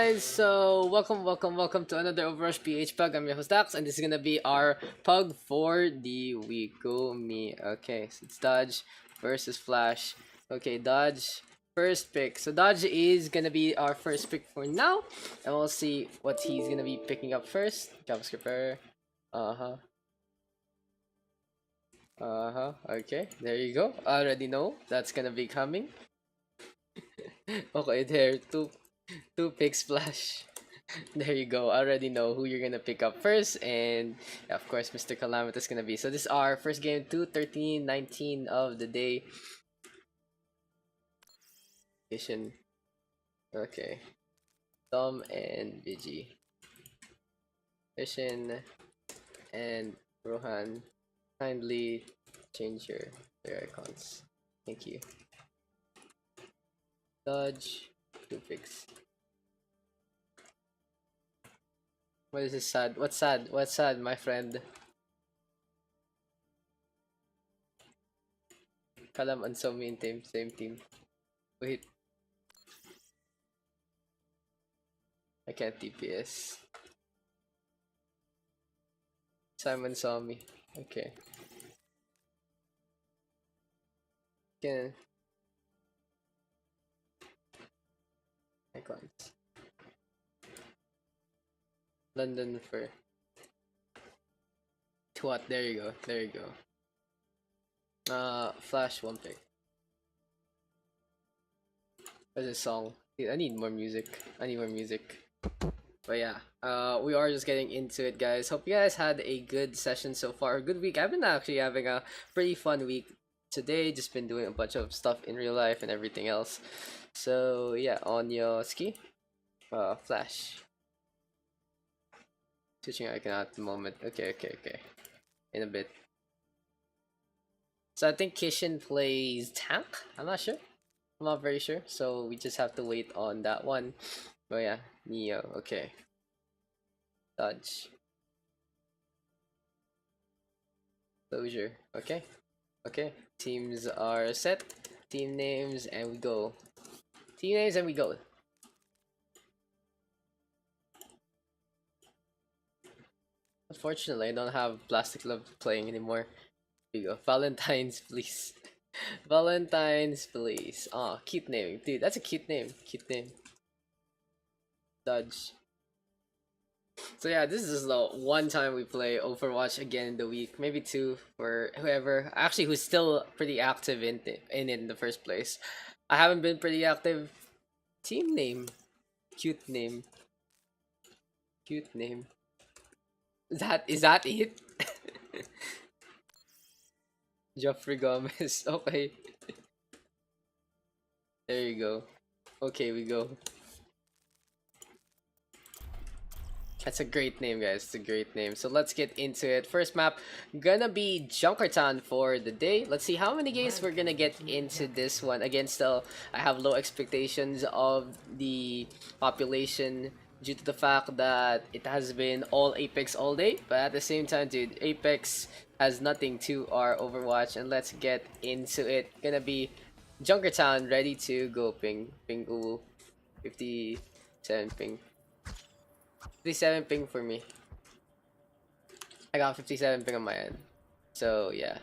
Guys, so welcome to another OverRush PH Pug. I'm your host Daks, and this is gonna be our pug for the week. Go me. Okay, so it's Dodge versus Flash. Okay, Dodge first pick. So Dodge is gonna be our first pick for now, and we'll see what he's gonna be picking up first. JavaScript error. Uh huh. Okay, there you go. I already know that's gonna be coming. Okay, there two picks Flash. There you go. I already know who you're gonna pick up first, and yeah, of course, Mr. Calamitous is gonna be. So this is our first game, 2:13:19 of the day. Mission. Okay. Tom and Vigi. Mission and Rohan. Kindly change their icons. Thank you. Dodge. Two picks. What is this sad? What's sad? What's sad, my friend? Kalam and Somi in team, same team. Wait. I can't TPS. Simon saw me. Okay. Can icons. London for what? There you go. There you go. Flash one pick. What's this song? Dude, I need more music. But yeah, we are just getting into it, guys. Hope you guys had a good session so far. A good week. I've been actually having a pretty fun week today. Just been doing a bunch of stuff in real life and everything else. So yeah, on your ski, Flash. Switching icon at the moment. Okay. In a bit. So I think Kishin plays tank. I'm not sure. I'm not very sure. So we just have to wait on that one. But yeah, Neo. Okay. Dodge. Closure. Okay. Teams are set. Team names and we go. Unfortunately, I don't have Plastic Love playing anymore. Here we go. Valentine's, please. Valentine's, please. Oh, cute name. Dude, that's a cute name. Dodge. So yeah, this is the one time we play Overwatch again in the week. Maybe two for whoever. Actually, who's still pretty active in it in the first place. I haven't been pretty active. Team name. Cute name. Is that it? Joffrey Gomez. Okay. There you go. Okay, we go. That's a great name, guys. It's a great name. So let's get into it. First map, gonna be Junkertown for the day. Let's see how many games we're gonna get into this one. Again, still, I have low expectations of the population due to the fact that it has been all Apex all day. But at the same time, dude, Apex has nothing to our Overwatch. And let's get into it. Gonna be Junkertown ready to go. Ping. Ooh. 57 ping. 57 ping for me. I got 57 ping on my end. So yeah,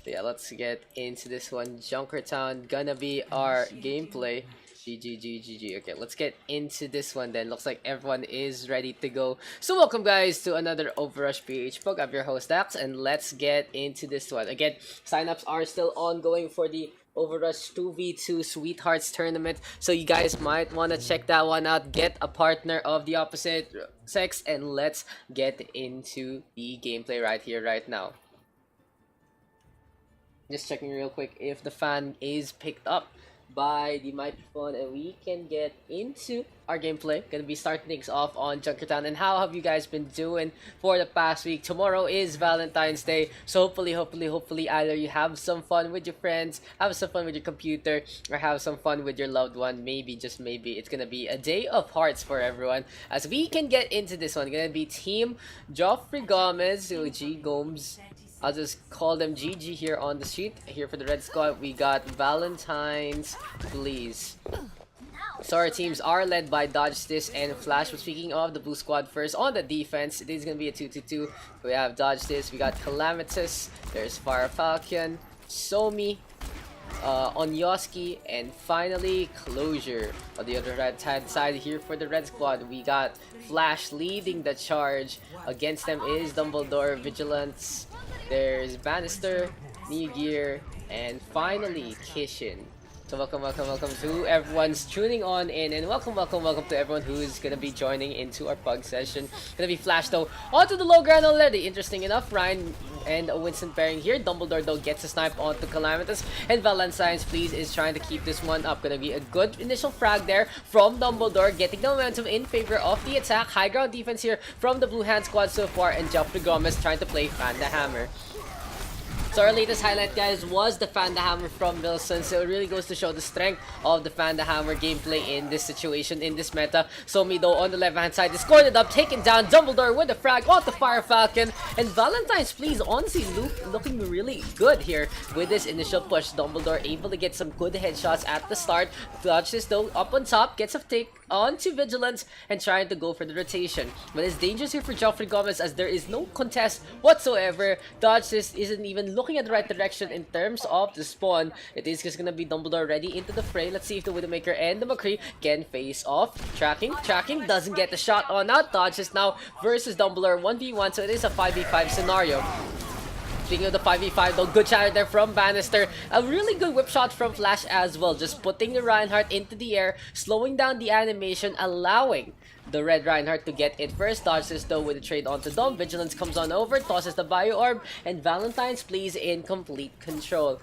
let's get into this one. Junkertown gonna be our gameplay. GG. Okay, let's get into this one then. Looks like everyone is ready to go. So welcome, guys, to another OverRush PH Pug. I'm your host Daks, and let's get into this one. Again, signups are still ongoing for the OverRush 2v2 Sweethearts tournament, so you guys might want to check that one out. Get a partner of the opposite sex, and let's get into the gameplay right here, right now. Just checking real quick if the fan is picked up by the microphone, and we can get into our gameplay. Gonna be starting things off on Junkertown. And how have you guys been doing for the past week? Tomorrow is Valentine's Day, so hopefully either you have some fun with your friends, have some fun with your computer, or have some fun with your loved one. Maybe, just maybe, it's gonna be a day of hearts for everyone. As we can get into this one, gonna be Team Joffrey Gomez, G Gomes. I'll just call them GG here on the street. Here for the red squad, we got Valentine's, please. So our teams are led by Dodge This and Flash. But speaking of the blue squad first on the defense, it is going to be a 2-2-2. We have Dodge This, we got Calamitous, there's Fire Falcon, Somi, Onyoski, and finally Closure. On the other right hand side here for the red squad, we got Flash leading the charge. Against them is Dumbledore, Vigilance, there's Bannister, Gear, and finally Kishin. So welcome to everyone's tuning on in, and welcome to everyone who's gonna be joining into our pug session. Gonna be Flash though onto the low ground already. Interesting enough, Ryan and Winston pairing here. Dumbledore though gets a snipe onto Calamitous, and Valentine's please is trying to keep this one up. Gonna be a good initial frag there from Dumbledore, getting the momentum in favor of the attack. High ground defense here from the blue hand squad so far, and Geoffrey Gomez trying to play Fan the Hammer. So our latest highlight, guys, was the Fan the Hammer from Busan. So it really goes to show the strength of the Fan the Hammer gameplay in this situation, in this meta. Somi though on the left hand side is scored it up, taken down. Dumbledore with the frag on the Fire Falcon, and Valentine's please honestly looking really good here with this initial push. Dumbledore able to get some good headshots at the start. Dodge this though up on top, gets a take onto Vigilance and trying to go for the rotation. But it's dangerous here for Geoffrey Gomez as there is no contest whatsoever. Dodge this isn't even looking at the right direction in terms of the spawn. It is just gonna be Dumbledore ready into the fray. Let's see if the Widowmaker and the McCree can face off. Tracking, doesn't get the shot on out. Dodge is now versus Dumbledore 1v1, so it is a 5v5 scenario. Speaking of the 5v5 though, good shatter there from Bannister. A really good whip shot from Flash as well. Just putting the Reinhardt into the air, slowing down the animation, allowing the red Reinhardt to get it first. Dodges though with a trade onto Dom. Vigilance comes on over, tosses the Bio Orb, and Valentine's please in complete control.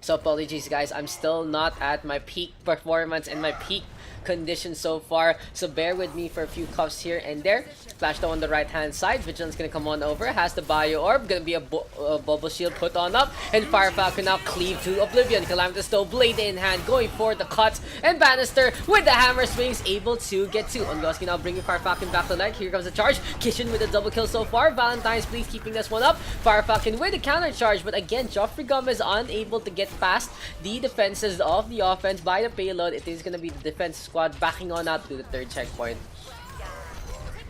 So apologies guys, I'm still not at my peak performance and my peak condition so far, so bear with me for a few cuffs here and there. Flash though on the right hand side, Vigilance gonna come on over, has the Bio Orb, gonna be a bubble shield put on up, and Fire Falcon now cleave to Oblivion. Calamitous though blade in hand, going for the cut, and Bannister with the hammer swings able to get two. Onyoski now bringing Fire Falcon back to life. Here comes the charge. Kishin with a double kill so far. Valentine's please keeping this one up. Fire Falcon with a counter charge, but again Geoffrey Gomez unable to get past the defenses of the offense by the payload. It is gonna be the defense squad backing on out to the third checkpoint.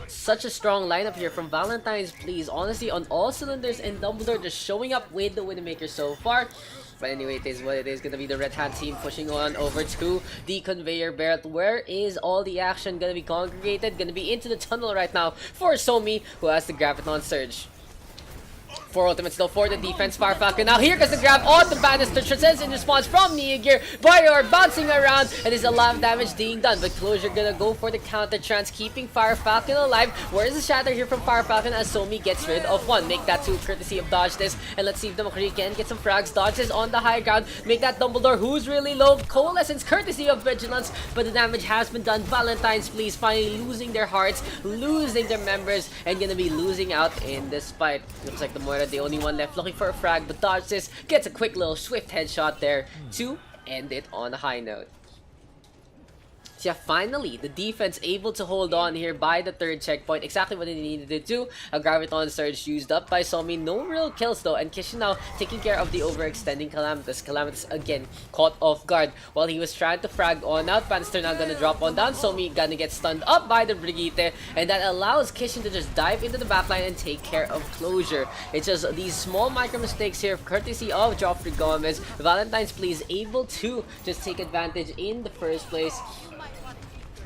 Such a strong lineup here from Valentine's please, honestly on all cylinders, and Dumbledore just showing up with the Widowmaker so far. But anyway, it is what it is. Gonna be the red hat team pushing on over to the conveyor belt. Where is all the action gonna be congregated? Gonna be into the tunnel right now for Somi, who has the Graviton Surge. 4 ultimates though for the defense. Fire Falcon now here comes the grab on the Bannister. Transcends in response from Gear. Bio bouncing around, and there's a lot of damage being done, but Closure gonna go for the counter trans, keeping Fire Falcon alive. Where is the shatter here from Fire Falcon as Somi gets rid of one? Make that two courtesy of Dodge This, and let's see if the McCree can get some frags. Dodge is on the high ground, make that Dumbledore who's really low. Coalescence courtesy of Vigilance, but the damage has been done. Valentine's please finally losing their hearts, losing their members, and gonna be losing out in this fight. Looks like the Moira the only one left looking for a frag, but Dodge This gets a quick little swift headshot there to end it on a high note. So yeah, finally, the defense able to hold on here by the third checkpoint. Exactly what they needed to do. A Graviton Surge used up by Somi. No real kills though, and Kishin now taking care of the overextending Calamitous. Calamitous again caught off guard while he was trying to frag on out. Bannister now gonna drop on down. Somi gonna get stunned up by the Brigitte, and that allows Kishin to just dive into the backline and take care of Closure. It's just these small micro mistakes here courtesy of Geoffrey Gomez. Valentine's please able to just take advantage in the first place.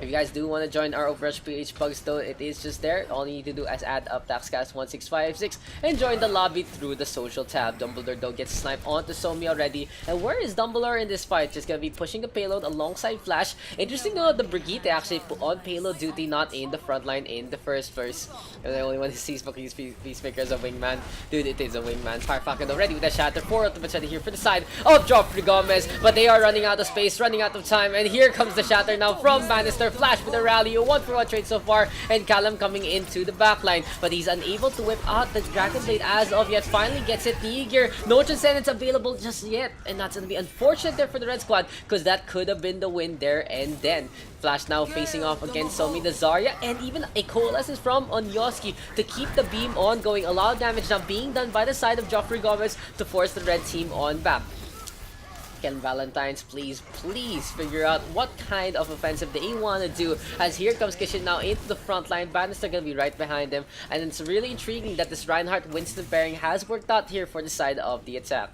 If you guys do want to join our OverRush PH PUGS though, it is just there. All you need to do is add up Dakscast1656 and join the lobby through the social tab. Dumbledore though gets sniped onto Somi already. And where is Dumbledore in this fight? Just gonna be pushing the payload alongside Flash. Interesting to note the Brigitte actually put on payload duty, not in the front line in the first verse. And the only one who sees Peacemaker as a wingman. Dude, it is a wingman. Fire Falcon already with a shatter. 4 ultimates ready here for the side of Geoffrey Gomez. But they are running out of space, running out of time. And here comes the shatter now from Bannister. Flash with a rally, a 1-for-1 trade so far, and Callum coming into the backline, but he's unable to whip out the Dragon Blade as of yet. Finally gets it. Gear, no Transcendence available just yet, and that's gonna be unfortunate there for the red squad because that could have been the win there and then. Flash now facing off against Somi the Zarya, and even a Coalescence from Onyoski to keep the beam on going. A lot of damage now being done by the side of Geoffrey Gomez to force the red team on back. Can Valentine's please figure out what kind of offensive they want to do, as here comes Kishin now into the front line. Bannister gonna be right behind him, and it's really intriguing that this Reinhardt-Winston pairing has worked out here for the side of the attack.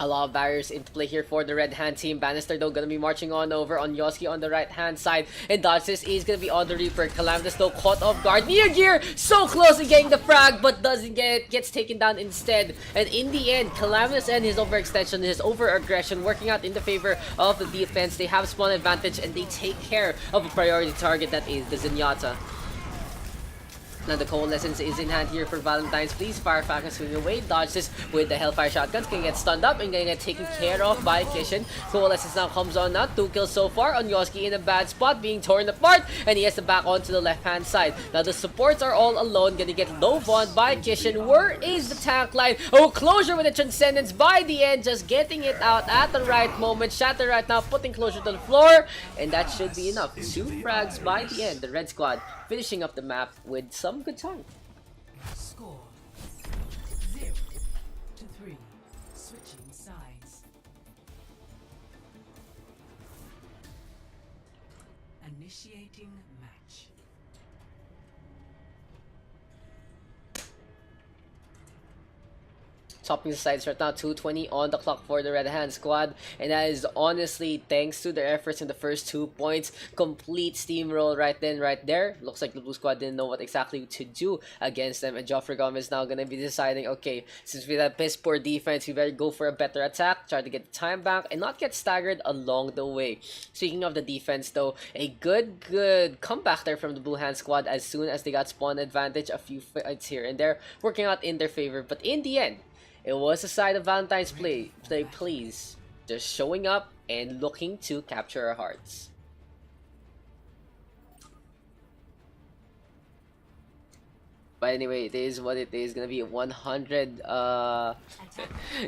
A lot of barriers into play here for the red hand team. Bannister though gonna be marching on over on Yoski on the right hand side, and Dodges is gonna be on the Reaper. Calamitous though caught off guard near gear, so close to getting the frag but doesn't get it, gets taken down instead. And in the end, Calamitous and his overextension, his over-aggression working out in the favor of the defense. They have spawn advantage and they take care of a priority target, that is the Zenyatta. Now the Coalescence is in hand here for Valentine's. Please fire Falcon swing away. Dodge this with the Hellfire Shotguns. Can get stunned up and gonna get taken care of by Kishin. Coalescence now comes on now. 2 kills so far on Yoski in a bad spot, being torn apart, and he has to back onto the left hand side. Now the supports are all alone. Gonna get low bond by Kishin. Where is the tank line? Oh, Closure with the Transcendence by the end, just getting it out at the right moment. Shatter right now, putting Closure to the floor, and that should be enough. 2 frags by the end. The red squad finishing up the map with some good time. Score 0-3. Switching sides. Initiating match. Topping the sides right now, 2:20 on the clock for the red hand squad, and that is honestly thanks to their efforts in the first 2 points. Complete steamroll right then, right there. Looks like the blue squad didn't know what exactly to do against them, and Joffrey Gomez is now gonna be deciding, okay, since we have piss poor defense, we better go for a better attack, try to get the time back and not get staggered along the way. Speaking of the defense though, a good comeback there from the blue hand squad as soon as they got spawn advantage. A few fights here and there working out in their favor, but in the end, it was a side of Valentine's play please, just showing up and looking to capture our hearts. But anyway, it is what it is. Gonna be 100, gonna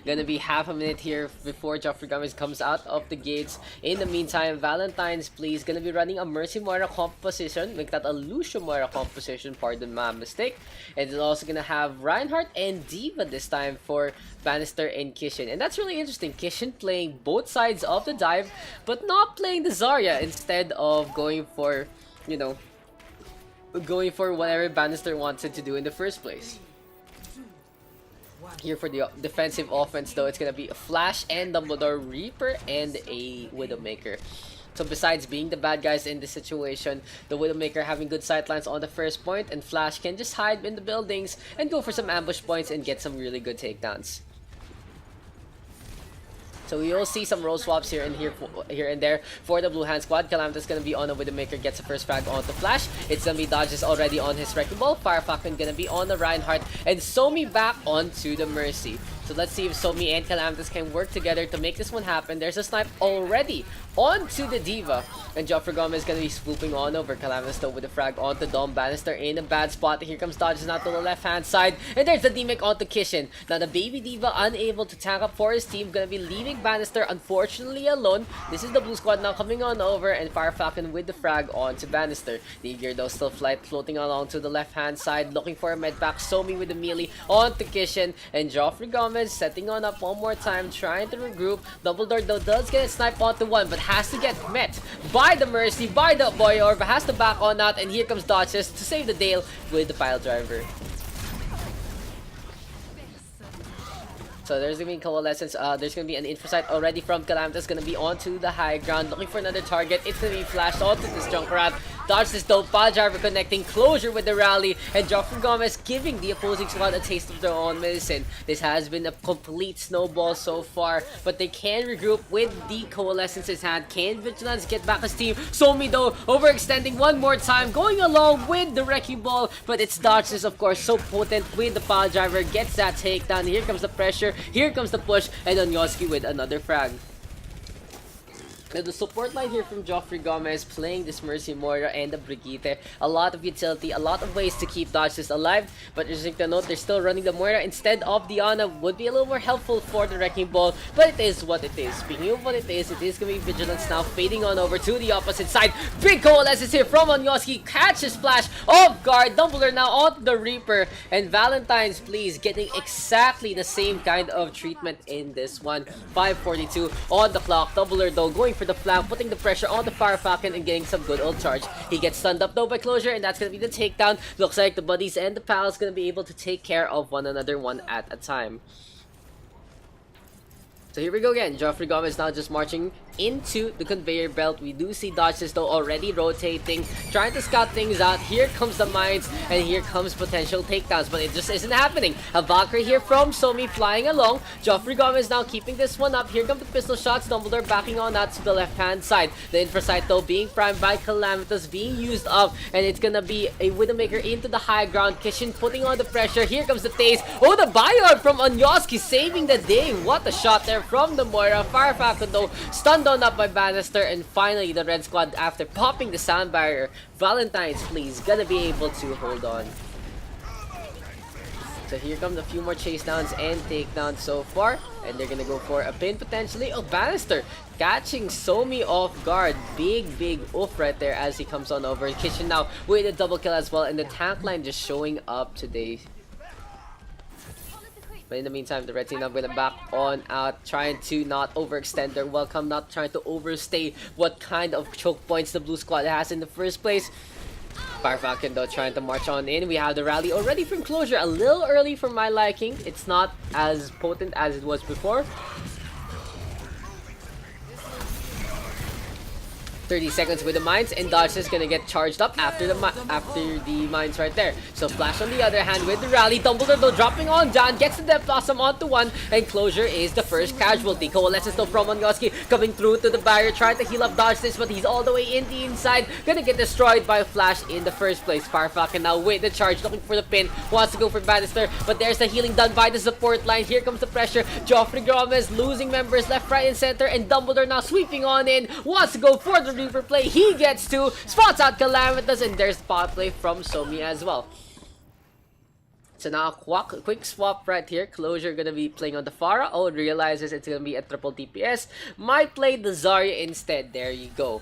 be half a minute here before Joffrey Gomez comes out of the gates. In the meantime, Valentine's please gonna be running a Mercy Moira composition. Make that a Lucio Moira composition, pardon my mistake. And it's also gonna have Reinhardt and Diva this time for Bannister and Kishin. And that's really interesting. Kishin playing both sides of the dive, but not playing the Zarya, instead of going for, you know, going for whatever Bannister wanted to do in the first place. Here for the defensive offense though, it's gonna be a Flash and Dumbledore, Reaper and a Widowmaker. So besides being the bad guys in this situation, the Widowmaker having good sightlines on the first point, and Flash can just hide in the buildings and go for some ambush points and get some really good takedowns. So we will see some role swaps here and there for the blue hand squad. Calamitous gonna be on the Widowmaker, gets the first frag on the Flash. It's gonna be Dodges already on his Wrecking Ball. Fire Falcon gonna be on the Reinhardt, and Somi back onto the Mercy. So let's see if Somi and Calamitous can work together to make this one happen. There's a snipe already onto the Diva, and Joffrey Gomez is gonna be swooping on over. Calamitous though with the frag onto Dom. Bannister in a bad spot. Here comes Dodges now to the left hand side, and there's the D-Mech onto Kishin. Now the baby Diva unable to tank up for his team, gonna be leaving Bannister unfortunately alone. This is the blue squad now coming on over, and Fire Falcon with the frag onto Bannister. Gear though still floating along to the left hand side, looking for a med pack. Somi with the melee onto Kishin, and Joffrey Gomez setting on up one more time, trying to regroup. Dumbledore though does get a snipe onto one, but has to get met by the Mercy, by the Boy Orb, has to back on out, and here comes Dodges to save the day with the pile driver. So there's gonna be Coalescence, there's gonna be an info site already from Calamitous, gonna be onto the high ground, looking for another target. It's gonna be flashed onto this Junkertown. Dodge this dope, pile driver connecting, Closure with the rally, and Joffrey Gomez giving the opposing squad a taste of their own medicine. This has been a complete snowball so far, but they can regroup with the Coalescence's hand. Can Vigilance get back his team? Somi though overextending one more time, going along with the Wrecking Ball, but it's Dodges of course, so potent with the pile driver, gets that takedown. Here comes the pressure, here comes the push, and Onyoski with another frag. Now the support line here from Joffrey Gomez playing this Mercy Moira and the Brigitte. A lot of utility, a lot of ways to keep Dodges alive. But interesting to note, they're still running the Moira instead of the Ana. Would be a little more helpful for the Wrecking Ball, but it is what it is. Speaking of what it is going to be Vigilance now fading on over to the opposite side. Big coalescence here from Onyoski. Catches Flash off guard. Dumbledore now onto the Reaper. And Valentine's, please, getting exactly the same kind of treatment in this one. 5:42 on the clock. Dumbledore though going for the flank, putting the pressure on the Fire Falcon and getting some good old charge. He gets stunned up though by Closure, and that's gonna be the takedown. Looks like the buddies and the pals gonna be able to take care of one another one at a time. So here we go again. Joffrey Gomez now just marching into the conveyor belt. We do see Dodges though already rotating, trying to scout things out. Here comes the mines, and here comes potential takedowns, but it just isn't happening. A Valkyrie here from Somi flying along. Joffrey Gomez now keeping this one up. Here come the pistol shots. Dumbledore backing on out to the left-hand side. The Infrasight though being primed by Calamitous, being used up, and it's gonna be a Widowmaker into the high ground. Kishin putting on the pressure. Here comes the Taze. Oh, the Biorb from Onyoski saving the day. What a shot there from the Moira. Fire Falcon though stunned on up by Bannister, and finally the Red Squad, after popping the sound barrier, Valentine's, please, gonna be able to hold on. So here comes a few more chase downs and takedowns so far, and they're gonna go for a pin potentially. Oh, Bannister catching Somi off guard. Big oof right there as he comes on over. Kitchen now with a double kill as well, and the tank line just showing up today. But in the meantime, the red team now going to back on out, trying to not overextend their welcome, not trying to overstay what kind of choke points the blue squad has in the first place. Fire Falcon though trying to march on in. We have the rally already from Closure, a little early for my liking. It's not as potent as it was before. 30 seconds with the mines, and Dodge is gonna get charged up after the mines right there. So Flash on the other hand with the rally. Dumbledore though dropping on John, gets the Death Blossom onto one, and Closure is the first casualty. Coalesces though from Onyoski coming through to the barrier, trying to heal up Dodge this, but he's all the way in the inside, gonna get destroyed by Flash in the first place. Fire Falcon now with the charge, looking for the pin, wants to go for Bannister, but there's the healing done by the support line. Here comes the pressure. Joffrey Gomez losing members left, right, and center, and Dumbledore now sweeping on in, wants to go for the Reaper play. He gets two, spots out Calamitous, and there's spot play from Somi as well. So now a quick swap right here. Closure gonna be playing on the Pharah. Oh, realizes it's gonna be a triple DPS. Might play the Zarya instead. There you go.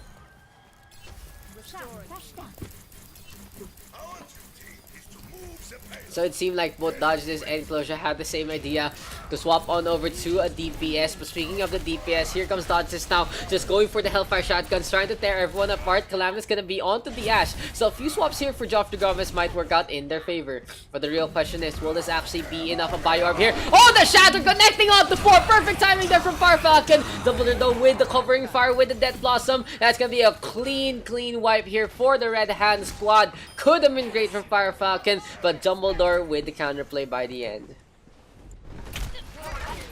So it seemed like both Dodges and Closure had the same idea to swap on over to a DPS. But speaking of the DPS, here comes Dodges now, just going for the Hellfire Shotguns, trying to tear everyone apart. Calamitous gonna be onto the Ash. So a few swaps here for Joffrey Gomez might work out in their favor. But the real question is, will this actually be enough? A Biorb here. Oh, the Shatter connecting on to 4. Perfect timing there from Fire Falcon. Dumbledore though with the covering fire with the Death Blossom. That's gonna be a clean wipe here for the Red Hand squad. Could have been great from Fire Falcon, but Dumbledore with the counterplay by the end.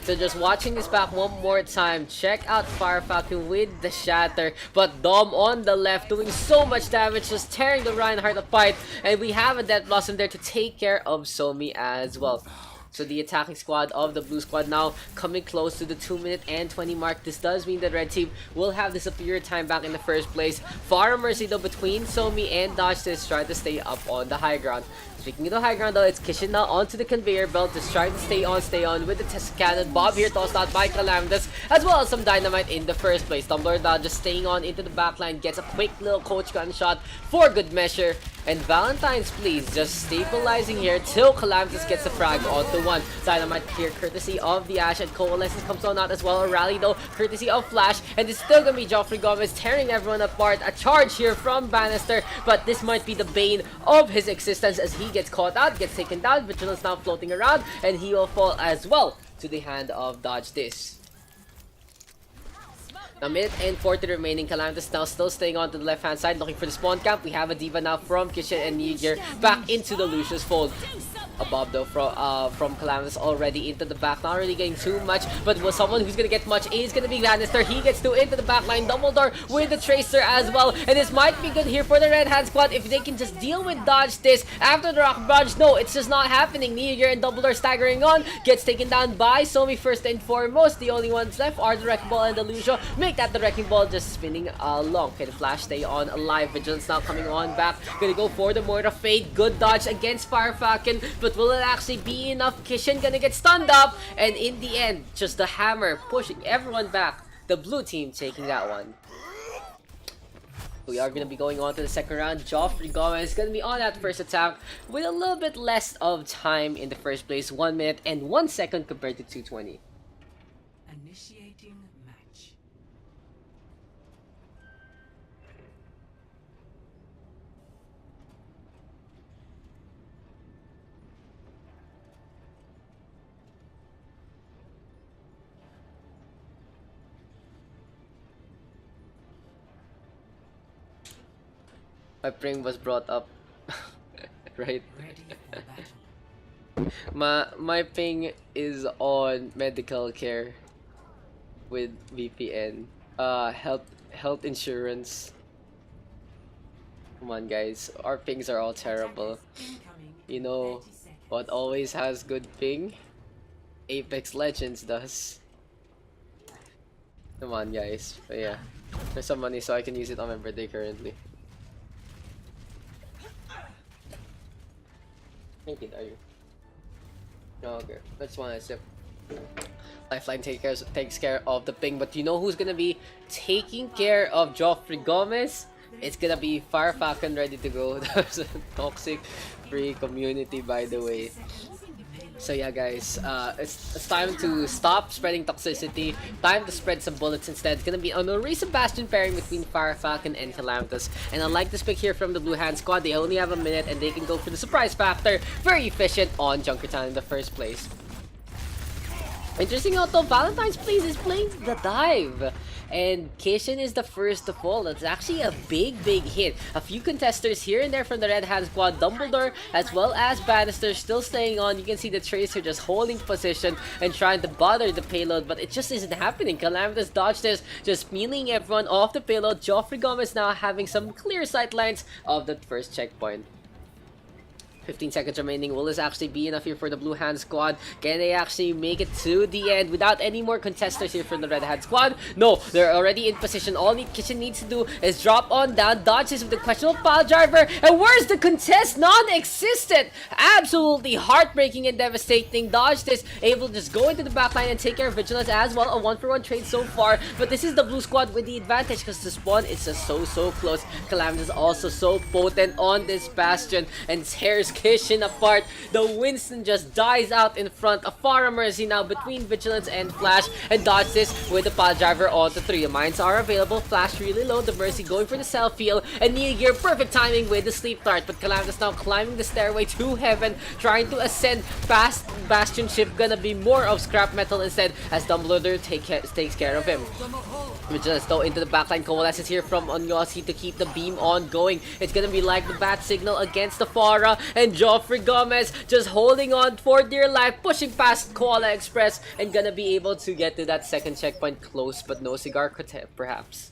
So just watching this back one more time, check out Fire Falcon with the Shatter, but Dom on the left doing so much damage, just tearing the Reinhardt apart, and we have a Death Blossom there to take care of Somi as well. So the attacking squad of the blue squad now coming close to the 2-minute and 20 mark. This does mean that red team will have the superior time back in the first place. Pharah Mercy though between Somi and Dodge try to stay up on the high ground. Speaking of the high ground though, it's Kishin now onto the conveyor belt, just trying to stay on with the test cannon. Bob here tossed out by Calamitous, as well as some dynamite in the first place. Dumbledore now just staying on into the backline, gets a quick little coach gun shot for good measure. And Valentine's, please, just stabilizing here till Calamitous gets the frag onto one. Dynamite here, courtesy of the Ash, and Coalescence comes on out as well. A rally though, courtesy of Flash, and it's still gonna be Joffrey Gomez tearing everyone apart. A charge here from Bannister, but this might be the bane of his existence as he gets caught out, gets taken down. Vigilance now floating around, and he will fall as well to the hand of Dodge this. Now, minute and 40 remaining. Calamitous now still staying on to the left-hand side, looking for the spawn camp. We have a diva now from Kishin and Niger back into the Lucius fold. above though from Calamitous already into the back, not really getting too much, but was someone who's gonna get much is gonna be Lannister. He gets to into the back line, Dumbledore with the Tracer as well, and this might be good here for the Red Hand squad if they can just deal with dodge this after the Rock Barrage. No, it's just not happening. Neogear and Dumbledore staggering on, gets taken down by Somi first and foremost. The only ones left are the Wrecking Ball and the Lucio. Make that the Wrecking Ball just spinning along. Can Flash stay on alive? Vigilance now coming on back. Gonna go for the Mortar Fade. Good dodge against Fire Falcon, but will it actually be enough? Kishin gonna get stunned up, and in the end, just the hammer pushing everyone back. The blue team taking that one. We are going to be going on to the second round. Joffrey Gomez is going to be on that first attack with a little bit less of time in the first place. 1 minute and 1 second compared to 220. Initiating match. My pring was brought up. Right? Ready for battle. My ping is on medical care with VPN. Health insurance. Come on guys, our pings are all terrible. Incoming You in know 30 seconds. what always has good ping? Apex Legends does. Come on guys. But yeah. There's some money so I can use it on my birthday currently. Naked, are you? No, okay. That's one I sip. Lifeline takes care of the ping, but you know who's gonna be taking care of Joffrey Gomez? It's gonna be Fire Falcon ready to go. There's a toxic free community, by the way. So yeah guys, it's time to stop spreading toxicity, time to spread some bullets instead. It's gonna be an Orisa Bastion pairing between Fire Falcon and Calamitous. And I like this pick here from the Blue Hand squad. They only have a minute and they can go for the surprise factor. Very efficient on Junkertown in the first place. Interesting note though, Valentine's Place is playing the dive. And Kishin is the first to fall. That's actually a big hit. A few contesters here and there from the Red Hand squad. Dumbledore as well as Bannister still staying on. You can see the Tracer just holding position and trying to bother the payload, but it just isn't happening. Calamitous dodged this, just peeling everyone off the payload. Joffrey Gomez now having some clear sight lines of the first checkpoint. 15 seconds remaining. Will this actually be enough here for the Blue Hand squad? Can they actually make it to the end without any more contesters here from the Red Hand squad? No, they're already in position. All Kitchen needs to do is drop on down, dodges with the questionable pile driver, and where's the contest? Non-existent! Absolutely heartbreaking and devastating. Dodge this, able to just go into the backline and take care of Vigilance as well. A 1-for-1 trade so far, but this is the blue squad with the advantage because the spawn is just so close. Calamitous also so potent on this Bastion and tears Kishin apart. The Winston just dies out in front. A Farah Mercy now between Vigilance and Flash, and dodge this with the pile driver onto 3. The mines are available. Flash really low. The Mercy going for the self-heal, and Neogear perfect timing with the sleep dart. But Calamitous now climbing the stairway to heaven, trying to ascend past Bastion ship. Gonna be more of scrap metal instead as Dumbledore takes care of him. Vigilance though into the backline. Coalesces here from Onyosi to keep the beam on going. It's gonna be like the bat signal against the Farah, and Joffrey Gomez just holding on for dear life, pushing past Koala Express and gonna be able to get to that second checkpoint close, but no cigar perhaps.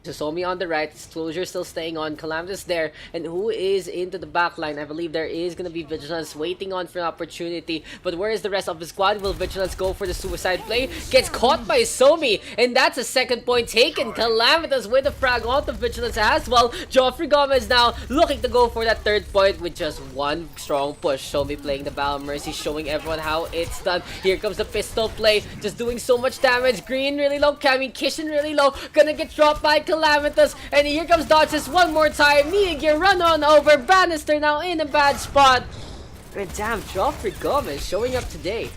Somi on the right, Disclosure still staying on, Calamitous there, and who is into the backline? I believe there is going to be Vigilance waiting on for an opportunity, but where is the rest of the squad? Will Vigilance go for the suicide play? Gets caught by Somi, and that's a second point taken. Calamitous with the frag onto Vigilance as well. Joffrey Gomez now looking to go for that third point with just one strong push. Somi playing the Battle of Mercy, showing everyone how it's done. Here comes the pistol play, just doing so much damage. Green really low, Cammy Kishin really low, gonna get dropped by Calamitous, and here comes Dodges one more time. Neogear run on over. Bannister now in a bad spot. And damn, Joffrey Gomez showing up today.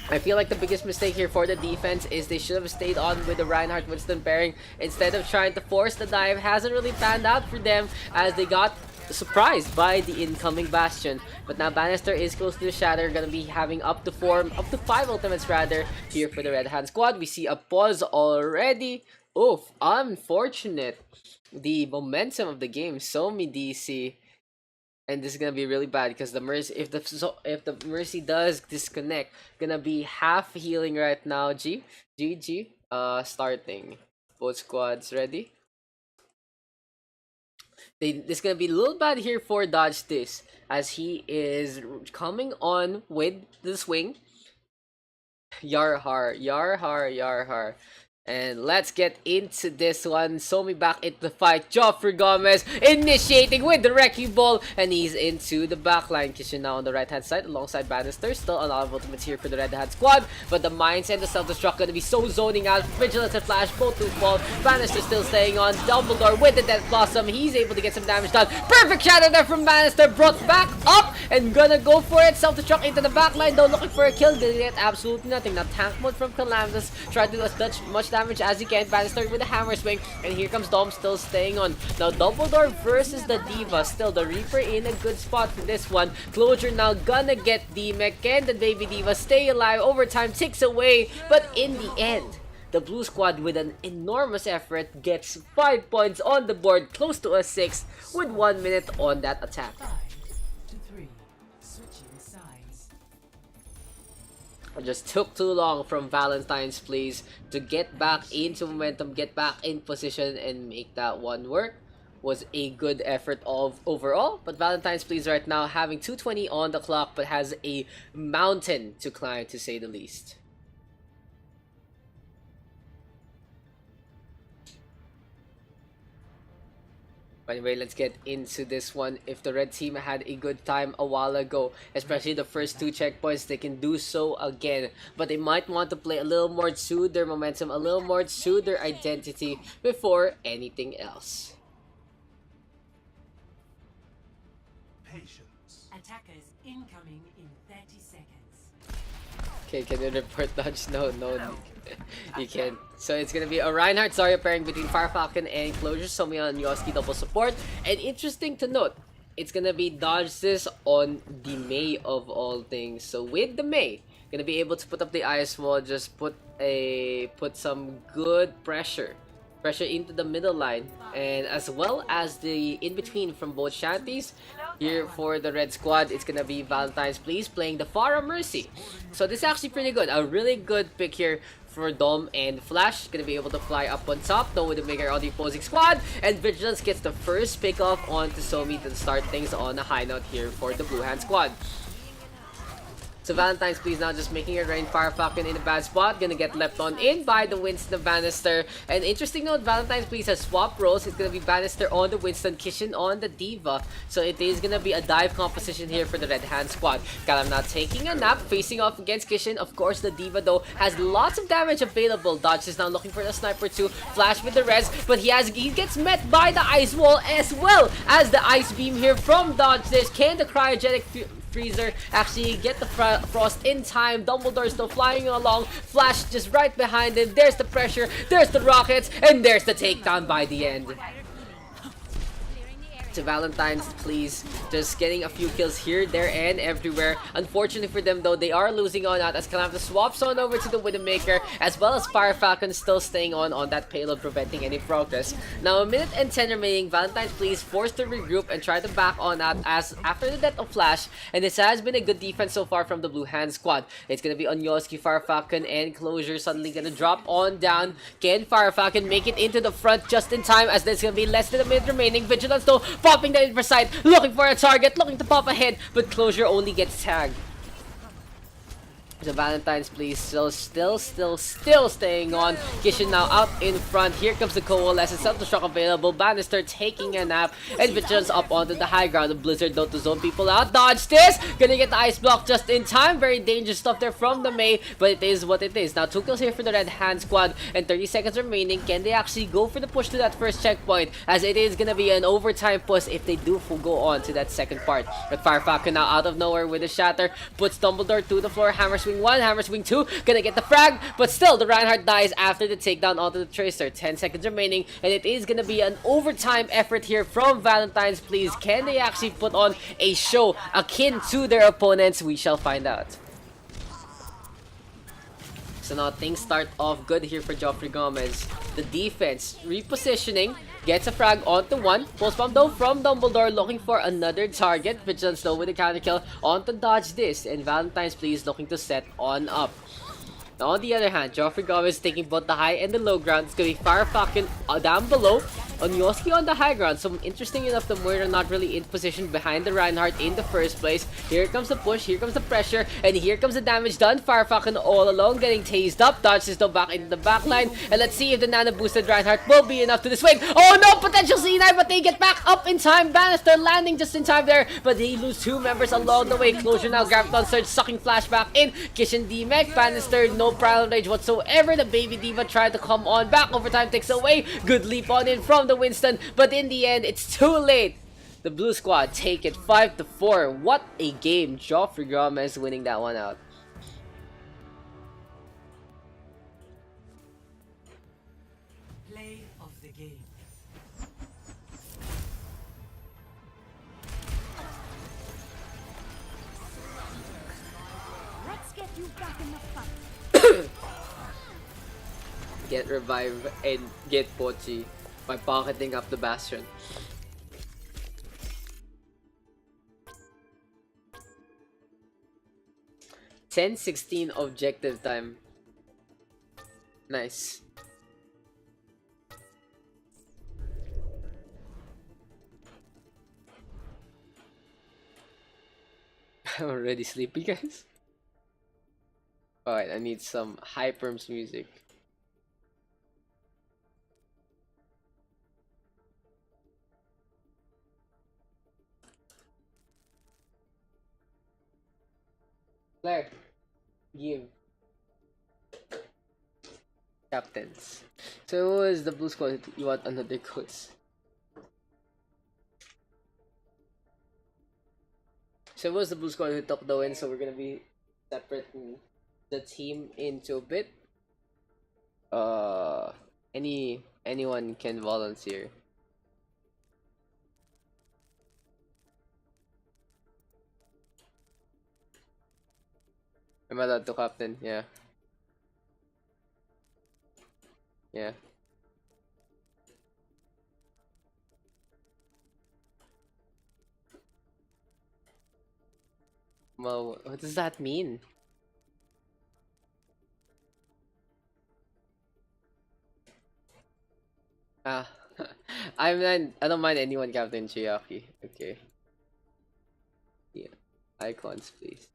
I feel like the biggest mistake here for the defense is they should have stayed on with the Reinhardt Winston pairing instead of trying to force the dive. Hasn't really panned out for them as they got surprised by the incoming Bastion. But now Bannister is close to the Shatter, gonna be having up to 5 ultimates rather here for the Red Hand squad. We see a pause already. Oof, unfortunate. The momentum of the game, Somi DC And this is gonna be really bad because the Mercy, if the Mercy does disconnect, gonna be half healing right now. GG. Starting. Both squads ready. This is gonna be a little bad here for Dodge this, as he is coming on with the swing. Yarhar, Yarhar, Yarhar. And let's get into this one. Somi back into the fight. Joffrey Gomez initiating with the Wrecking Ball. And he's into the backline. Kishin now on the right hand side alongside Bannister. Still a lot of ultimates here for the red hat squad. But the mines and the self-destruct gonna be so zoning out. Vigilance and Flash both to fall. Bannister still staying on. Dumbledore with the Death Blossom. He's able to get some damage done. Perfect shadow there from Bannister. Brought back up and gonna go for it. Self-destruct into the backline though. Looking for a kill. Didn't get absolutely nothing. Now tank mode from Calamitous. Try to do as much damage as he can. Bannister with a hammer swing, and here comes Dom still staying on. Now Dumbledore versus the Diva. Still the Reaper in a good spot for this one. Closure now gonna get the mech. Can the baby Diva stay alive? Overtime ticks away, but in the end, the blue squad with an enormous effort gets 5 points on the board, close to a 6 with 1 minute on that attack. 5 to 3. Switching sides. It just took too long from Valentine's Please to get back into momentum, get back in position, and make that one work. Was a good effort of overall, but Valentine's Please right now having 2:20 on the clock, but has a mountain to climb, to say the least. Anyway, let's get into this one. If the red team had a good time a while ago, especially the first 2 checkpoints, they can do so again. But they might want to play a little more to their momentum, a little more to their identity before anything else. Patience. Attackers incoming in 30 seconds. Okay, can you report dodge? No, you can't. So it's gonna be a Reinhardt Zarya pairing between Firefalcon and Closure. Somi and Yoski double support. And interesting to note, it's gonna be dodge this on the Mei of all things. So with the Mei, gonna be able to put up the ice wall, just put some good pressure into the middle line, and as well as the in-between from both shanties. Here for the red squad, it's gonna be Valentine's Please playing the Pharah Mercy. So this is actually pretty good. A really good pick here for Dom and Flash. Gonna be able to fly up on top, though, with the maker on the opposing squad. And Vigilance gets the first pick off onto Somi to start things on a high note here for the Blue Hand squad. So Valentine's Please now just making it rain. Firefalcon in a bad spot. Gonna get left on in by the Winston Bannister. And interesting note, Valentine's Please has swapped roles. It's gonna be Bannister on the Winston, Kishin on the Diva. So it is gonna be a dive composition here for the Red Hand squad. Kalam now taking a nap, facing off against Kishin. Of course, the Diva though has lots of damage available. Dodge is now looking for the sniper too. Flash with the res, but he gets met by the ice wall as well as the ice beam here from Dodge. Can the cryogenic freezer actually get the frost in time? Dumbledore still flying along. Flash just right behind him. There's the pressure, there's the rockets, and there's the takedown by the end. To Valentine's Please, just getting a few kills here, there, and everywhere. Unfortunately for them though, they are losing on out as Calamity swaps on over to the Widowmaker, as well as Firefalcon still staying on that payload, preventing any progress. Now 1 minute and 10 remaining. Valentine's Please forced to regroup and try to back on out as after the death of Flash, and this has been a good defense so far from the Blue Hand squad. It's gonna be Onyoski, Firefalcon, and Closure suddenly gonna drop on down. Can Firefalcon make it into the front just in time, as there's gonna be less than a minute remaining. Vigilance though popping the infra side, looking for a target, looking to pop ahead, but Closure only gets tagged. The Valentine's Please still staying on. Kishin now out in front. Here comes the Coalesce. Self-destruct available. Bannister taking a nap. And Vigilance up onto the high ground. The Blizzard though to zone people out. Dodge this. Gonna get the ice block just in time. Very dangerous stuff there from the Mei. But it is what it is. Now 2 kills here for the Red Hand squad. And 30 seconds remaining. Can they actually go for the push to that first checkpoint? As it is gonna be an overtime push if they do go on to that second part. But Firefalcon now out of nowhere with a shatter. Puts Dumbledore to the floor. Hammer swing 1, hammer swing 2, gonna get the frag, but still the Reinhardt dies after the takedown onto the Tracer. 10 seconds remaining, and it is gonna be an overtime effort here from Valentine's Please. Can they actually put on a show akin to their opponents? We shall find out. So now things start off good here for Joffrey Gomez. The defense repositioning, Gets a frag onto one. Pulse bomb though from Dumbledore, looking for another target. Vigilance though with a counter kill on to dodge this. And Valentine's please looking to set on up. Now on the other hand, Joffrey Gomez taking both the high and the low ground. It's going to be Fire Falcon down below. Onyoski on the high ground. So interesting enough, the Moira not really in position behind the Reinhardt in the first place. Here comes the push, here comes the pressure, and here comes the damage done. Fire Falcon all alone getting tased up. Dodges though back into the back line. And let's see if the nano boosted Reinhardt will be enough to dissuade. Oh no, potential C9, but they get back up in time. Bannister landing just in time there, but they lose 2 members along the way. Closure now, Graviton Surge sucking flashback in. Kishin D-Mech, Bannister, no Primal Rage whatsoever. The Baby Diva tried to come on back. Overtime takes away. Good leap on in from the Winston, but in the end, it's too late. The Blue Squad take it 5-4. What a game. Joffrey Gomez winning that one out. Play of the game. Let's get you back in the fight. Get Revive and get Pochi by pocketing up the Bastion. (10:16) objective time. Nice. I'm already sleepy, guys. Alright, I need some Hyperms music. Claire, give captains. So who is the Blue Squad? You want another coach? So who was the Blue Squad who took the win? So we're gonna be separating the team into a bit. Anyone can volunteer. Am I allowed to captain? Yeah. Yeah. Well, what does that mean? Ah, I don't mind anyone captain Chiaki. Okay. Yeah. Icons, please.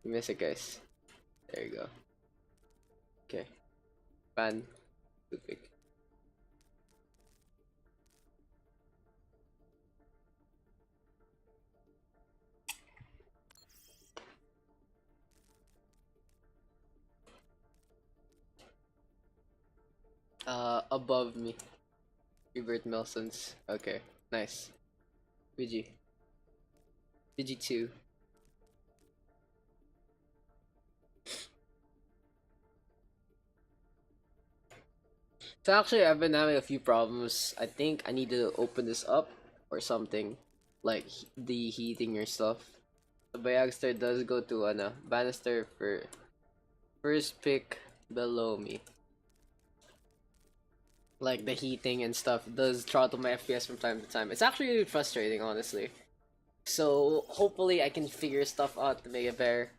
You miss it, guys. There you go. Okay. Fan. Good pick. Above me. Hubert Melson's. Okay. Nice. VG. VG2. So actually, I've been having a few problems. I think I need to open this up or something, like the heating or stuff. The Bayagster does go to Bannister for first pick below me. Like the heating and stuff does throttle my FPS from time to time. It's actually really frustrating, honestly. So hopefully I can figure stuff out to make it better.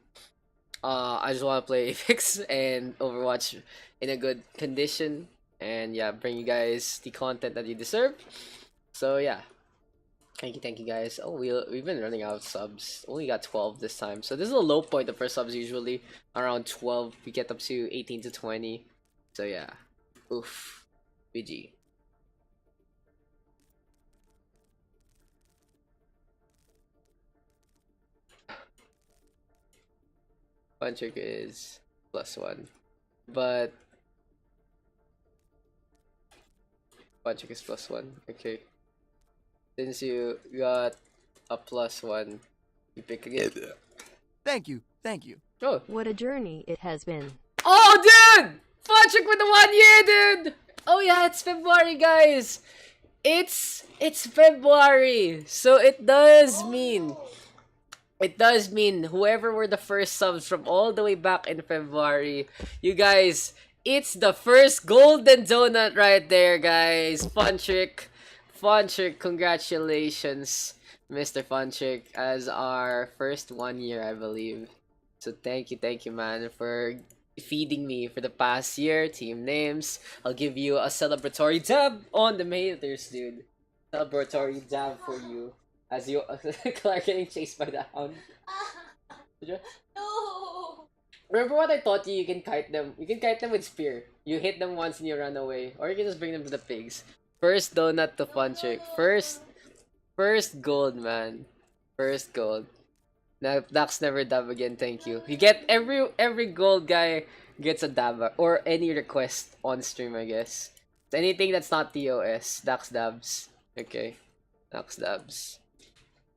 I just want to play Apex and Overwatch in a good condition. And yeah, bring you guys the content that you deserve. So yeah, thank you guys. Oh, we've been running out of subs. Only got 12 this time. So this is a low point of our subs usually. Around 12, we get up to 18 to 20. So yeah, oof, BG. Puncher is +1, but Puncher is +1. Okay. Since you got a +1, you pick again. Thank you. Oh. What a journey it has been. Oh, dude! Patrick with the 1 year, dude! Oh yeah, it's February, guys. It's February, so it does mean it does mean whoever were the first subs from all the way back in February, you guys, it's the first golden donut right there, guys. Fun trick, congratulations, Mr. Fun Trick, as our first 1 year, I believe. So thank you, man, for feeding me for the past year. Team names. I'll give you a celebratory dab on the haters, dude. Celebratory dab for you. As you Clark getting chased by the hound. No. Remember what I taught you? You can kite them. You can kite them with spear. You hit them once and you run away, or you can just bring them to the pigs. First donut to Fun Trick. First gold, man. First gold. Now Daks never dab again. Thank you. You get every gold guy gets a dab or any request on stream, I guess. Anything that's not TOS, Daks dabs. Okay, Daks dabs.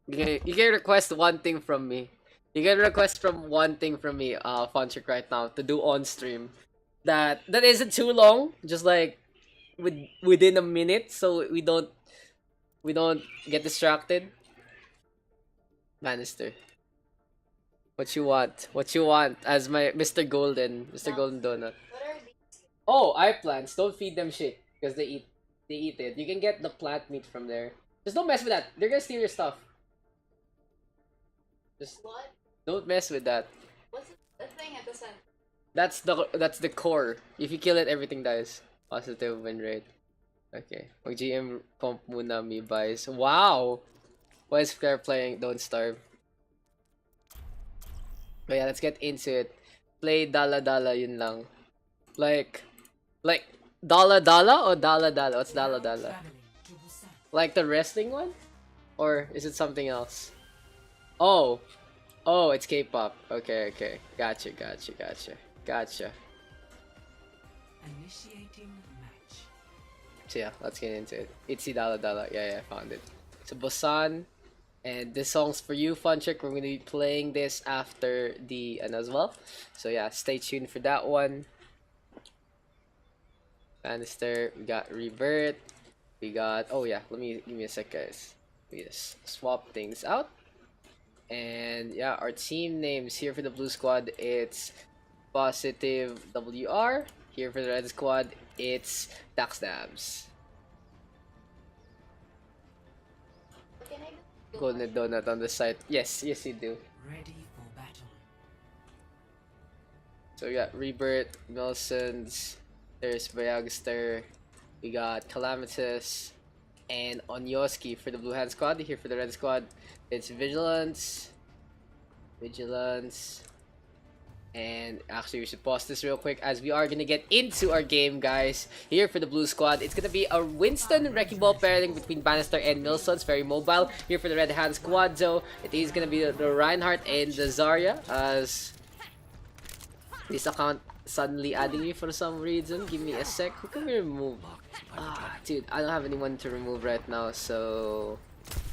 You can request one thing from me. You can request from one thing from me, Fun Trick, right now to do on stream. That isn't too long. Just like within a minute, so we don't get distracted. Bannister. What you want? What you want as my Mr. Golden Donut? What are these? Oh, eye plants. Don't feed them shit because they eat it. You can get the plant meat from there. Just don't mess with that. They're gonna steal your stuff. Just What? don't mess with that. What's the thing at the center? That's the core. If you kill it, everything dies. Positive win rate. Okay. Mag GM comp muna me buys. Wow. Why is Claire playing Don't Starve? But yeah, let's get into it. Play Dala Dala, yun lang. Like Dala Dala or Dala Dala? What's Dala Dala? Traveling to Busan. Like the wrestling one? Or is it something else? Oh, it's K-pop. Okay. Gotcha. Initiating match. So yeah, let's get into it. Itzy Dala Dala. Yeah, I found it. So Busan. And this song's for you, Fun Trick. We're going to be playing this after the as well. So yeah, stay tuned for that one. Bannister, we got Rebirth. We got, oh yeah, give me a sec, guys. We just swap things out. And yeah, our team names here for the blue squad, it's Positive WR. Here for the red squad, it's Daks Dabs. Can I do? Golden Donut on the side. Yes, you do. Ready for battle. So we got Rebirth, Milsons, there's Bayagster, we got Calamitous, and Onyoski for the blue hand squad. Here for the red squad, it's Vigilance, and actually we should pause this real quick as we are gonna get into our game, guys. Here for the blue squad, it's gonna be a Winston Wrecking Ball pairing between Bannister and Milsons, very mobile. Here for the red hand squad, though, it is gonna be the Reinhardt and the Zarya, as this account suddenly adding me for some reason. Give me a sec. Who can we remove? Dude, I don't have anyone to remove right now, so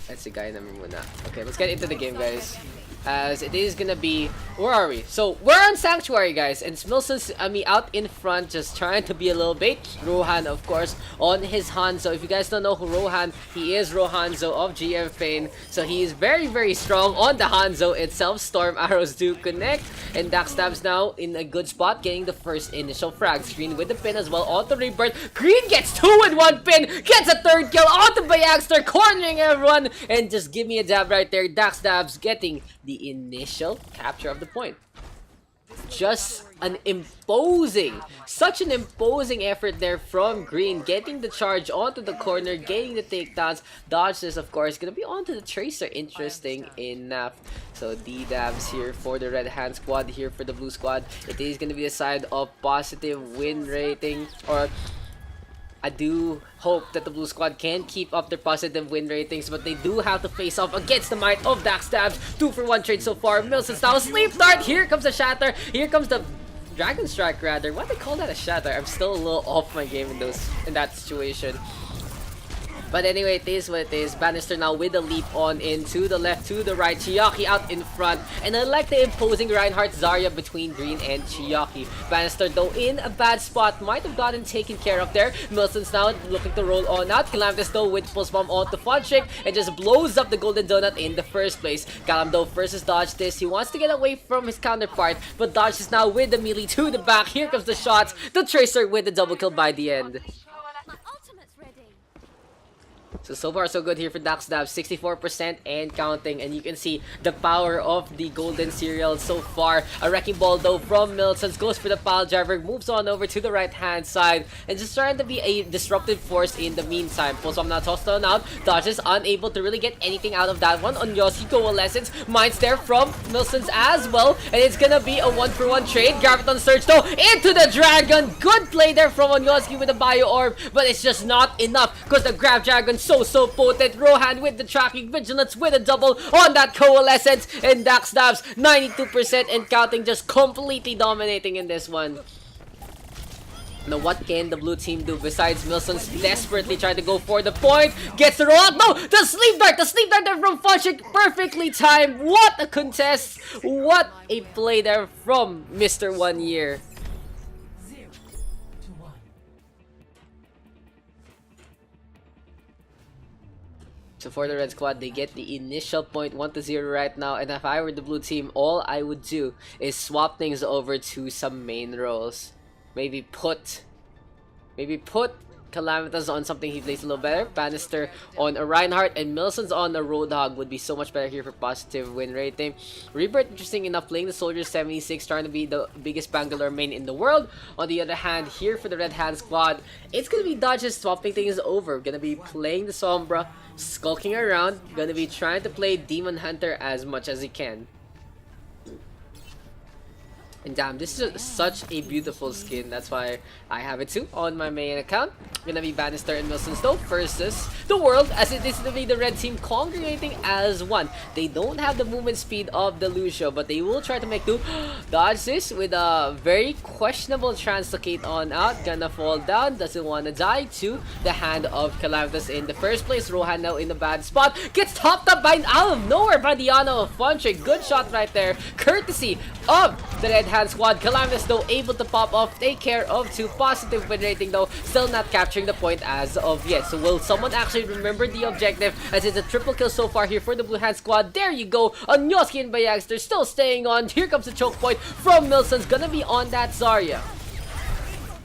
that's the guy naman muna. Okay, let's get into the game, guys. As it is gonna be, where are we? So we're on Sanctuary, guys, and Smilson's out in front, just trying to be a little bait. Rohan, of course, on his Hanzo. If you guys don't know who Rohan, he is Rohanzo of GM Fane, so he is very, very strong on the Hanzo itself. Storm arrows do connect, and Daks Dabs now in a good spot, getting the first initial frag. Screen with the pin as well onto Rebirth. Green gets 2 with 1 pin, gets a 3rd kill onto Bayagster, cornering everyone, and just give me a dab right there. Daks Dabs getting the initial capture of the point. Just an such an imposing effort there from Green, getting the charge onto the corner, getting the takedowns. Dodges, of course, gonna be onto the Tracer. Interesting enough. So D-Dabs here for the red hand squad, here for the blue squad. It is gonna be a side of positive win rating, or I do hope that the blue squad can keep up their positive win ratings, but they do have to face off against the might of Daks Dabs. 2-for-1 trade so far. Milson's now sleep dart. Here comes the shatter. Here comes the Dragon Strike, rather. Why do they call that a shatter? I'm still a little off my game in that situation. But anyway, it is what it is. Bannister now with a leap on into the left to the right. Chiaki out in front. And I like the imposing Reinhardt Zarya between Green and Chiaki. Bannister though in a bad spot. Might have gotten taken care of there. Milson's now looking to roll on out. Calamity though with pulse bomb onto Funchick and just blows up the Golden Donut in the first place. Calam though versus dodge this. He wants to get away from his counterpart. But dodge is now with the melee to the back. Here comes the shots. The Tracer with the double kill by the end. My ultimate's ready. So far so good here for Daks, 64% and counting, and you can see the power of the golden cereal so far. A wrecking ball though from Milsons goes for the pile driver, moves on over to the right hand side and just trying to be a disruptive force in the meantime. Pulse bomb now tossed on out. Dodge is unable to really get anything out of that one. On Yoshi Coalescence, mines there from Milsons as well, and it's gonna be a 1-for-1 trade. Graviton Surge though into the dragon. Good play there from Onyoski with the Bio Orb, but it's just not enough because the Grav Dragon so potent. Rohan with the tracking, Vigilance with a double on that Coalescence, and Daks 92% and counting, just completely dominating in this one. Now what can the blue team do besides Milson's desperately trying to go for the point? Gets the roll out. No! The sleep dart there from Funchick, perfectly timed. What a contest! What a play there from Mr. 1 Year. 0 to 1. So for the red squad, they get the initial point 1-0 right now, and if I were the blue team, all I would do is swap things over to some main roles. Maybe put Calamitas on something he plays a little better. Bannister on a Reinhardt, and Milson's on a Roadhog would be so much better here for positive win rating. Rebirth, interesting enough, playing the Soldier 76, trying to be the biggest Bangalore main in the world. On the other hand, here for the Red Hand squad, it's gonna be Dodges swapping things over. Gonna be playing the Sombra, skulking around, gonna be trying to play Demon Hunter as much as he can. And damn, this is such a beautiful skin. That's why I have it too on my main account. Gonna be Bannister and Milson Stowe versus the world, as it is to be the red team congregating as one. They don't have the movement speed of the Lucio, but they will try to make do. Dodge this with a very questionable translocate on out. Gonna fall down, doesn't want to die to the hand of Calamitas in the first place. Rohan now in a bad spot. Gets topped up by out of nowhere by the Ano of Funchick. Good shot right there, courtesy of the Red Hand squad. Calamitas though able to pop off, take care of 2. Positive win rating though, still not capturing the point as of yet. So will someone actually remember the objective, as it's a triple kill so far here for the Blue Hand squad? There you go, Onyoski and Bayags, they're still staying on. Here comes the choke point from Milson's, gonna be on that Zarya.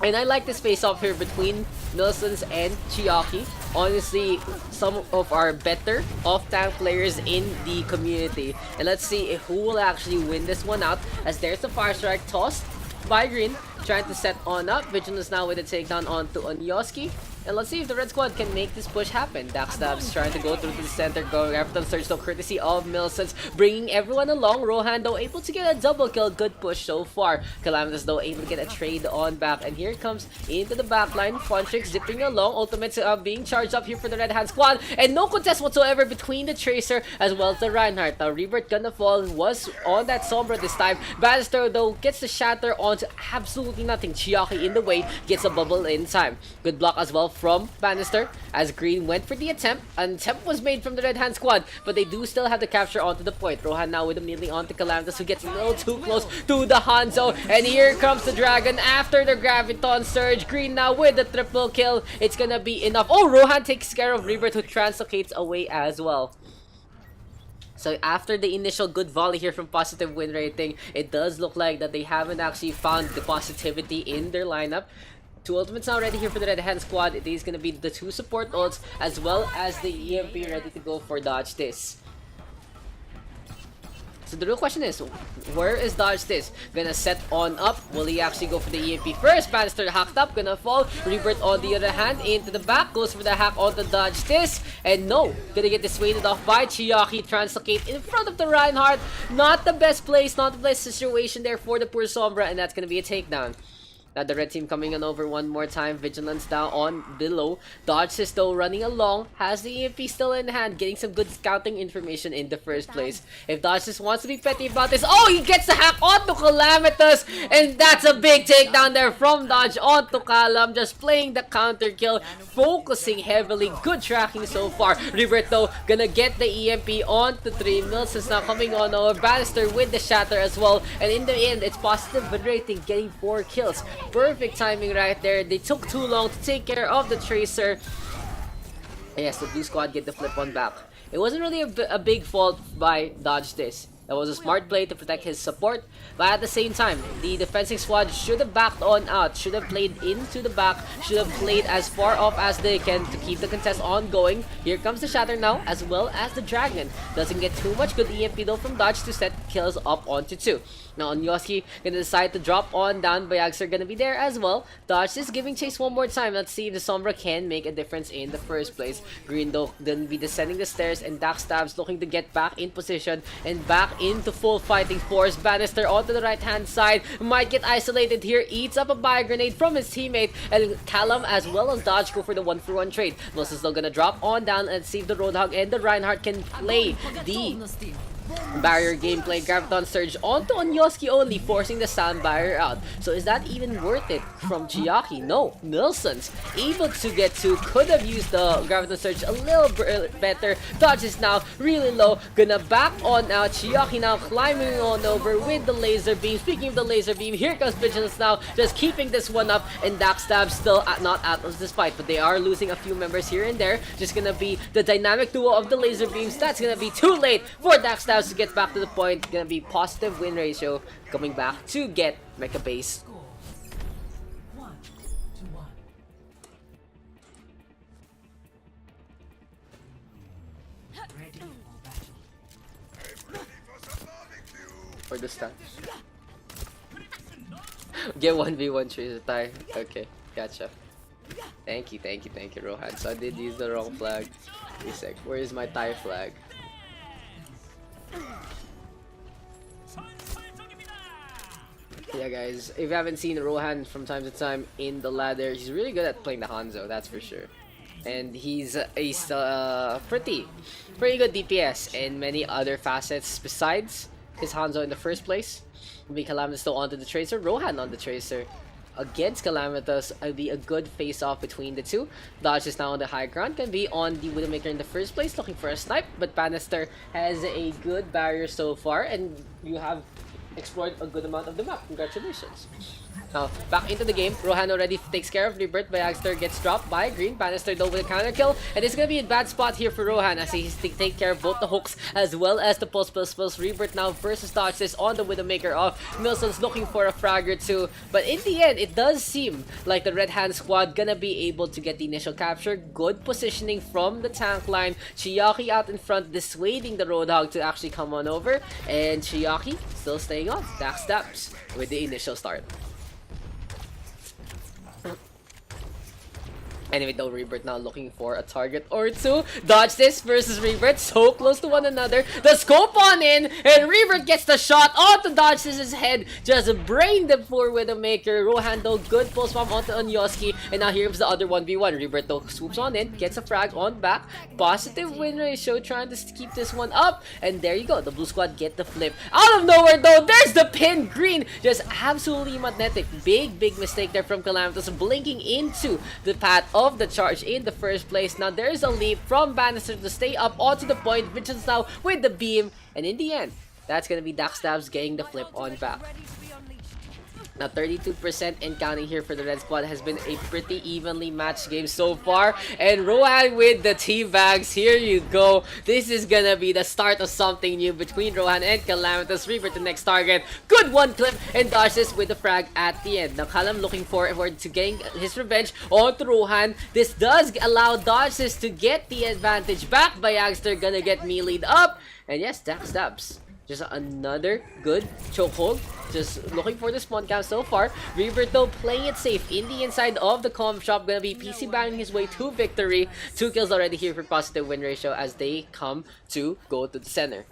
And I like this face off here between Milsons and Chiaki. Honestly, some of our better off-tank players in the community. And let's see who will actually win this one out, as there's the Fire Strike tossed by Green, trying to set on up. Vigilance now with a takedown onto Onyoski. And let's see if the red squad can make this push happen. Daks trying to go through to the center, going after the surge, though courtesy of Milsons, bringing everyone along. Rohan though able to get a double kill, good push so far. Calamitas though able to get a trade on back, and here comes into the backline. Funchick zipping along, ultimates being charged up here for the Red Hand squad, and no contest whatsoever between the Tracer as well as the Reinhardt. Now Rebirth gonna fall, was on that Sombra this time. Bannister though gets the shatter onto absolutely nothing. Chiaki in the way, gets a bubble in time. Good block as well from Bannister, as Green went for the attempt. An attempt was made from the Red Hand squad, but they do still have the capture onto the point. Rohan now with a melee onto Calamitas, who gets a little too close to the Hanzo, and here comes the Dragon after the Graviton Surge. Green now with the triple kill. It's gonna be enough. Oh, Rohan takes care of Rebirth, who translocates away as well. So after the initial good volley here from positive win rating, it does look like that they haven't actually found the positivity in their lineup. 2 ultimates now ready here for the Red Hand squad. It is going to be the 2 support ults as well as the EMP ready to go for Dodge this. So the real question is, where is Dodge this? Gonna set on up. Will he actually go for the EMP first? Bannister hacked up, gonna fall. Rebirth on the other hand, into the back, goes for the hack on the Dodge this. And no, gonna get dissuaded off by Chiaki. Translocate in front of the Reinhardt. Not the best place, not the best situation there for the poor Sombra, and that's gonna be a takedown. Now the red team coming on over one more time. Vigilance down on below. Dodge is still running along. Has the EMP still in hand. Getting some good scouting information in the first place. If Dodge just wants to be petty about this. Oh, he gets the hack onto Calamitous. And that's a big takedown there from Dodge onto Calam. Just playing the counter kill. Focusing heavily. Good tracking so far. Revert though gonna get the EMP onto 3. Mills is now coming on over. Bannister with the shatter as well. And in the end, it's positive win rating. Getting 4 kills. Perfect timing right there. They took too long to take care of the Tracer. Yes, the blue squad get the flip on back. It wasn't really a big fault by Dodge this. That was a smart play to protect his support. But at the same time, the defensive squad should have backed on out. Should have played into the back. Should have played as far off as they can to keep the contest ongoing. Here comes the Shatter now, as well as the Dragon. Doesn't get too much good EMP though from Dodge to set kills up onto 2. Now Onyoski gonna decide to drop on down. Bayags are gonna be there as well. Dodge is giving chase one more time. Let's see if the Sombra can make a difference in the first place. Green though gonna be descending the stairs, and Daks Stabs looking to get back in position and back into full fighting force. Bannister onto the right hand side. Might get isolated here. Eats up a bio grenade from his teammate, and Callum as well as Dodge go for the 1-for-1 trade. Mills is still gonna drop on down and see if the Roadhog and the Reinhardt can play the barrier gameplay. Graviton Surge onto Onyoski only, forcing the sound barrier out. So is that even worth it from Chiaki? No. Nilsson's able to get to. Could have used the Graviton Surge a little better. Dodge is now really low. Gonna back on out. Chiaki now climbing on over with the laser beam. Speaking of the laser beam, here comes Vigilance now. Just keeping this one up. And Dakstab still not Atlas despite. But they are losing a few members here and there. Just gonna be the dynamic duo of the laser beams. That's gonna be too late for Dakstab to get back to the point. Gonna be positive win ratio coming back to get Mecha Base. Score 1-1. Ready for battle. For the stun. Get 1v1 Tracer tie. Okay, gotcha. Thank you, Rohan. So I did use the wrong flag. Wait a sec. Where is my tie flag? Yeah guys, if you haven't seen Rohan from time to time in the ladder, he's really good at playing the Hanzo, that's for sure. And he's pretty good DPS in many other facets besides his Hanzo in the first place. Calamitous still onto the Tracer, Rohan on the Tracer against Calamitous. It'll be a good face-off between the two. Dodge is now on the high ground, can be on the Widowmaker in the first place, looking for a snipe, but Bannister has a good barrier so far, and you have explored a good amount of the map. Congratulations. Now, back into the game. Rohan already takes care of Rebirth. Bayagster gets dropped by Green. Bannister though with a counter kill. And it's gonna be a bad spot here for Rohan as he take care of both the hooks as well as the pulse. Rebirth now versus Dodge this on the Widowmaker off. Nilsson's looking for a frag or two. But in the end, it does seem like the Red Hand squad gonna be able to get the initial capture. Good positioning from the tank line. Chiaki out in front, dissuading the Roadhog to actually come on over. And Chiaki still staying on. Daks Stabs with the initial start. Anyway, though, Rebirth now looking for a target or two. Dodge this versus Rebirth, so close to one another. The scope on in, and Rebirth gets the shot onto Dodge this' head. Just brain the poor Widowmaker. Rohan though, good pulse bomb onto Onyoski. And now here comes the other 1v1. Rebirth though swoops on in, gets a frag on back. Positive win ratio, trying to keep this one up. And there you go, the blue squad get the flip. Out of nowhere though, there's the pin. Green just absolutely magnetic. Big mistake there from Calamitous, blinking into the path of the charge in the first place. Now there's a leap from Bannister to stay up onto the point. Vigilance now with the beam, and in the end, that's gonna be Daks Stabs getting the flip on back. Now 32% and counting here for the red squad. Has been a pretty evenly matched game so far. And Rohan with the teabags. Here you go. This is gonna be the start of something new between Rohan and Calamitous. Rebirth the next target. Good one clip and dodges with the frag at the end. Now Calam looking forward to getting his revenge onto Rohan. This does allow dodges to get the advantage back. Bayagster gonna get melee'd up. And yes, Daks Stabs. Just another good chokehold. Just looking for the spawn camp so far. Rebirth though playing it safe in the inside of the comm shop. Gonna be PC banging his way to victory. 2 kills already here for positive win ratio as they come to go to the center.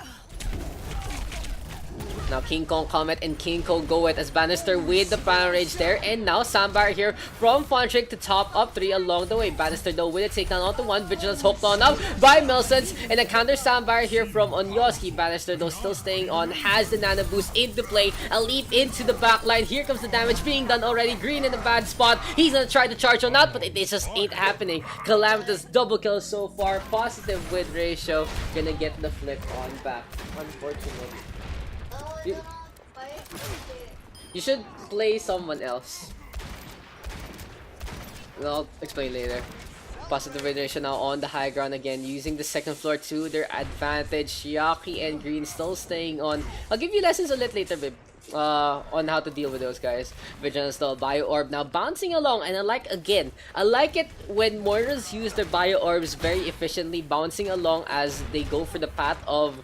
Now King Kong Comet and King Kong go it as Bannister with the Primal Rage there. And now Sambar here from Fontrick to top up 3 along the way. Bannister though with a takedown onto 1. Vigilance hooked on up by Milsons. And a counter Sambar here from Onyoski. Bannister though still staying on. Has the Nano Boost into play. A leap into the backline. Here comes the damage being done already. Green in a bad spot. He's gonna try to charge on out, but it just ain't happening. Calamitous double kill so far. Positive win ratio. Gonna get the flip on back. Unfortunately. You, you should play someone else. I'll explain later. Positive win ratio now on the high ground again, using the second floor to their advantage. Yaki and Green still staying on. I'll give you lessons a little later, babe. On how to deal with those guys. Vigilance still, Bio Orb now bouncing along, and I like it when Moiras use their Bio Orbs very efficiently, bouncing along as they go for the path of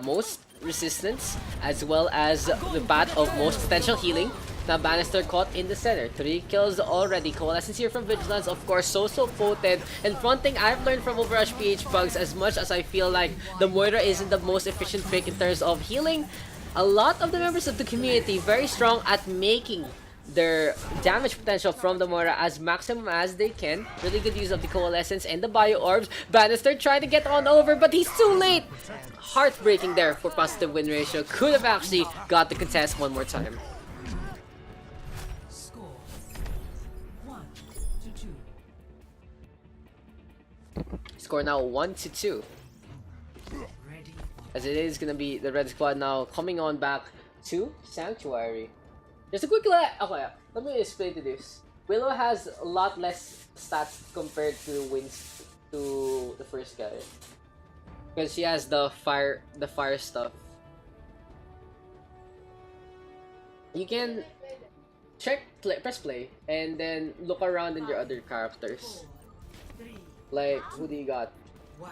most resistance as well as the path of most potential healing. Now Bannister caught in the center. 3 kills already. Coalescence here from Vigilance, of course, so potent. And fronting, I've learned from OverRush PH PUGS, as much as I feel like the Moira isn't the most efficient pick in terms of healing, a lot of the members of the community very strong at making their damage potential from the Moira as maximum as they can. Really good use of the Coalescence and the Bio Orbs. Bannister tried to get on over, but he's too late. Heartbreaking there for positive win ratio. Could have actually got the contest one more time. Score 1-2. Score now 1-2. Ready. As it is gonna be the red squad now coming on back to Sanctuary. Just a quick okay, let me explain to this. Willow has a lot less stats compared to wins to the first guy, because she has the fire stuff. You can press play, and then look around in your other characters. 4, 3, Like, who do you got? 1.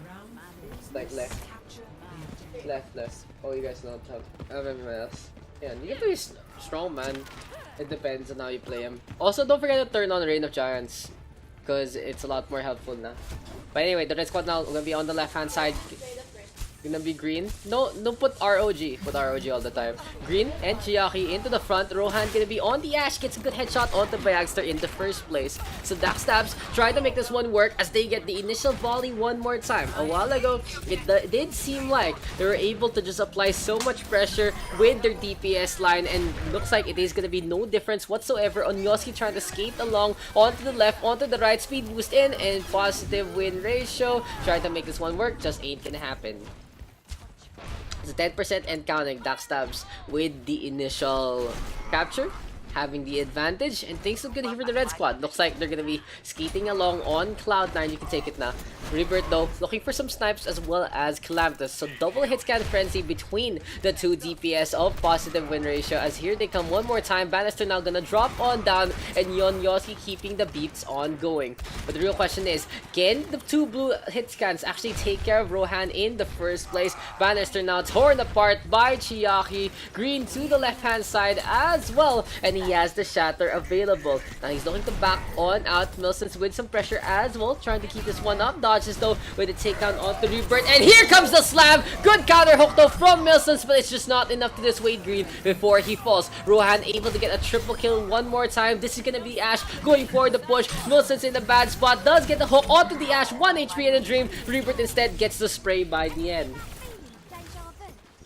Round Like left. capture the Left. Oh, you guys don't have everyone else. Yeah, you can be strong, man. It depends on how you play him. Also, don't forget to turn on Reign of Giants, because it's a lot more helpful now. But anyway, the red squad now gonna be on the left hand side. Gonna be Green. No, put ROG. Put ROG all the time. Green and Chiaki into the front. Rohan gonna be on the Ash. Gets a good headshot onto Bayagster in the first place. So Daks try to make this one work as they get the initial volley one more time. A while ago, it did seem like they were able to just apply so much pressure with their DPS line, and looks like it is gonna be no difference whatsoever on Yoski trying to skate along onto the left, onto the right, speed boost in, and positive win ratio. Trying to make this one work, just ain't gonna happen. It's 10% and counting. Daks with the initial capture, having the advantage, and things look good here for the red squad. Looks like they're gonna be skating along on Cloud9. You can take it now. Rebirth though, looking for some snipes as well as Calamitous. So double hit scan frenzy between the two DPS of positive win ratio, as here they come one more time. Bannister now gonna drop on down, and Yoski keeping the beats on going. But the real question is, can the two blue hit scans actually take care of Rohan in the first place? Bannister now torn apart by Chiaki. Green to the left hand side as well, and he has the shatter available. Now he's looking to back on out. Milsons with some pressure as well, trying to keep this one up. Dodges though with a takedown onto Rebirth, and here comes the slam. Good counter hook though from Milsons, but it's just not enough to dissuade Green before he falls. Rohan able to get a triple kill one more time. This is gonna be Ash going for the push. Milsons in a bad spot, does get the hook onto the Ash. 1 HP in a dream. Rebirth instead gets the spray by the end.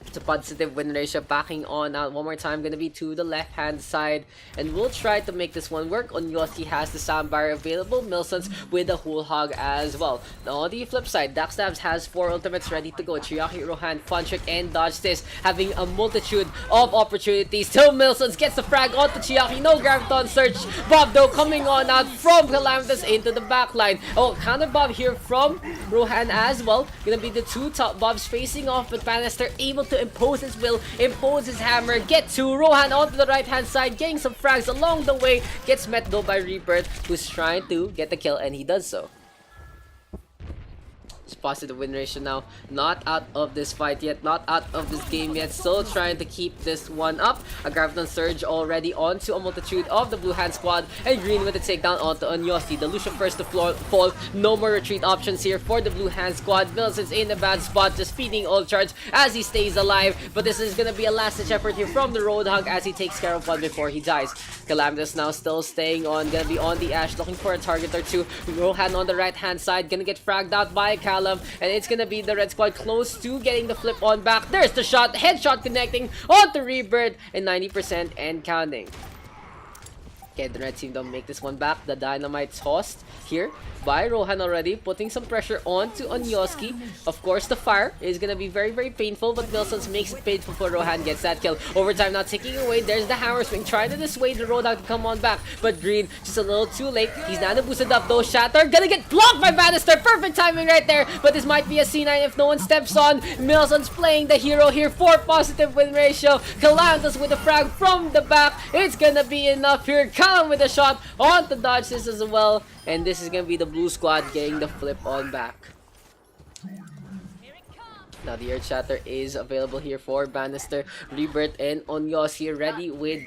It's a positive win ratio, backing on out one more time. Gonna be to the left hand side, and we'll try to make this one work. Onyoski has the soundbar available. Milsons with the whole hog as well. Now on the flip side, Daks has 4 ultimates ready to go. Chiaki, Rohan, Funtrick, and Dodge this, having a multitude of opportunities. Still Milsons gets the frag onto Chiaki. No Graviton search. Bob though coming on out from Calamitous into the backline. Oh, counter Bob here from Rohan as well. Gonna be the two top Bobs facing off, but Bannister able to impose his will, impose his hammer, get to Rohan onto the right hand side, getting some frags along the way. Gets met though by Rebirth, who's trying to get the kill, and he does so. Positive win ratio now. Not out of this fight yet. Not out of this game yet. Still trying to keep this one up. A Graviton Surge already onto a multitude of the blue hand squad. And green with a takedown onto Onyosi. The Lucia first to fall. No more retreat options here for the blue hand squad. Millicent's in a bad spot. Just feeding all charge as he stays alive. But this is going to be a last ditch effort here from the Roadhog as he takes care of one before he dies. Calamitous now still staying on. Gonna be on the Ash looking for a target or two. Rohan on the right hand side. Gonna get fragged out by Cal. And it's gonna be the red squad close to getting the flip on back. There's the shot, headshot connecting onto Rebirth and 90% and counting. Okay, the red team don't make this one back. The dynamite tossed here by Rohan already, putting some pressure onto Onyoski. Of course, the fire is gonna be very, very painful, but Milsons makes it painful for Rohan, gets that kill. Overtime now ticking away. There's the hammer swing, trying to dissuade the Roadhog to come on back, but Green just a little too late. He's nano boosted up though. Shatter gonna get blocked by Bannister. Perfect timing right there, but this might be a C9 if no one steps on. Milsons playing the hero here for positive win ratio. Calamitous with a frag from the back. It's gonna be enough here. Callum with a shot on the dodge this as well. And this is gonna be the blue squad getting the flip on back. Now the Earth Shatter is available here for Bannister, Rebirth, and Onyosi ready with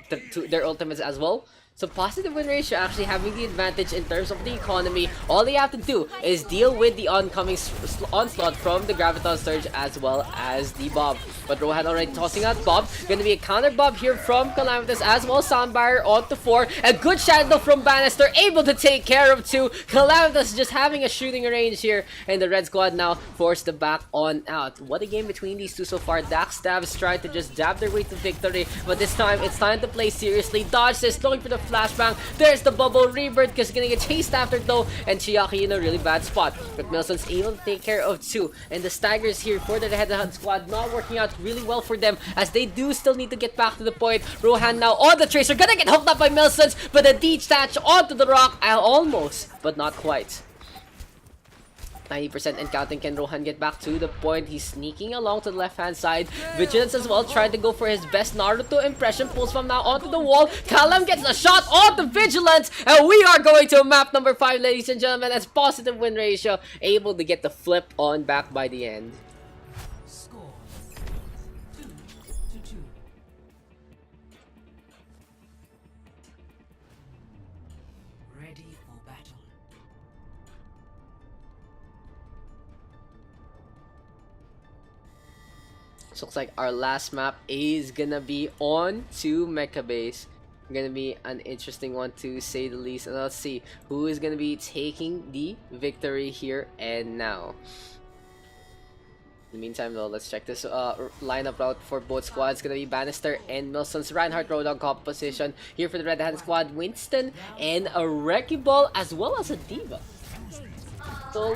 their ultimates as well. So positive win ratio actually having the advantage in terms of the economy. All they have to do is deal with the oncoming onslaught from the Graviton Surge as well as the Bob. But Rohan already tossing out Bob. Gonna be a counter Bob here from Calamitous as well. Soundbarrier onto 4. A good shadow from Bannister, able to take care of 2. Calamitous just having a shooting range here. And the red squad now forced the back on out. What a game between these two so far. Daks Stabs trying to just dab their way to victory. But this time, it's time to play seriously. Dodge is looking for the flashbang. There's the bubble. Rebirth because gonna get chased after though. And Chiaki in a really bad spot. But Milson's able to take care of 2. And the staggers here for the head-to-head squad not working out really well for them as they do still need to get back to the point. Rohan now on the tracer. Gonna get hooked up by Milsons. But a detach onto the rock. Almost, but not quite. 90% and counting. Can Rohan get back to the point? He's sneaking along to the left-hand side. Vigilance as well, trying to go for his best Naruto impression. Pulls from now onto the wall. Callum gets a shot onto Vigilance. And we are going to map number 5, ladies and gentlemen, as positive win ratio. Able to get the flip on back by the end. Score 2-2. Ready for battle. So looks like our last map is gonna be on to Mecha Base. Gonna be an interesting one to say the least. And let's see who is gonna be taking the victory here and now. In the meantime though, let's check this lineup route for both squads. Gonna be Bannister and Milson's Reinhardt Roadhog composition. Here for the red hand squad, Winston and a Wrecking Ball as well as a Diva. So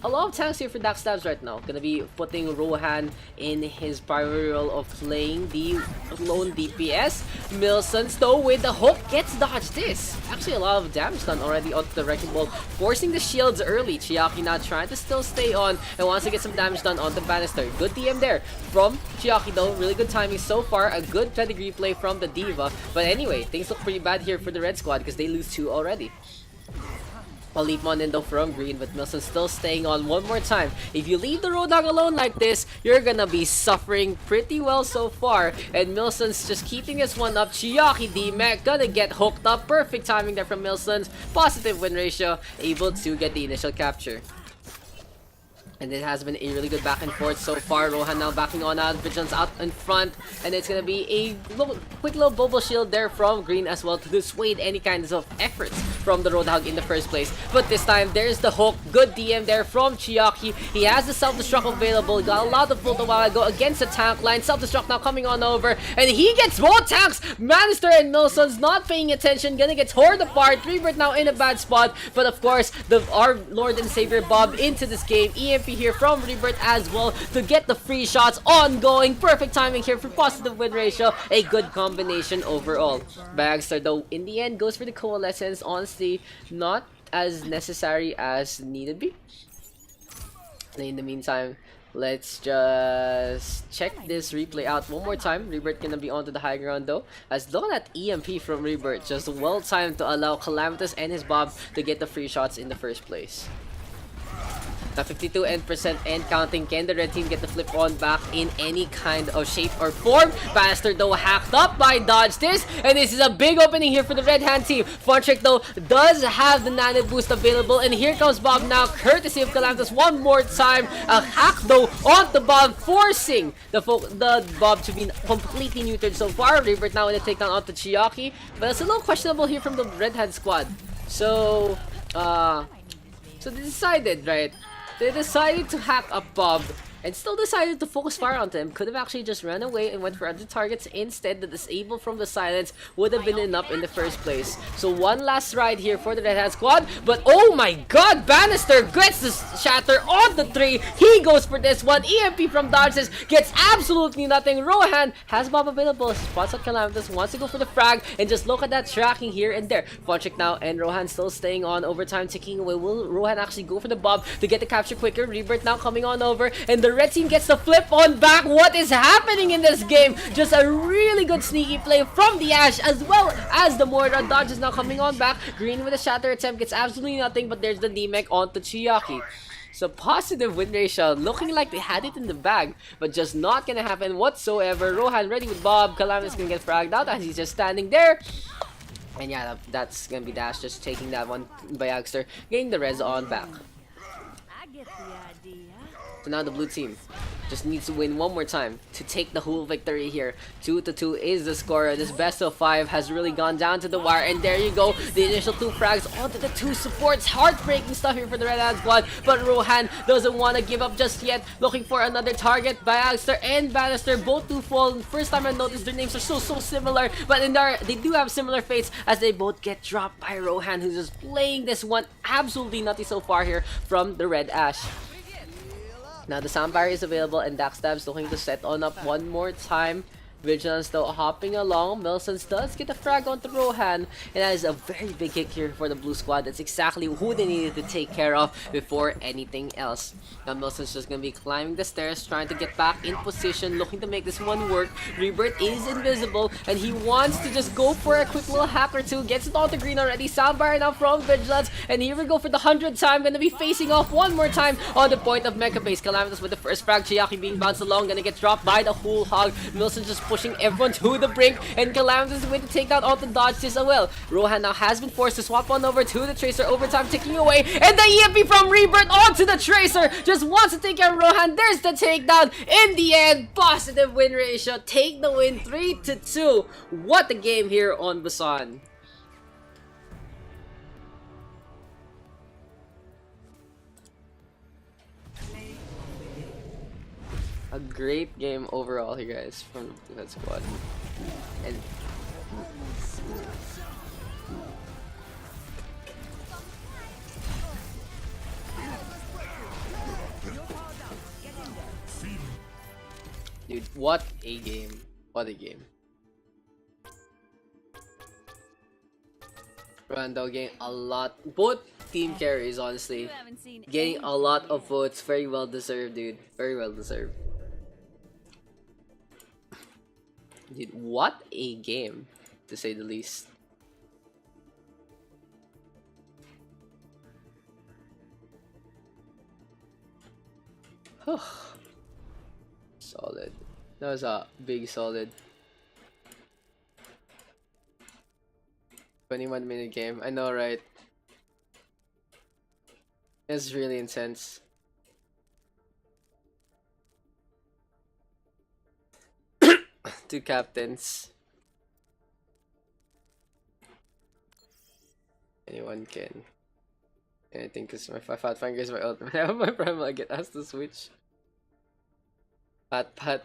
a lot of tanks here for Daks Stabs right now. Gonna be putting Rohan in his primary role of playing the lone DPS. Milsons though with the hook gets dodged this. Actually a lot of damage done already onto the Wrecking Ball, forcing the shields early. Chiaki now trying to still stay on and wants to get some damage done on the Bannister. Good DM there from Chiaki though. Really good timing so far. A good pedigree play from the Diva. But anyway, things look pretty bad here for the red squad because they lose 2 already. I'll leave one in though from green, but Milson still staying on one more time. If you leave the Roadhog alone like this, you're gonna be suffering pretty well so far. And Milson's just keeping this one up. Chiaki D-Mac gonna get hooked up. Perfect timing there from Milson's. Positive win ratio, able to get the initial capture. And it has been a really good back and forth so far. Rohan now backing on out. Vigilance out in front. And it's going to be a quick little bubble shield there from green as well to dissuade any kinds of efforts from the Roadhog in the first place. But this time, there's the hook. Good DM there from Chiaki. He has the self-destruct available. He got a lot of ult a while ago against the tank line. Self-destruct now coming on over. And he gets both tanks. Bannister and Milson's not paying attention. Gonna get torn apart. Rebirth now in a bad spot. But of course, our Lord and Savior Bob into this game. EMP here from Rebirth as well to get the free shots ongoing. Perfect timing here for positive win ratio. A good combination overall. Bagster though in the end goes for the Coalescence. Honestly, not as necessary as needed be. In the meantime, let's just check this replay out one more time. Rebirth gonna be onto the high ground though. As look at that EMP from Rebirth. Just well timed to allow Calamitous and his Bob to get the free shots in the first place. Now 52% and counting. Can the red team get the flip on back in any kind of shape or form? Bannister though hacked up by dodge this, and this is a big opening here for the red hand team. Funtrick though does have the nano boost available, and here comes Bob now, courtesy of Calamitous one more time. A hack though on the Bob, forcing the Bob to be completely neutered so far. Rebirth now in the takedown onto Chiaki, but it's a little questionable here from the red hand squad. So they decided, right? They decided to hack up Bob and still decided to focus fire onto him. Could have actually just ran away and went for other targets instead. The disable from the silence would have been enough in the first place. So one last ride here for the Red Hat squad. But oh my god, Bannister gets the shatter on the 3. He goes for this one. EMP from dodges gets absolutely nothing. Rohan has Bob available. Spots out Calamitous, wants to go for the frag, and just look at that tracking here and there. Fontrick now and Rohan still staying on. Overtime ticking away. Will Rohan actually go for the Bob to get the capture quicker? Rebirth now coming on over, and the red team gets the flip on back. What is happening in this game? Just a really good sneaky play from the Ash, as well as the Moira. Dodge is now coming on back. Green with a shatter attempt gets absolutely nothing, but there's the D-Mech onto Chiaki. So positive win ratio, looking like they had it in the bag, but just not gonna happen whatsoever. Rohan ready with Bob. Calamitous gonna get fragged out as he's just standing there. And yeah, that's gonna be Dash just taking that one by Youngster, getting the res on back. I get the idea. So now the blue team just needs to win one more time to take the whole victory here. 2-2 is the score. This best of 5 has really gone down to the wire, and there you go. The initial 2 frags onto the 2 supports. Heartbreaking stuff here for the Red Hand squad, but Rohan doesn't want to give up just yet. Looking for another target. Youngster and Bannister both do fall. First time I noticed their names are so similar, but in there they do have similar fates as they both get dropped by Rohan, who's just playing this one absolutely nutty so far here from the Red Ash. Now the sound barrier is available, and Daks looking to set on up one more time. Vigilance though hopping along. Milsons does get a frag onto Rohan, and that is a very big kick here for the blue squad. That's exactly who they needed to take care of before anything else. Now Milson's just gonna be climbing the stairs, trying to get back in position, looking to make this one work. Rebirth is invisible, and he wants to just go for a quick little hack or two. Gets it onto green already. Soundbar now from Vigilance, and here we go for the 100th time. Gonna be facing off one more time on the point of Mecha Base. Calamitous with the first frag. Chiaki being bounced along, gonna get dropped by the whole hog. Milson just pushing everyone to the brink, and Calamitous is going to take down all the dodge this as well. Rohan now has been forced to swap on over to the Tracer. Overtime ticking away, and the EMP from Rebirth onto the Tracer. Just wants to take care of Rohan. There's the takedown. In the end, positive win ratio. Take the win 3-2. What a game here on Busan. A great game overall here, guys, from that squad. And dude, what a game. What a game. Rando getting a lot. Both team carries, honestly. You haven't seen Getting a lot of votes. Very well deserved, dude. Very well deserved. Dude, what a game, to say the least. Solid. That was a big solid 21-minute game. I know, right? It's really intense. Two captains. Anyone can. And I think it's my Fat Finger is my ultimate. I have my primal. I get asked to switch. Pat.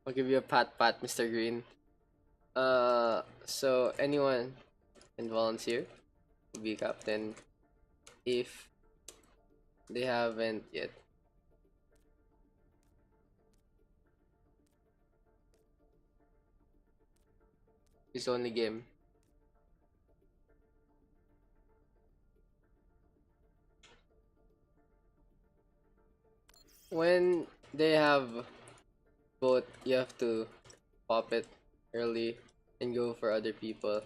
I'll give you a pat, Mr. Green. So anyone can volunteer to be captain if they haven't yet. It's only game. When they have both, you have to pop it early and go for other people.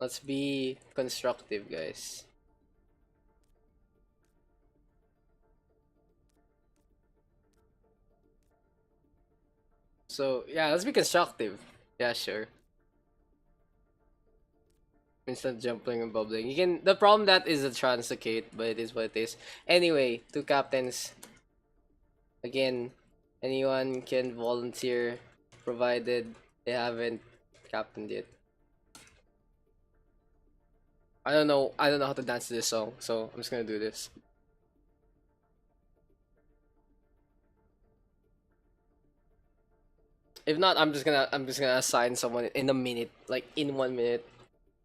Let's be constructive, guys. So yeah, let's be constructive. Yeah, sure. Instant jumping and bubbling. You can. The problem that is a translocate, but it is what it is. Anyway, two captains. Again, anyone can volunteer, provided they haven't captained yet. I don't know. I don't know how to dance to this song, so I'm just gonna do this. If not, I'm just gonna assign someone in a minute, like in 1 minute.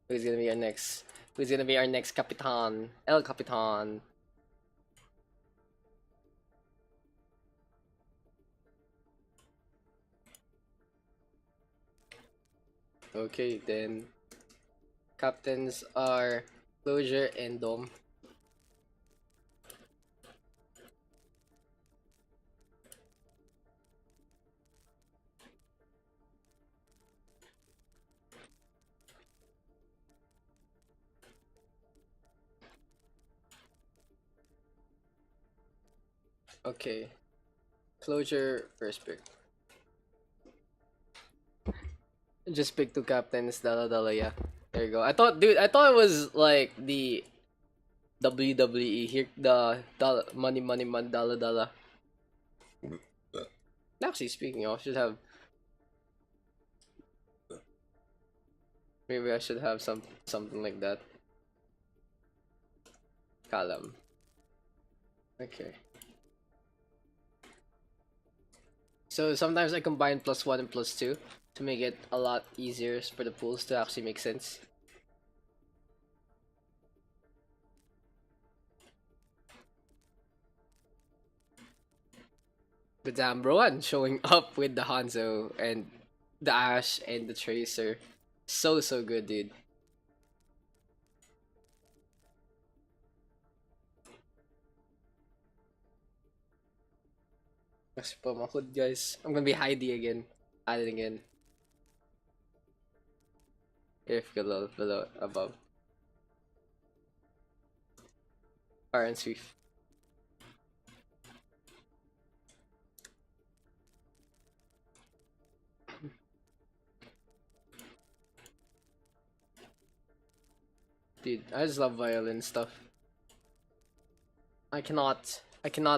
Who's gonna be our next? Who's gonna be our next Capitan? El Capitan. Okay, then. Captains are Closure and Dome. Okay. Closure first pick. Just pick two captains, dala dala, yeah. There you go. I thought it was like the WWE here, the dollar, money, money, money, dala dala. Actually, speaking of, maybe I should have something like that. Column. Okay. So sometimes I combine +1 and +2 to make it a lot easier for the pools to actually make sense. But damn, Rowan showing up with the Hanzo and the Ash and the Tracer. So good, dude. Kasi pa makod, guys. I'm gonna be Heidi again. Adding again. If below, above. Fire and sweep. Dude, I just love violin stuff. I cannot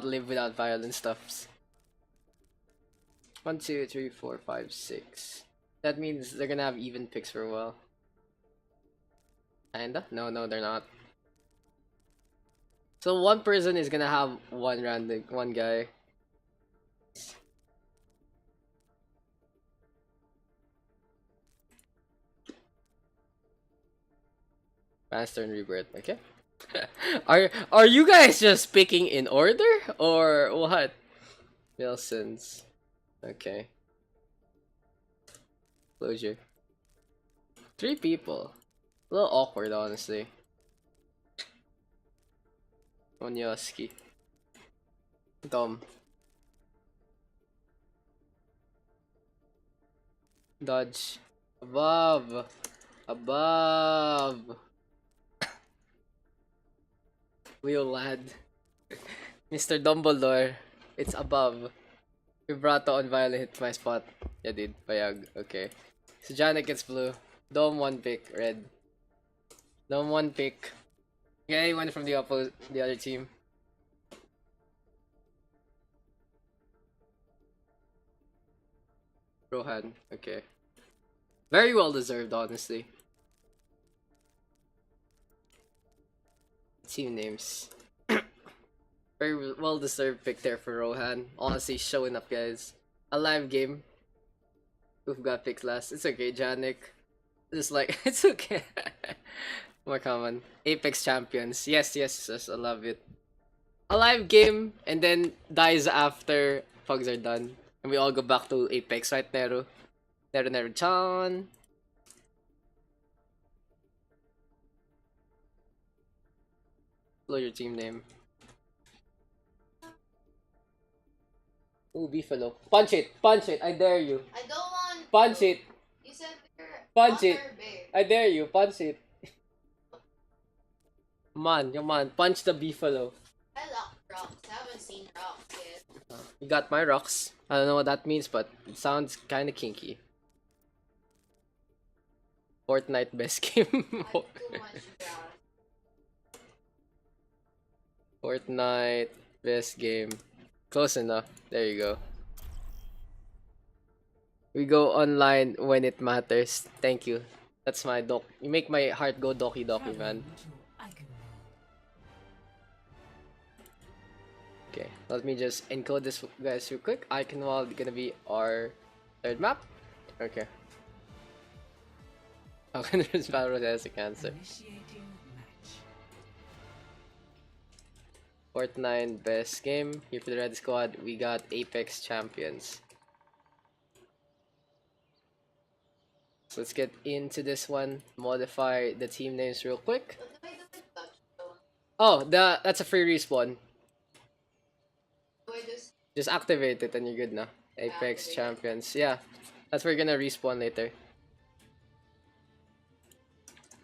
live without violin stuffs. 1, 2, 3, 4, 5, 6. That means they're gonna have even picks for a while. Kinda? No, they're not. So one person is gonna have one guy. Master and Rebirth, okay? Are you guys just picking in order or what? Wilson's. Okay. Closure. 3 people. A little awkward, honestly. Onyoski. Dom. Dodge. Above. Above. Wheel lad. Mr. Dumbledore. It's above. Vibrato on violin hit my spot. Yeah, dude. Payag. Okay. So Janet gets blue. Dom 1 pick. Red. Dom 1 pick. Get anyone from the other team. Rohan. Okay. Very well deserved, honestly. Team names. Very well deserved pick there for Rohan. Honestly, showing up, guys. A live game. Who got picked last? It's okay, Janik. Just like, it's okay. More common. Apex champions. Yes, I love it. A live game and then dies after pugs are done. And we all go back to Apex, right, Nero? Nero-chan. Blow your team name. Ooh, Beefalo. Punch it! Punch it! I dare you! I don't want. Punch it! You said Punch it. Water, babe. I dare you. Punch it. Come on. Punch the beefalo. I love rocks. I haven't seen rocks yet. You got my rocks. I don't know what that means, but it sounds kind of kinky. Fortnite best game. Too much grass. Fortnite best game. Close enough. There you go. We go online when it matters. Thank you. That's my doc. You make my heart go doki doki, man. Okay, let me just encode this guys real quick. Eichenwalde gonna be our third map. Okay. How can this battle as a cancer? Initiating match. Fortnite best game. Here for the red squad, we got Apex Champions. So let's get into this one. Modify the team names real quick. What do I do with touchstone? Oh, that's a free respawn. Do I just Just activate it and you're good now. Apex Activate it. Champions. Yeah. That's where we're gonna respawn later.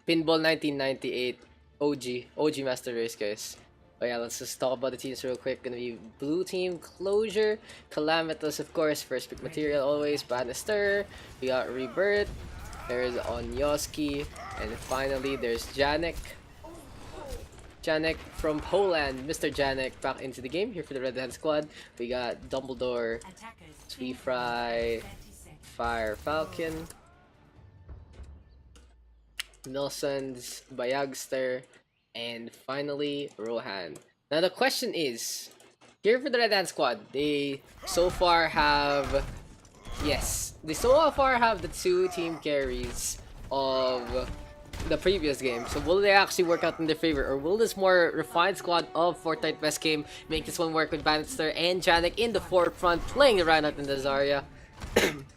Pinball 1998. OG Master Race, guys. But yeah, let's just talk about the teams real quick. Gonna be blue team Closure, Calamitous, of course, first pick material always, Bannister. We got Rebirth. There's Onyoski, and finally there's Janek. Janek from Poland, Mr. Janek back into the game here for the Red Hand squad. We got Dumbledore, Attackers. Sweet Fry, 30 seconds. Fire Falcon, Nelson's Bayagster, and finally Rohan. Now the question is, here for the Red Hand squad, they so far have the two team carries of the previous game. So will they actually work out in their favor, or will this more refined squad of Fortnite best game make this one work with Bannister and Janek in the forefront playing the Reinhardt and the Zarya?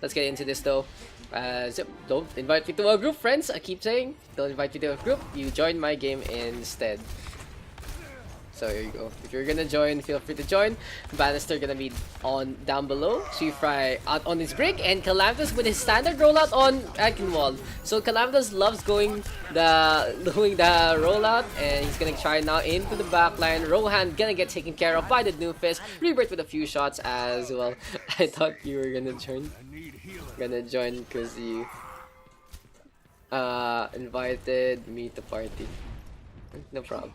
Let's get into this though. So don't invite me to a group, friends. I keep saying, don't invite me to a group. You join my game instead. So here you go. If you're gonna join, feel free to join. Bannister gonna be on down below. Sweet Fry out on his break, and Calamitous with his standard rollout on Eichenwalde. So Calamitous loves doing the rollout, and he's gonna try now into the backline. Rohan gonna get taken care of by the Doomfist. Rebirth with a few shots as well. I thought you were gonna join. Because you invited me to party. No problem.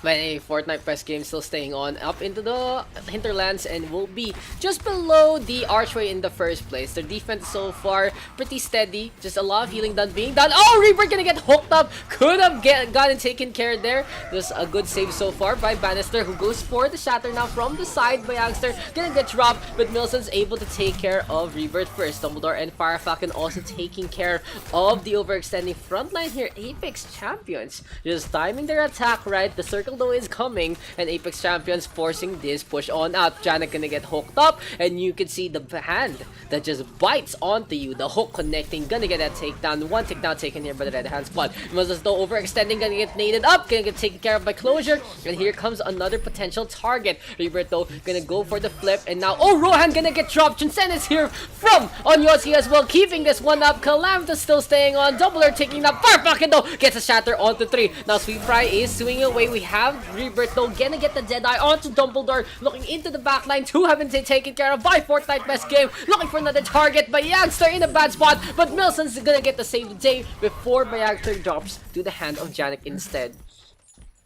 But a Fortnite best game still staying on up into the hinterlands and will be just below the archway in the first place. Their defense so far pretty steady. Just a lot of healing being done. Oh, Reaper gonna get hooked up. Could have gotten taken care there. Just a good save so far by Bannister, who goes for the shatter now from the side by Youngster. Gonna get dropped, but Milson's able to take care of Rebirth first. Dumbledore and Fire Falcon also taking care of the overextending front line here. Apex Champions just timing their attack right. The circle though is coming, and Apex Champions forcing this push on out. Janek gonna get hooked up, and you can see the hand that just bites onto you. The hook connecting, gonna get that takedown. One takedown taken here by the Red Hand squad. Moses though overextending, gonna get naded up, gonna get taken care of by Closure, and here comes another potential target. Rebirth though gonna go for the flip, and now Rohan gonna get dropped. Chunsen is here from Onyosi as well, keeping this one up. Calamitous still staying on. Dumbledore taking up. Farfakin though gets a shatter onto 3. Now Sweet Fry is swinging away. We have Rebirth though gonna get the Deadeye onto Dumbledore, looking into the backline. 2 haven't been taken care of by Fortnite best game, looking for another target. Bayagster in a bad spot, but Milson's gonna get the save of the day before Bayagster drops to the hand of Janek instead.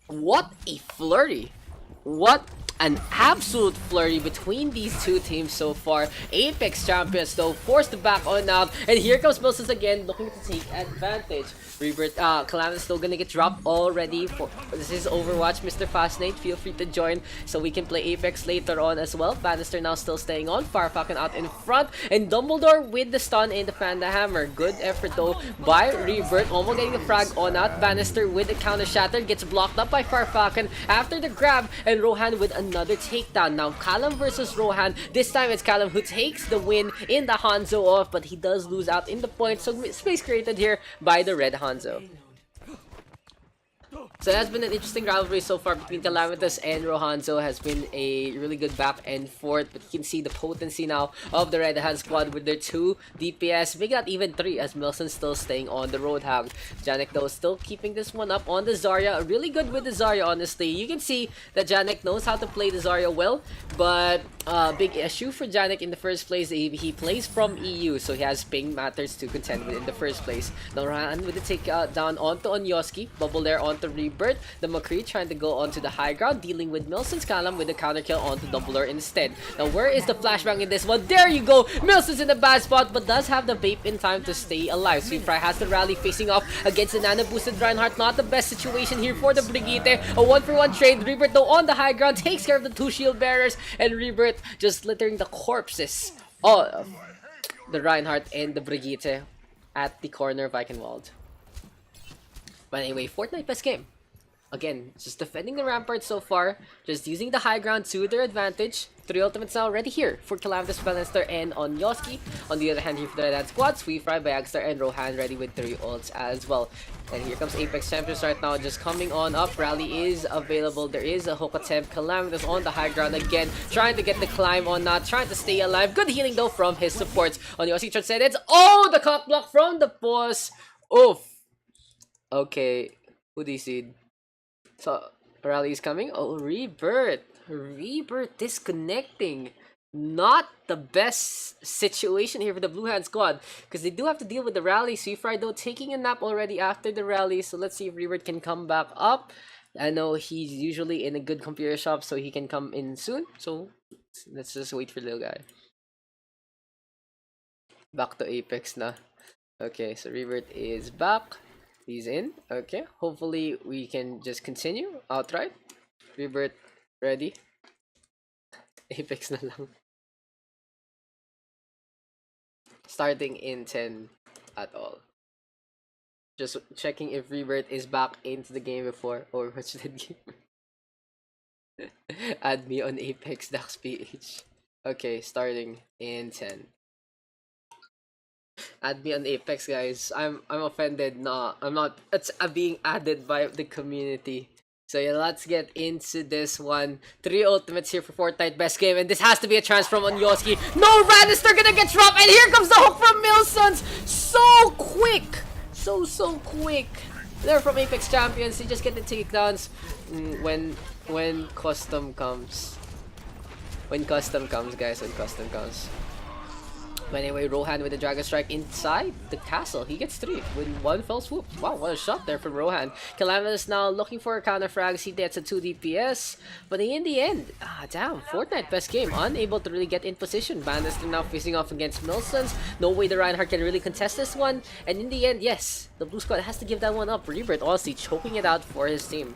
What a flurry! What an absolute flurry between these two teams so far. Apex Champions though forced to back on out, and here comes Milsons again looking to take advantage. Rebirth, Calamitous still gonna get dropped already. This is Overwatch, Mr. Fastnate. Feel free to join so we can play Apex later on as well. Bannister now still staying on. Farfalcon out in front, and Dumbledore with the stun and the Panda Hammer. Good effort though by Rebirth, almost getting the frag on out. Bannister with the counter shatter gets blocked up by Farfalcon after the grab, and Rohan with another takedown. Now Callum versus Rohan. This time it's Callum who takes the win in the Hanzo off, but he does lose out in the point. So space created here by the Red Hanzo. So that's been an interesting rivalry so far between Calamitous and Rohanzo. Has been a really good back and forth, but you can see the potency now of the Red Hand squad with their 2 DPS, making that even 3 as Milson's still staying on the Roadhog. Janek though still keeping this one up on the Zarya. Really good with the Zarya, honestly. You can see that Janek knows how to play the Zarya well, but big issue for Janek in the first place. He plays from EU, so he has ping matters to contend with in the first place. Now Rohan with the take down onto Onyoski, bubble there onto Rebirth. The McCree trying to go onto the high ground, dealing with Milson's Kalam with the counter kill onto Dumbledore instead. Now where is the flashbang in this one? There you go! Milson's in a bad spot, but does have the vape in time to stay alive. Sweetfry has the rally facing off against the nano boosted Reinhardt. Not the best situation here for the Brigitte. A 1-for-1 trade. Rebirth though on the high ground takes care of the 2 shield bearers, and Rebirth just littering the corpses of the Reinhardt and the Brigitte at the corner of Eichenwalde. But anyway, Fortnite best game. Again, just defending the rampart so far, just using the high ground to their advantage. 3 ultimates now already here for Calamitous, Balanster, and Onyoski. On the other hand, here for the Red Hand squad, Sweetfry, Bayagstar, and Rohan ready with 3 ults as well. And here comes Apex Champions right now, just coming on up. Rally is available. There is a hook attempt. Calamitous on the high ground again, trying to get the climb on that, trying to stay alive. Good healing though from his supports. Onyoski Transcendence. Oh, the cock block from the boss. Oof. Okay, who DC'd? So, Rally is coming. Oh, Rebirth. Rebirth disconnecting. Not the best situation here for the Blue Hand squad, because they do have to deal with the Rally. Sweetfry though taking a nap already after the Rally, so let's see if Rebirth can come back up. I know he's usually in a good computer shop, so he can come in soon. So, let's just wait for the little guy. Back to Apex na. Okay, so Rebirth is back. He's in. Okay, hopefully we can just continue outright. Rebirth ready. Apex na lang. Starting in 10 at all. Just checking if Rebirth is back into the game before OverRush the game. Add me on Apex Daks PH. Okay, starting in 10. Add me on Apex, guys. I'm offended. No, I'm not. It's being added by the community. So yeah, let's get into this one. 3 ultimates here for Fortnite best game, and this has to be a chance from Onyoski. No, Ranister gonna get dropped, and here comes the hook from Milsons. So quick, so quick. They're from Apex Champions. They just get the takedowns when custom comes. When custom comes, guys. When custom comes. But anyway, Rohan with the Dragon Strike inside the castle. He gets 3 with 1 fell swoop. Wow, what a shot there from Rohan. Calamitous now looking for a counter frag. He gets a 2 DPS. But in the end, damn, Fortnite best game. Unable to really get in position. Bannister now facing off against Milsons. No way the Reinhardt can really contest this one. And in the end, yes, the blue squad has to give that one up. Rebirth honestly choking it out for his team.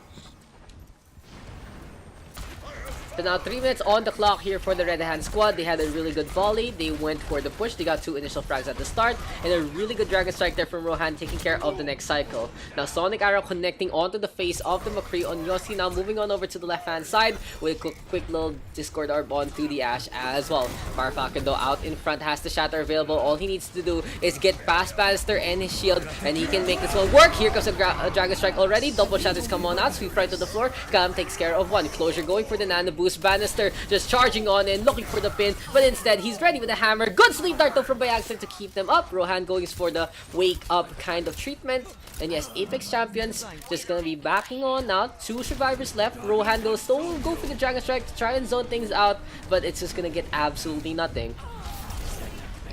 So now 3 minutes on the clock here for the Red Hand squad. They had a really good volley. They went for the push. They got 2 initial frags at the start. And a really good Dragon Strike there from Rohan taking care of the next cycle. Now Sonic Arrow connecting onto the face of the McCree. Onyoski now moving on over to the left hand side with a quick little Discord Orb onto the Ashe as well. Firefalcon though out in front has the Shatter available. All he needs to do is get past Bannister and his shield, and he can make this one work. Here comes a Dragon Strike already. Double Shatters come on out. Sweep right to the floor. Cam takes care of 1. Closure going for the Nano Boost. Bannister just charging on and looking for the pin, but instead he's ready with a hammer. Good sleep dart though from Bayagstar to keep them up. Rohan going for the wake up kind of treatment. And yes, Apex Champions just gonna be backing on now. 2 survivors left. Rohan will still go for the Dragon Strike to try and zone things out, but it's just gonna get absolutely nothing.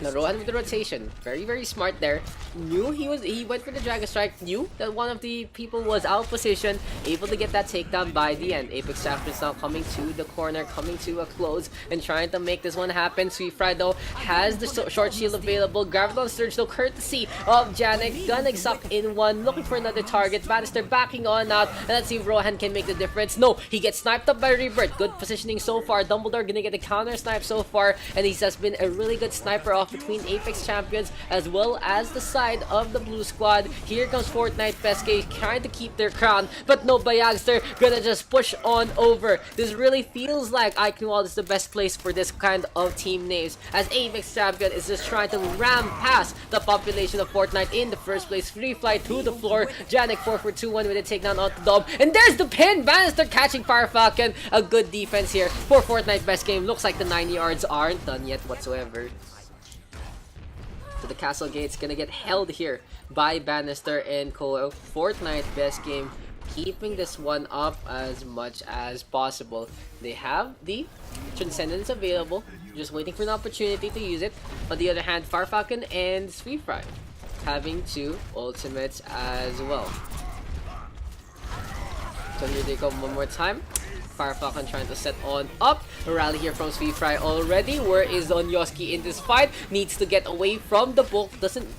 Now Rohan with the rotation, very smart there. Knew he went for the Dragon Strike, knew that one of the people was out of position, able to get that takedown by the end. Apex Champions now coming to the corner, coming to a close, and trying to make this one happen. Sweetfry though has the short shield available. Graviton Surge though courtesy of Janek, gunning up in 1, looking for another target. Bannister backing on out, and let's see if Rohan can make the difference. No, he gets sniped up by Rebirth. Good positioning so far. Dumbledore gonna get a counter snipe so far, and he has been a really good sniper off between Apex Champions as well as the side of the blue squad. Here comes Fortnite Pesque trying to keep their crown, but no, Bayagster gonna just push on over. This really feels like Eichenwalde is the best place for this kind of team names, as Apex Champion is just trying to ram past the population of Fortnite in the first place. Free flight to the floor. Janik 4 for 2-1 with a takedown onto Dom. And there's the pin! Bannister catching Fire Falcon. A good defense here for Fortnite best game. Looks like the 9 yards aren't done yet whatsoever. So the castle gate's gonna get held here by Bannister and Co. Fortnite best game keeping this one up as much as possible. They have the Transcendence available, just waiting for an opportunity to use it. On the other hand, Fire Falcon and Sweet Fry having 2 ultimates as well. So here they go one more time. Fire Falcon trying to set on up. A rally here from Sweet Fry already. Where is Onyoski in this fight? Needs to get away from the book.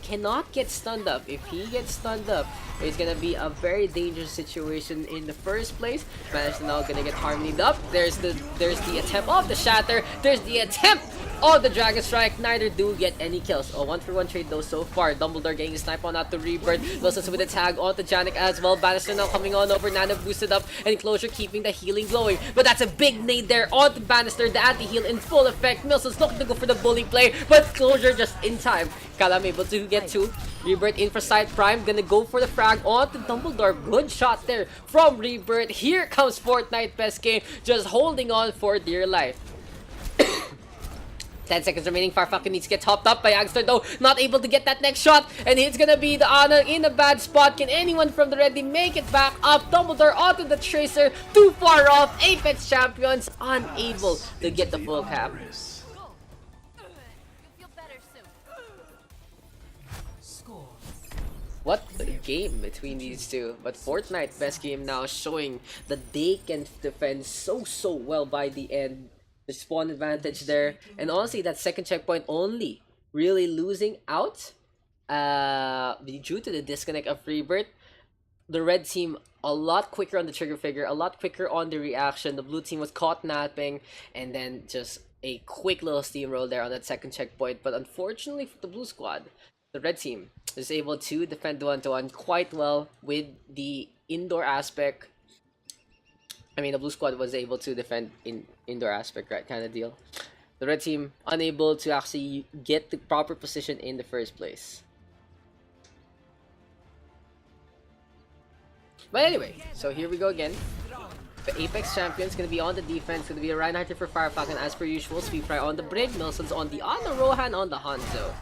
Cannot get stunned up. If he gets stunned up, it's gonna be a very dangerous situation in the first place. Managed to now gonna get harmonied up. There's the attempt of the shatter. There's the attempt of the Dragon Strike. Neither do get any kills. A 1-for-1 trade though so far. Dumbledore getting a snipe on out to Rebirth. Wilson's with a tag onto Janik as well. Bannister now coming on over. Nana boosted up. And Closure keeping the healing glowing. But that's a big nade there onto Bannister. The anti-heal in full effect. Milson's looking to go for the bully play. But Closure just in time. Kalam able to get 2. Rebirth in for side prime. Gonna go for the frag onto Dumbledore. Good shot there from Rebirth. Here comes Fortnite best game. Just holding on for dear life. 10 seconds remaining. Fire Falcon needs to get topped up by Youngster though. Not able to get that next shot. And it's gonna be the Honor in a bad spot. Can anyone from the ready make it back up? Dumbledore onto the Tracer. Too far off. Apex Champions unable to get the full cap. What a game between these two. But Fortnite best game now showing that they can defend so well by the end. The spawn advantage there. And honestly, that second checkpoint only really losing out due to the disconnect of Rebirth. The red team a lot quicker on the trigger figure, a lot quicker on the reaction. The blue team was caught napping, and then just a quick little steamroll there on that second checkpoint. But unfortunately for the blue squad, the red team is able to defend 1-to-1 quite well with the indoor aspect. I mean, the blue squad was able to defend in indoor aspect, right, kind of deal. The red team unable to actually get the proper position in the first place. But anyway, so here we go again. The Apex Champions gonna be on the defense. Gonna be a Reinhardt for Fire Falcon as per usual. Sweet Fry on the Brig. Milson's on the Honor. Rohan on the Hanzo.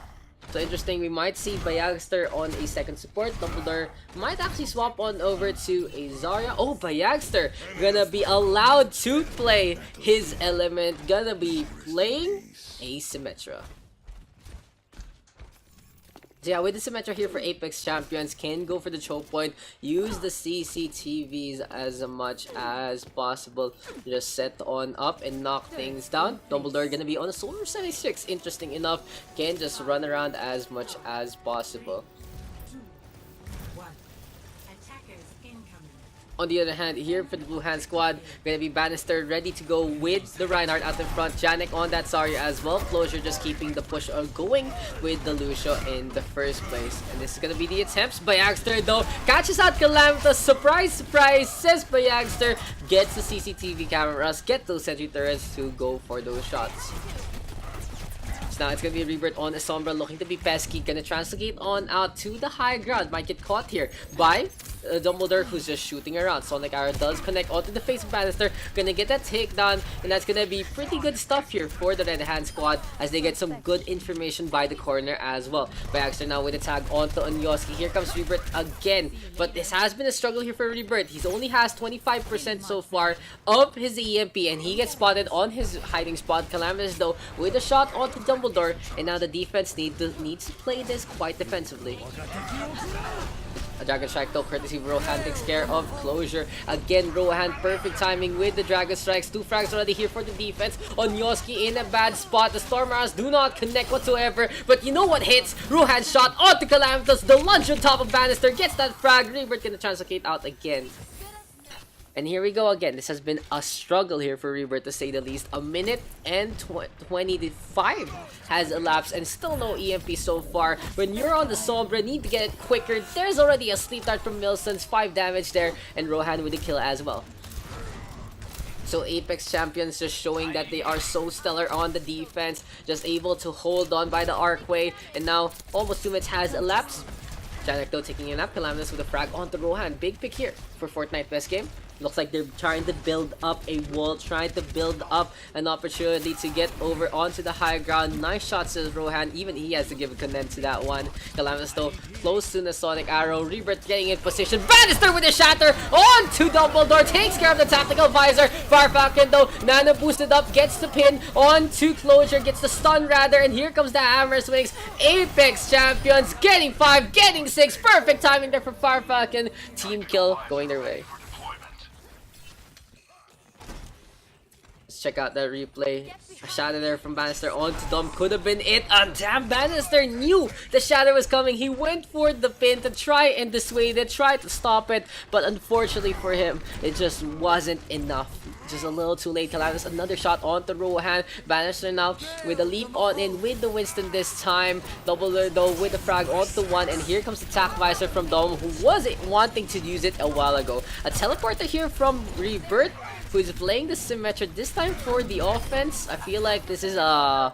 So interesting, we might see Bayagster on a second support. Dumbledore might actually swap on over to a Zarya. Oh, Bayagster gonna be allowed to play his element. Gonna be playing a Symmetra. So yeah, with the Symmetra here for Apex Champions, can go for the choke point, use the CCTVs as much as possible. Just set on up and knock things down. Dumbledore gonna be on a Solar 76, interesting enough. Can just run around as much as possible. On the other hand, here for the Blue Hand squad, gonna be Bannister ready to go with the Reinhardt out in front. Janik on that Zarya as well. Closure just keeping the push going with the Lucio in the first place. And this is gonna be the attempts. Bayagster though catches out Calamitous. Surprise, surprise, says Bayagster. Gets the CCTV cameras, get those sentry turrets to go for those shots. Now it's gonna be a Rebirth on a Sombra looking to be pesky. Gonna translocate on out to the high ground. Might get caught here by Dumbledore, who's just shooting around. Sonic Arrow does connect onto the face of Bannister. Gonna get that takedown, and that's gonna be pretty good stuff here for the Red Hand squad as they get some good information by the corner as well. Baxter now with a tag onto Onyoski. Here comes Rebirth again, but this has been a struggle here for Rebirth. He only has 25% so far of his EMP, and he gets spotted on his hiding spot. Calamitous though with a shot onto Dumbledore, and now the defense needs to play this quite defensively. A Dragon Strike though, courtesy of Rohan, takes care of Closure. Again, Rohan, perfect timing with the Dragon Strikes. 2 frags already here for the defense. Onyoski in a bad spot. The Storm Arrows do not connect whatsoever. But you know what hits? Rohan's shot onto Calamitous. The lunge on top of Bannister gets that frag. Rebirth gonna translocate out again. And here we go again. This has been a struggle here for Rebirth, to say the least. A minute and 25 has elapsed and still no EMP so far. When you're on the Sombra, need to get it quicker. There's already a sleep dart from Milsons, 5 damage there, and Rohan with the kill as well. So Apex Champions just showing that they are so stellar on the defense, just able to hold on by the archway, and now almost 2 minutes has elapsed. Janek though taking a nap, Calaminus with a frag onto Rohan. Big pick here for Fortnite best game. Looks like they're trying to build up a wall, trying to build up an opportunity to get over onto the high ground. Nice shots to Rohan, even he has to give a condemn to that one. Calaminus though close to the Sonic Arrow. Rebirth getting in position. Bannister with a shatter onto Dumbledore, takes care of the tactical visor. Farfalcon though, Nano boosted up, gets the pin onto Closure, gets the stun rather, and here comes the hammer swings. Apex Champions getting 5, getting 6. Perfect timing there for Farfalcon. Team kill going their way. Check out that replay. A shadow there from Bannister onto Dom could have been it. And damn, Bannister knew the shadow was coming. He went for the pin to try and dissuade it, try to stop it, but unfortunately for him, it just wasn't enough. Just a little too late. Calaminus another shot onto Rohan. Bannister now with a leap on in with the Winston this time. Doubler though with the frag onto 1, and here comes the attack visor from Dom, who was wanting to use it a while ago. A teleporter here from Rebirth, who's playing the Symmetra this time for the offense. I feel like this is a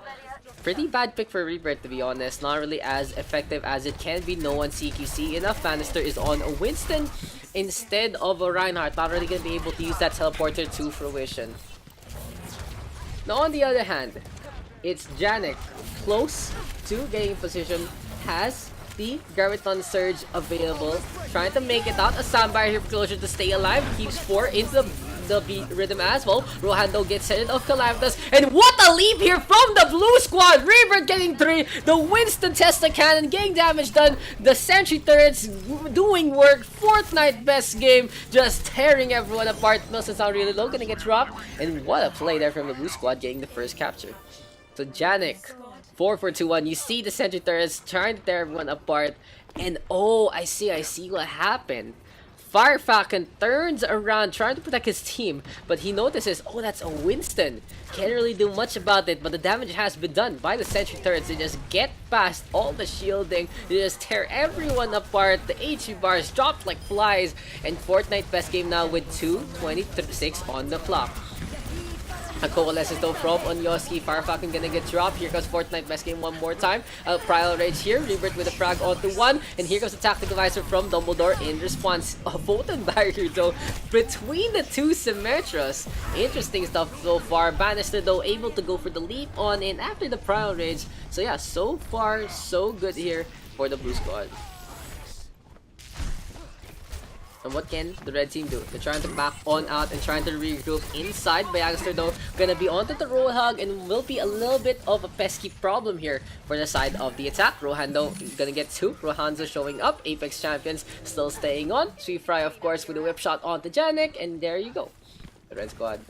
pretty bad pick for Rebirth, to be honest. Not really as effective as it can be. No one CQC enough. Bannister is on a Winston instead of a Reinhardt. Not really going to be able to use that teleporter to fruition. Now on the other hand, it's Janek close to getting in position. Has the Graviton Surge available. Trying to make it out. A soundbar here for Closure to stay alive. Keeps 4 into the beat rhythm as well. Rohan though gets rid of Calaminus, and what a leap here from the blue squad. Rebirth getting 3, the Winston Tesla Cannon getting damage done, the sentry turrets doing work. Fortnite best game, just tearing everyone apart. Milson's not really low, gonna get dropped, and what a play there from the blue squad getting the first capture. So Janek 4 for 2-1. You see the sentry turrets trying to tear everyone apart, and oh, I see what happened. Farfalcon turns around trying to protect his team, but he notices, oh, that's a Winston. Can't really do much about it, but the damage has been done by the sentry turrets. They just get past all the shielding, they just tear everyone apart. The HE bars drop like flies, and Fortnite best game now with 2:26 on the clock. A coalescence though from Onyoski. Farfalcon gonna get dropped. Here comes Fortnite best game one more time. Primal Rage here. Rebirth with a frag onto 1. And here comes the tactical visor from Dumbledore in response. A Photon barrier though between the two Symmetras. Interesting stuff so far. Bannister though able to go for the leap on in after the Primal Rage. So yeah, so far so good here for the blue squad. And what can the red team do? They're trying to back on out and trying to regroup inside. Bayagaster though gonna be onto the Roadhog and will be a little bit of a pesky problem here for the side of the attack. Rohan though gonna get 2. Rohanzo showing up. Apex Champions still staying on. Sweet Fry of course with a whip shot onto Janek, and there you go. The red squad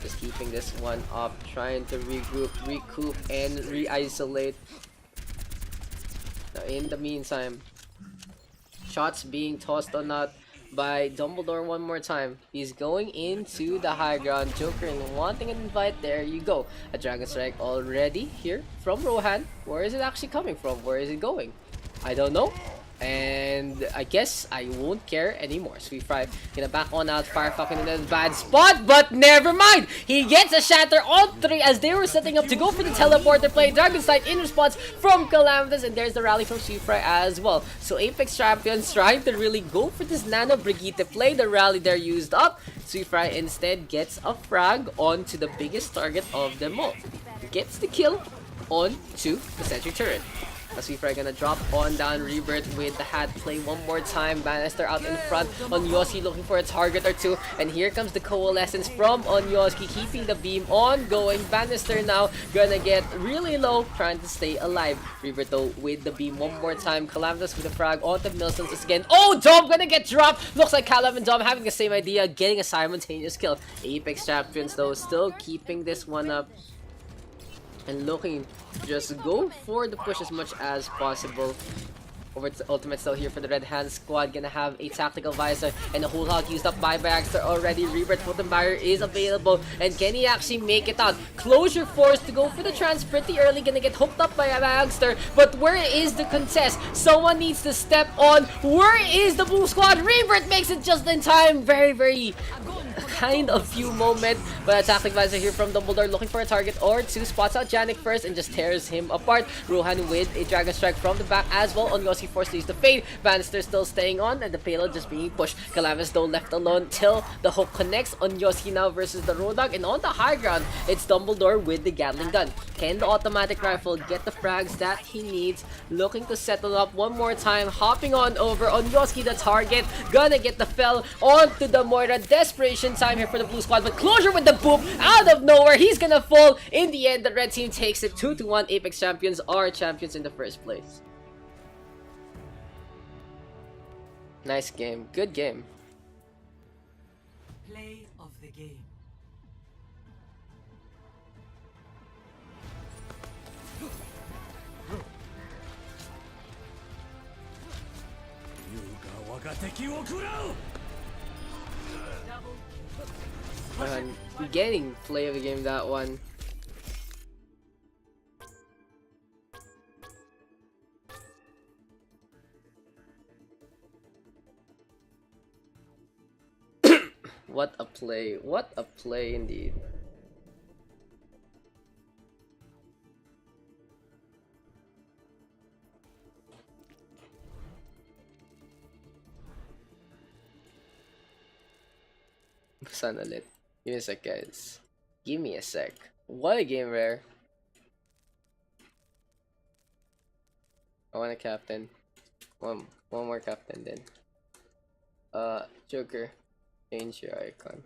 just keeping this one up, trying to regroup, recoup, and re-isolate. Now in the meantime, shots being tossed on out by Dumbledore one more time. He's going into the high ground. Joker and wanting an invite. There you go. A Dragon Strike already here from Rohan. Where is it actually coming from? Where is it going? I don't know. And I guess I won't care anymore. Sweet Fry gonna back on out. Farfalcon in a bad spot, but never mind. He gets a shatter on 3 as they were setting up to go for the teleporter play. Dragon Sight in response from Calaminus, and there's the rally from Sweet Fry as well. So Apex Champions trying to really go for this Nano Brigitte play. The rally there used up. Sweet Fry instead gets a frag onto the biggest target of them all. Gets the kill onto the sentry turret. Sweet Fry gonna drop on down. Rebirth with the hat play one more time. Bannister out in front. Onyoski looking for a target or 2. And here comes the coalescence from Onyoski, keeping the beam on going. Bannister now gonna get really low, trying to stay alive. Rebirth though with the beam one more time. Calaminus with the frag onto Milsons again. Oh, Dom gonna get dropped. Looks like Calam and Dom having the same idea, getting a simultaneous kill. Apex Champions though still keeping this one up and looking to just go for the push as much as possible. ultimate still here for the Red Hand squad. Gonna have a tactical visor and a whole hog used up by Bagster already. Rebirth Totem Barrier is available. And can he actually make it out? Closure forced to go for the trans pretty early. Gonna get hooked up by a Bagster. But where is the contest? Someone needs to step on. Where is the blue squad? Rebirth makes it just in time. Very kind of few moment, but a tactic visor here from Dumbledore looking for a target or two. Spots out Janik first and just tears him apart. Rohan with a Dragon Strike from the back as well. Onyoski forced to use the Fade. Bannister still staying on and the payload just being pushed. Calamus though left alone till the hook connects. Onyoski now versus the Roadhog, and on the high ground it's Dumbledore with the Gatling gun. Can the automatic rifle get the frags that he needs? Looking to settle up one more time, hopping on over. Onyoski the target, gonna get the fell onto the Moira. Desperation time here for the blue squad, but Closure with the boop out of nowhere. He's gonna fall. In the end, the red team takes it 2-1. Apex champions are champions in the first place. Nice game. Good game. Play of the game. Getting play of the game, that one. What a play. What a play indeed. Busan ulit. Give me a sec, guys. Give me a sec. What a game, Rare. I want a captain. One more captain then. Joker. Change your icon.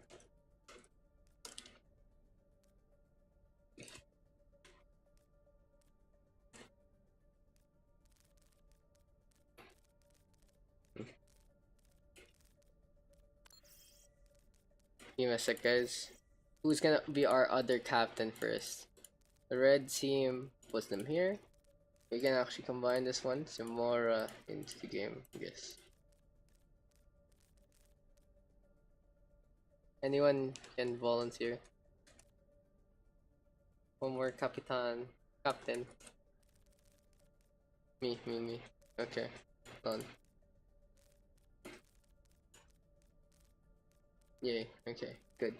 Give me a sec, guys. Who's gonna be our other captain first? The red team puts them here. We can actually combine this one. Samora into the game, I guess. Anyone can volunteer. One more captain. Me. Okay, done. Yay, okay, good.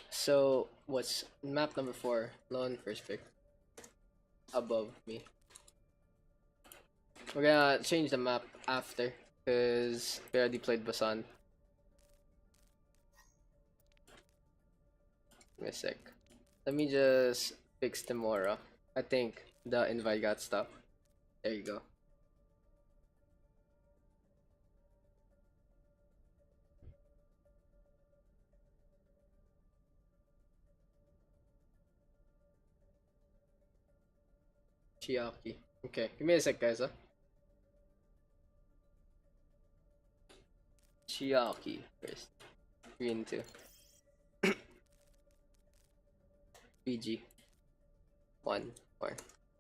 So, what's map number 4? Lone first pick. Above me. We're gonna change the map after, because we already played Busan. Give me a sec. Let me just fix Timora. I think the invite got stuck. There you go. Chiaki. Okay, give me a sec, guys. Chiaki first. Green 2. BG. One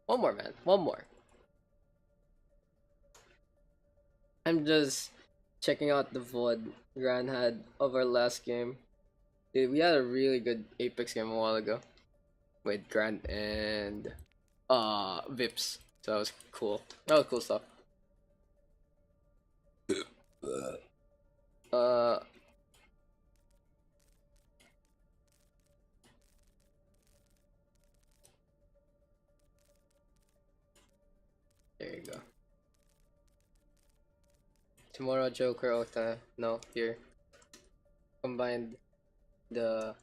more, man. One more. I'm just checking out the VOD Gran had of our last game. Dude, we had a really good Apex game a while ago with Grant and Vips. So that was cool. That was cool stuff. There you go. Tomorrow Joker Ota. No, here. Combined the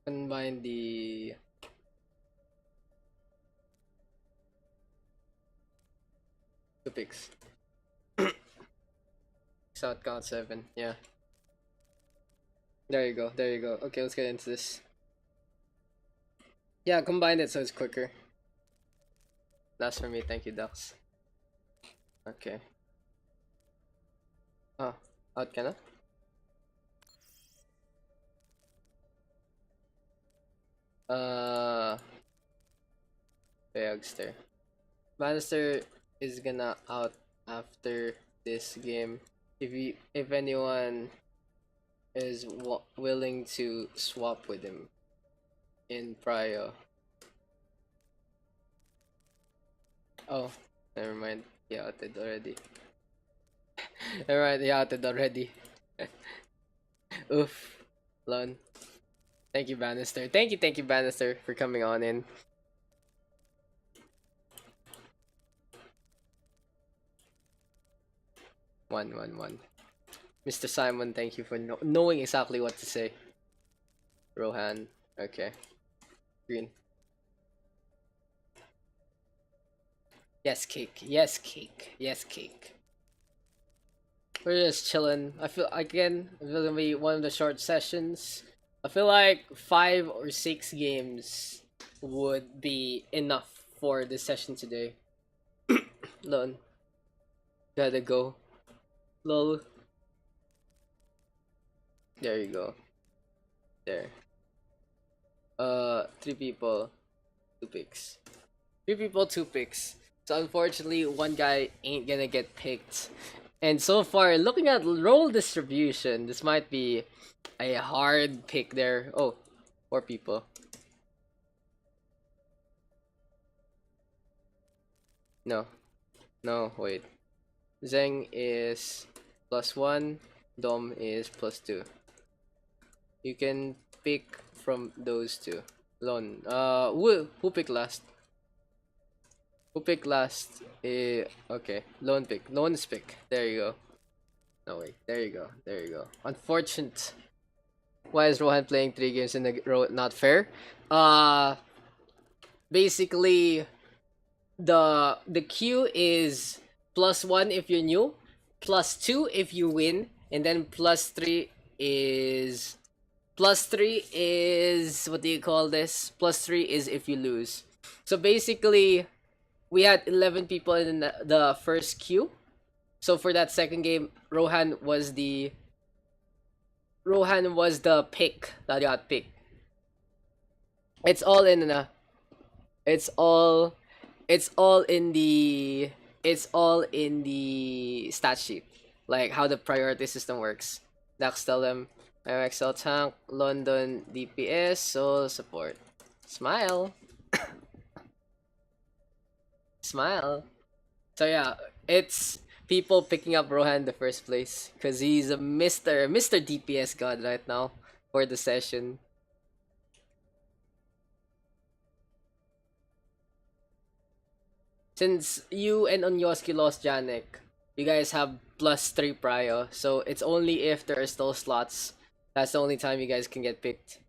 combine the two picks. South count 7, yeah. There you go, there you go. Okay, let's get into this. Yeah, combine it so it's quicker. That's for me, thank you, Daks. Okay. Oh, out ka na? Payagster. Bannister is gonna out after this game. If anyone is willing to swap with him in Prio. Oh, never mind. He outed already. Never mind, he outed already. Oof. Lon. Thank you, Bannister. Thank you, Bannister, for coming on in. One. Mr. Simon, thank you for knowing exactly what to say. Rohan. Okay. Green. Yes, cake. Yes, cake. Yes, cake. We're just chilling. I feel, again, it's gonna be one of the short sessions. I feel like 5 or 6 games would be enough for this session today. Lon. Gotta go. Lol. There you go. There. 3 people, 2 picks. 3 people, 2 picks. So unfortunately, one guy ain't gonna get picked. And so far, looking at role distribution, this might be a hard pick there. Oh, 4 people. No, wait. Zeng is +1, Dom is +2. You can pick from those 2. Lon. Who picked last? Who picked last? Okay. Lone pick. Lone's pick. There you go. No, wait. There you go. Unfortunate. Why is Rohan playing 3 games in a row? Not fair. Basically, the queue is +1 if you're new, +2 if you win, and then +3 is what do you call this? +3 is if you lose. So basically, we had 11 people in the first queue. So for that second game, Rohan was the pick that got picked. It's all in the stat sheet, like how the priority system works. Daks, tell them I'm XL tank, London DPS, soul support. Smile. Smile. So yeah, it's people picking up Rohan in the first place because he's a Mr. DPS god right now for the session. Since you and Onyoski lost Janek, you guys have +3 prio, so it's only if there are still slots. That's the only time you guys can get picked.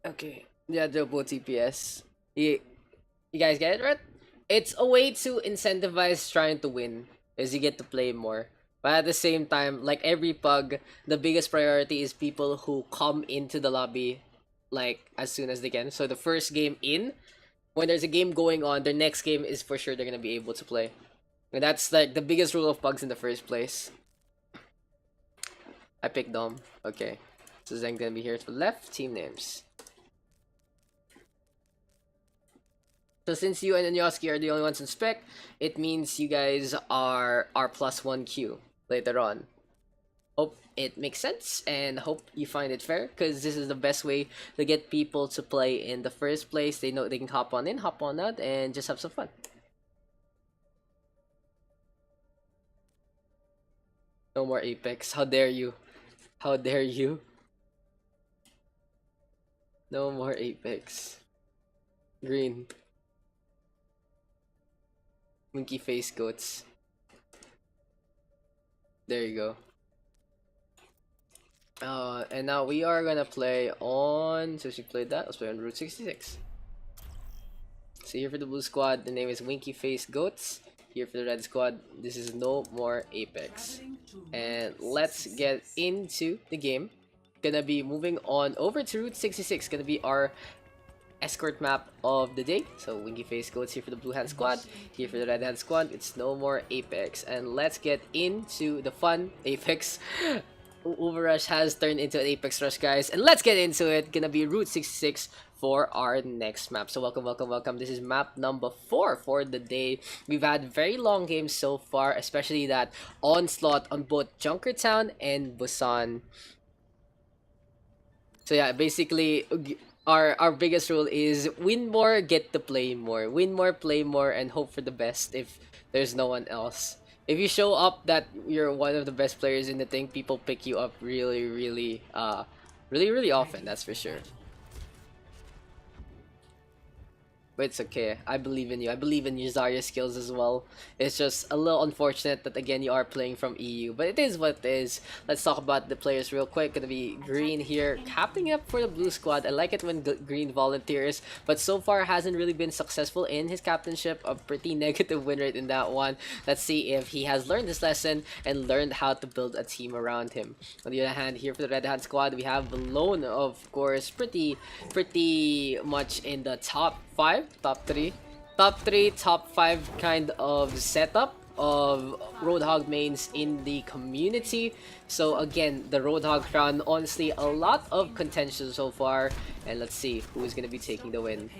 Okay, yeah, double TPS. You guys get it right? It's a way to incentivize trying to win, as you get to play more. But at the same time, like every pug, the biggest priority is people who come into the lobby like as soon as they can. So the first game in, when there's a game going on, the next game is for sure they're gonna be able to play. And that's like the biggest rule of pugs in the first place. I picked Dom. Okay. So Zeng gonna be here to the left. Team names. So since you and Anyoski are the only ones in spec, it means you guys are our +1 queue later on. Hope it makes sense and hope you find it fair, because this is the best way to get people to play in the first place. They know they can hop on in, hop on out, and just have some fun. No more Apex. How dare you? How dare you? No more Apex. Green. Winky face goats. There you go. And now we are gonna play on. Since we played that, let's play on Route 66. So here for the blue squad, the name is Winky Face Goats. Here for the red squad, this is No More Apex. And let's get into the game. Gonna be moving on over to Route 66. Gonna be our escort map of the day. So Winky Face Goats here for the blue hand squad. Here for the red hand squad, it's No More Apex. And let's get into the fun Apex. OverRush has turned into an Apex Rush, guys. And let's get into it. Gonna be Route 66 for our next map. So welcome. This is map number 4 for the day. We've had very long games so far, especially that onslaught on both Junkertown and Busan. So yeah, basically our biggest rule is win more, get to play more. Win more, play more, and hope for the best if there's no one else. If you show up that you're one of the best players in the thing, people pick you up really often, that's for sure. But it's okay. I believe in you. I believe in your Zarya skills as well. It's just a little unfortunate that again you are playing from EU, but it is what it is. Let's talk about the players real quick. Gonna be Green here, capping up for the blue squad. I like it when Green volunteers, but so far hasn't really been successful in his captainship. A pretty negative win rate in that one. Let's see if he has learned this lesson and learned how to build a team around him. On the other hand, here for the Red Hand squad, we have Balone, of course, pretty much in the top 3, top 5 kind of setup of Roadhog mains in the community. So again, the Roadhog crown, honestly, a lot of contention so far, and let's see who is going to be taking the win.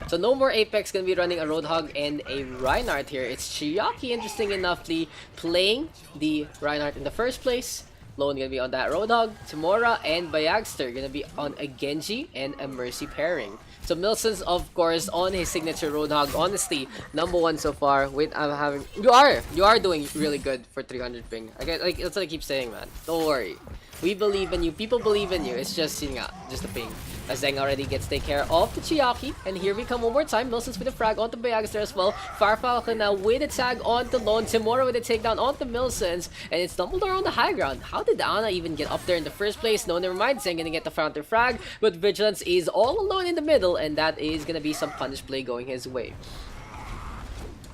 So no more Apex, gonna be running a Roadhog and a Reinhardt here. It's Chiaki, interesting enoughly, playing the Reinhardt in the first place. Lone gonna be on that Roadhog. Tamora and Bayagster gonna be on a Genji and a Mercy pairing. So Milson's, of course, on his signature Roadhog. Honestly, #1 so far. Wait, you are doing really good for 300 ping. Like that's what I keep saying, man. Don't worry. We believe in you. People believe in you. It's just just a ping. As Zeng already gets take care of the Chiaki. And here we come one more time. Milson's with a frag onto Bayagster as well. Farfalcon now with a tag onto Lone. Timora with a takedown onto Milson's. And it's Dumbledore on the high ground. How did Ana even get up there in the first place? No, never mind. Zeng gonna get the counter frag. But Vigilance is all alone in the middle. And that is gonna be some punish play going his way.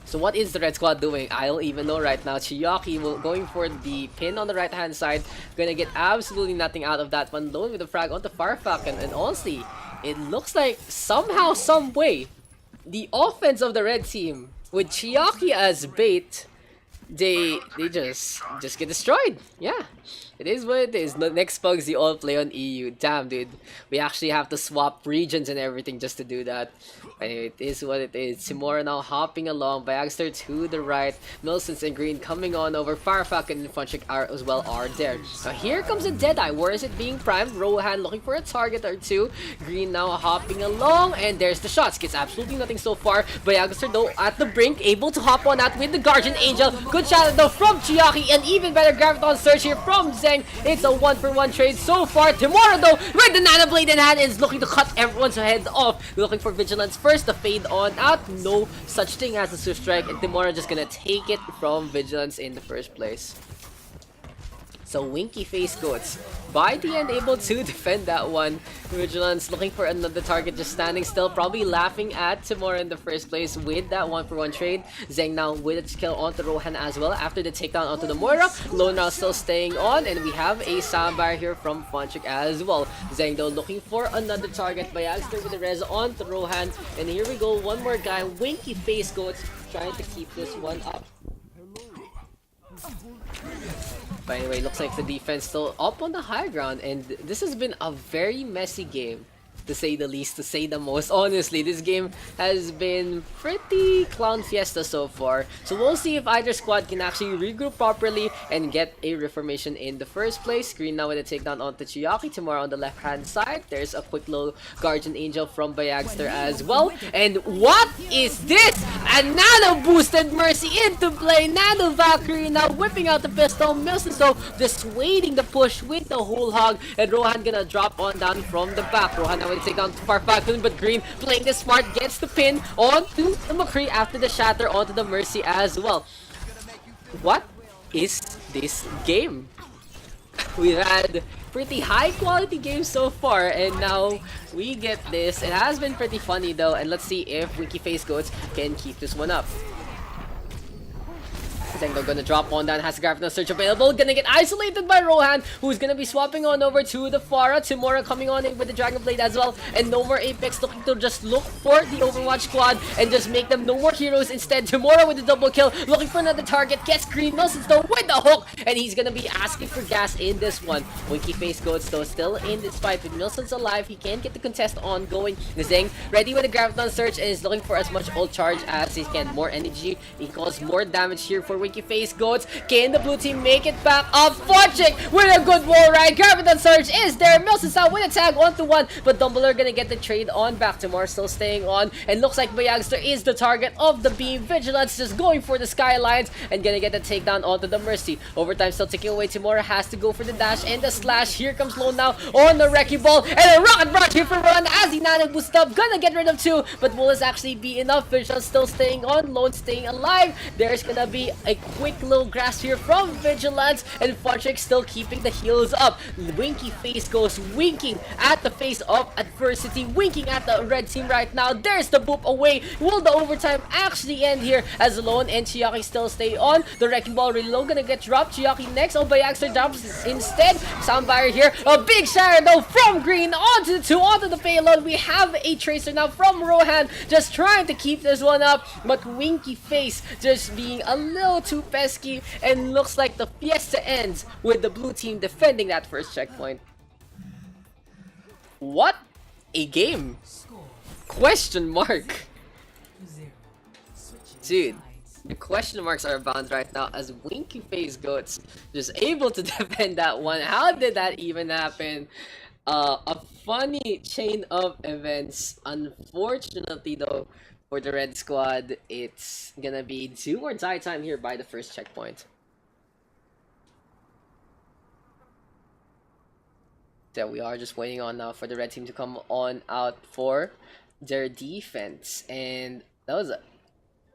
So what is the red squad doing? I don't even know right now. Chiaki going for the pin on the right hand side. Gonna get absolutely nothing out of that one. Lone with the frag onto Farfalcon. And honestly, it looks like somehow, some way, the offense of the red team with Chiaki as bait, they just get destroyed. Yeah. It is what it is. The next Pugs you all play on EU. Damn, dude. We actually have to swap regions and everything just to do that. Anyway, it is what it is. Simora now hopping along. Bayagster to the right. Milsons and Green coming on over. Farfalcon and Funchik as well are there. Now here comes a Deadeye. Where is it being primed? Rohan looking for a target or two. Green now hopping along. And there's the shots. Gets absolutely nothing so far. Bayagster though at the brink. Able to hop on that with the Guardian Angel. Good shot though from Chiaki. And even better Graviton Surge here from Zeng. It's a 1-for-1 trade so far. Timora though with the Nano Blade in hand is looking to cut everyone's head off. Looking for Vigilance first, the fade on out. No such thing as a Swift Strike, and Timora just gonna take it from Vigilance in the first place. So Winky Face Goats by the end able to defend that one. Vigilance looking for another target, just standing still, probably laughing at Timora in the first place with that 1-for-1 trade. Zeng now with its kill onto Rohan as well after the takedown onto the Moira. Lone now still staying on, and we have a Sambar here from Funchik as well. Zeng though looking for another target. Bayagster with the res onto Rohan, and here we go, one more guy. Winky Face Goats trying to keep this one up. But anyway, looks like the defense still up on the high ground, and this has been a very messy game, to say the least, to say the most. Honestly, this game has been pretty clown fiesta so far. So we'll see if either squad can actually regroup properly and get a reformation in the first place. Green now with a takedown onto Chiaki. Tomorrow on the left hand side, there's a quick low Guardian Angel from Bayagster as well. And what is this? A nano boosted Mercy into play. Nano Valkyrie now whipping out the pistol. Milson though dissuading the push with the whole hog, and Rohan gonna drop on down from the back. Rohan now with a takedown to Farfalcon, but Green playing the smart, gets the pin onto the McCree after the shatter onto the Mercy as well. What is this game? We've had pretty high quality games so far, and now we get this. It has been pretty funny though, and let's see if Winky Face Goats can keep this one up. Zengdo gonna drop on down, has a Gravity Search available, gonna get isolated by Rohan, who's gonna be swapping on over to the Pharah. Timura coming on in with the Dragon Blade as well, and no more Apex, looking to just look for the Overwatch squad and just make them no more heroes. Instead, Timura with the double kill, looking for another target, gets green, Milsons though with the hook, and he's gonna be asking for gas in this one. Winky Face Goats though still in this fight with Milsons alive, he can get the contest ongoing. Zeng ready with the Graviton Search and is looking for as much ult charge as he can, more energy, he calls more damage here for Winky Face Goats. Can the blue team make it back up? Forchik with a good wall ride, Graviton Search is there, Milsons out with a tag 1-1, but Dumbledore gonna get the trade on back. Timur still staying on, and looks like Bayagster is the target of the beam. Vigilance just going for the Skylines and gonna get the takedown onto the Mercy. Overtime still ticking away, Timur has to go for the dash and the slash. Here comes Lone now on the Wrecking Ball, and a rocket barrage here for Run as he nano boost up, gonna get rid of 2, but will this actually be enough? Vigilance still staying on, Lone staying alive. There's gonna be a quick little grasp here from Vigilance, and Forchik still keeping the heals up. Winky Face goes winking at the face of adversity, winking at the red team right now. There's the boop away. Will the overtime actually end here as Lone and Chiaki still stay on? The Wrecking Ball really low, gonna get dropped. Chiaki next. Oh, Bayagster drops instead. Soundfire here. A big shatter though from Green onto the 2, onto the payload. We have a Tracer now from Rohan, just trying to keep this one up, but Winky Face just being a little too pesky, and looks like the fiesta ends with the blue team defending that first checkpoint. What a game! Score Question mark. 0. Switching Dude, sides. the question marks are abound right now as Winky Face Goats just able to defend that one. How did that even happen? A funny chain of events. Unfortunately though, for the red squad, it's gonna be do or die time here by the first checkpoint. That we are just waiting on now for the red team to come on out for their defense. And that was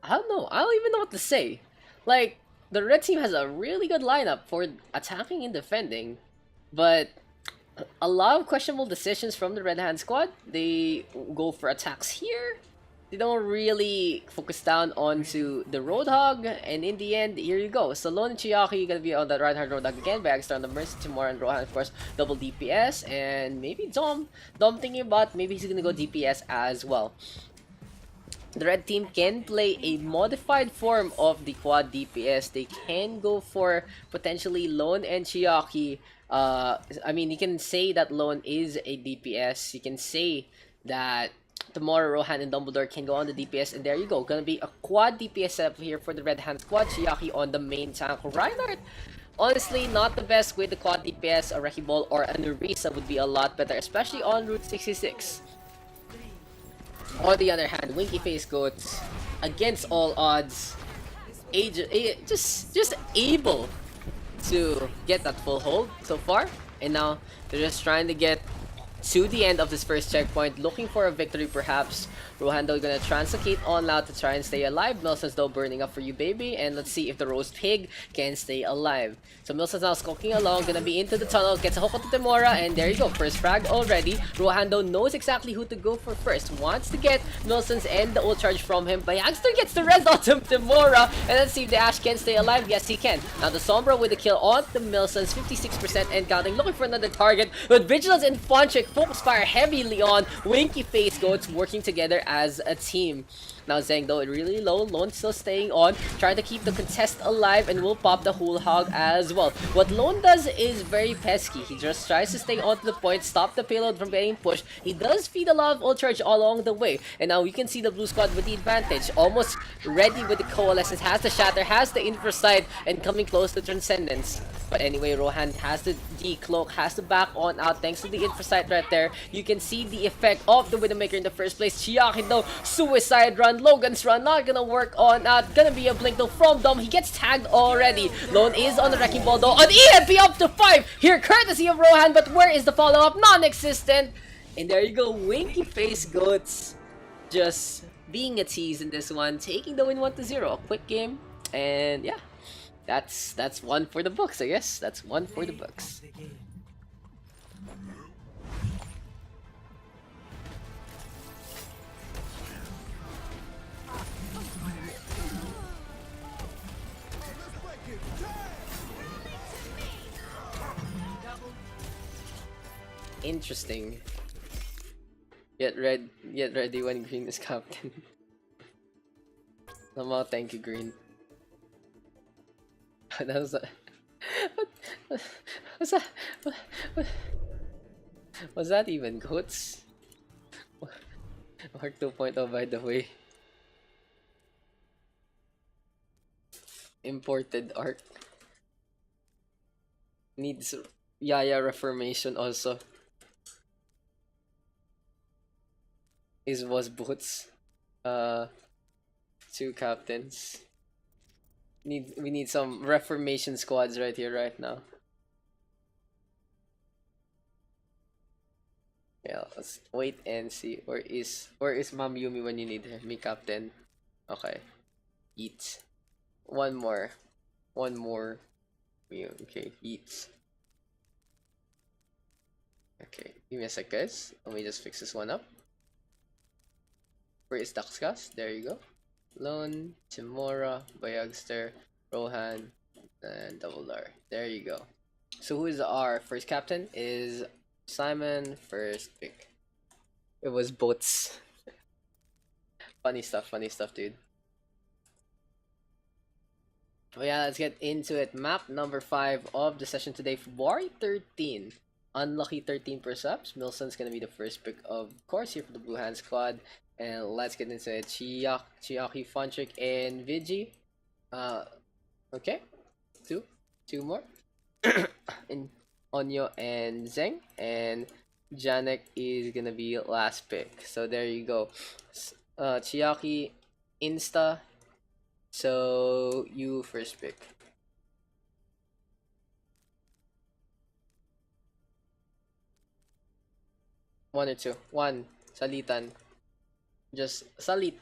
I don't know, I don't even know what to say. Like, the red team has a really good lineup for attacking and defending, but a lot of questionable decisions from the red hand squad. They go for attacks here, they don't really focus down onto the Roadhog, and in the end, here you go. Salon and Chiaki gonna be on that right hand Roadhog again. Bagster on the Mercy, Timur and Rohan, of course, double DPS, and maybe Dom thinking about maybe he's gonna go DPS as well. The red team can play a modified form of the quad DPS. They can go for potentially Lone and Chiaki. I mean, you can say that Lone is a DPS. You can say that tomorrow Rohan and Dumbledore can go on the DPS, and there you go. Gonna be a quad DPS setup here for the red hand squad. Chiaki on the main tank. Reinhardt, honestly, not the best with the quad DPS. A Wrecking Ball or an Orisa would be a lot better, especially on Route 66. On the other hand, Winky Face Goats, against all odds, just able to get that full hold so far, and now they're just trying to get to the end of this first checkpoint, looking for a victory perhaps. Rohan though gonna translocate on out to try and stay alive. Milson's though burning up for you, baby, and let's see if the roast pig can stay alive. So Milson's now skulking along, gonna be into the tunnel, gets a hook onto Timura, and there you go, first frag already. Rohan though knows exactly who to go for first, wants to get Milson's and the ult charge from him. Bayagster gets the res onto Timura, and let's see if the Ash can stay alive. Yes, he can. Now the Sombra with the kill on the Milson's, 56% and counting, looking for another target, but Vigilance and Fonchik focus fire heavily on Winky Face Goats, working together as a team. Now Zeng though really low, Lone still staying on, trying to keep the contest alive, and will pop the whole hog as well. What Lone does is very pesky. He just tries to stay on to the point, stop the payload from getting pushed. He does feed a lot of ult charge along the way, and now we can see the blue squad with the advantage, almost ready with the coalescence, has the shatter, has the infra side, and coming close to transcendence. But anyway, Rohan has the decloak, has to back on out thanks to the infra site right there. You can see the effect of the Widowmaker in the first place. Chiaki though, suicide run, Logan's run, not gonna work on out. Gonna be a blink though from Dom. He gets tagged already. Lone is on the Wrecking Ball though. An EMP up to 5 here, courtesy of Rohan, but where is the follow-up? Non-existent. And there you go, Winky Face Goats just being a tease in this one, taking the win 1-0. A quick game, and yeah. That's one for the books, I guess. That's one for the books. The game. interesting. Get ready when green is captain. Somehow, thank you, green. That was a... What's that? What? Was that even goats? Mark 2.0, by the way. Imported art. Needs Yaya reformation also. Was boots. 2 captains. We need some reformation squads right here, right now. Yeah, let's wait and see. Where is Ma'am Yumi when you need her? Me captain. Okay. Eat. One more. Yeah, okay, eat. Okay, give me a sec, guys. Let me just fix this one up. Where is Daks? There you go. Lone, Timora, Bayagster, Rohan, and Double R. There you go. So who is our first captain? Is Simon, first pick. It was boats. Funny stuff, dude. Oh yeah, let's get into it. Map number 5 of the session today, February 13. Unlucky 13 percepts. Milson's gonna be the first pick, of course, here for the Blue Hand squad. And let's get into it. Chiaki, Funtrick, and Vigi. Okay. Two more. And Onyo and Zeng. And Janek is gonna be last pick. So there you go. Chiaki, Insta. So you first pick. One or two. One. Salitan. Just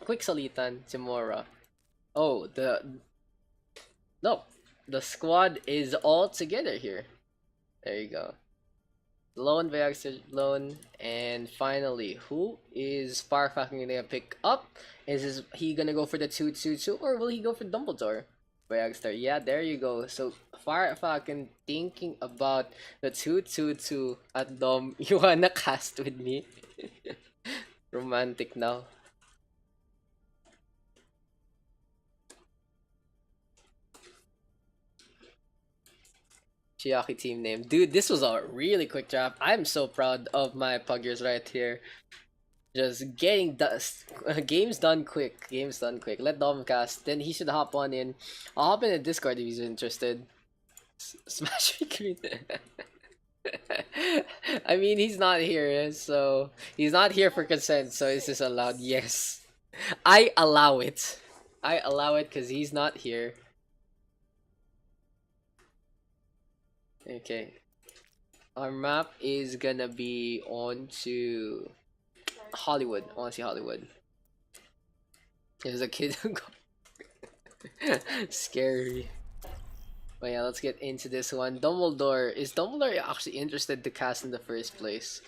quick salitan. Timora. Oh, the squad is all together here. There you go. Lone, Vayagster, Lone, and finally, who is Sparfacking gonna pick up? Is he gonna go for the 2-2-2, or will he go for Dumbledore? Vayagster, yeah, there you go. So Sparfacking thinking about the 2-2-2 at Dom. You wanna cast with me? Romantic now. Chiaki team name. Dude, this was a really quick draft. I'm so proud of my puggers right here. Just getting games done quick. Let Dom cast. Then he should hop on in. I'll hop in the Discord if he's interested. Smash me green. I mean, he's not here, so he's not here for consent. So is this allowed? Yes, I allow it. Because he's not here. Okay, our map is gonna be on to Hollywood. I wanna see Hollywood. There's a kid who scary. But yeah, let's get into this one. Dumbledore. Is Dumbledore actually interested to cast in the first place?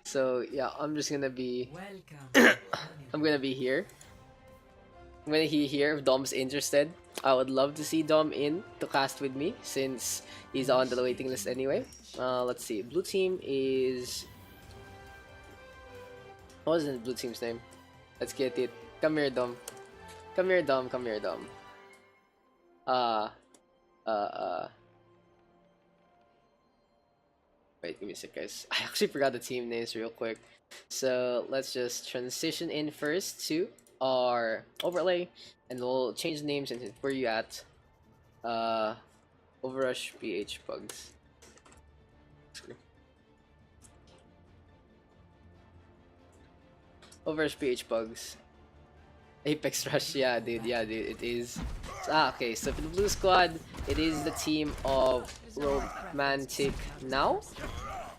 So yeah, I'm just gonna be I'm gonna be here. I'm gonna be here if Dom's interested. I would love to see Dom in to cast with me since he's on the waiting list anyway. Let's see. Blue team is... What was the blue team's name? Let's get it. Come here, Dom. Wait, give me a sec, guys. I actually forgot the team names real quick. So let's just transition in first to our overlay, and we'll change the names. And where you at? OverRush PH PUGS. OverRush PH PUGS. Apex Rush, yeah, dude, it is. Okay, so for the blue squad, it is the team of Romantic now.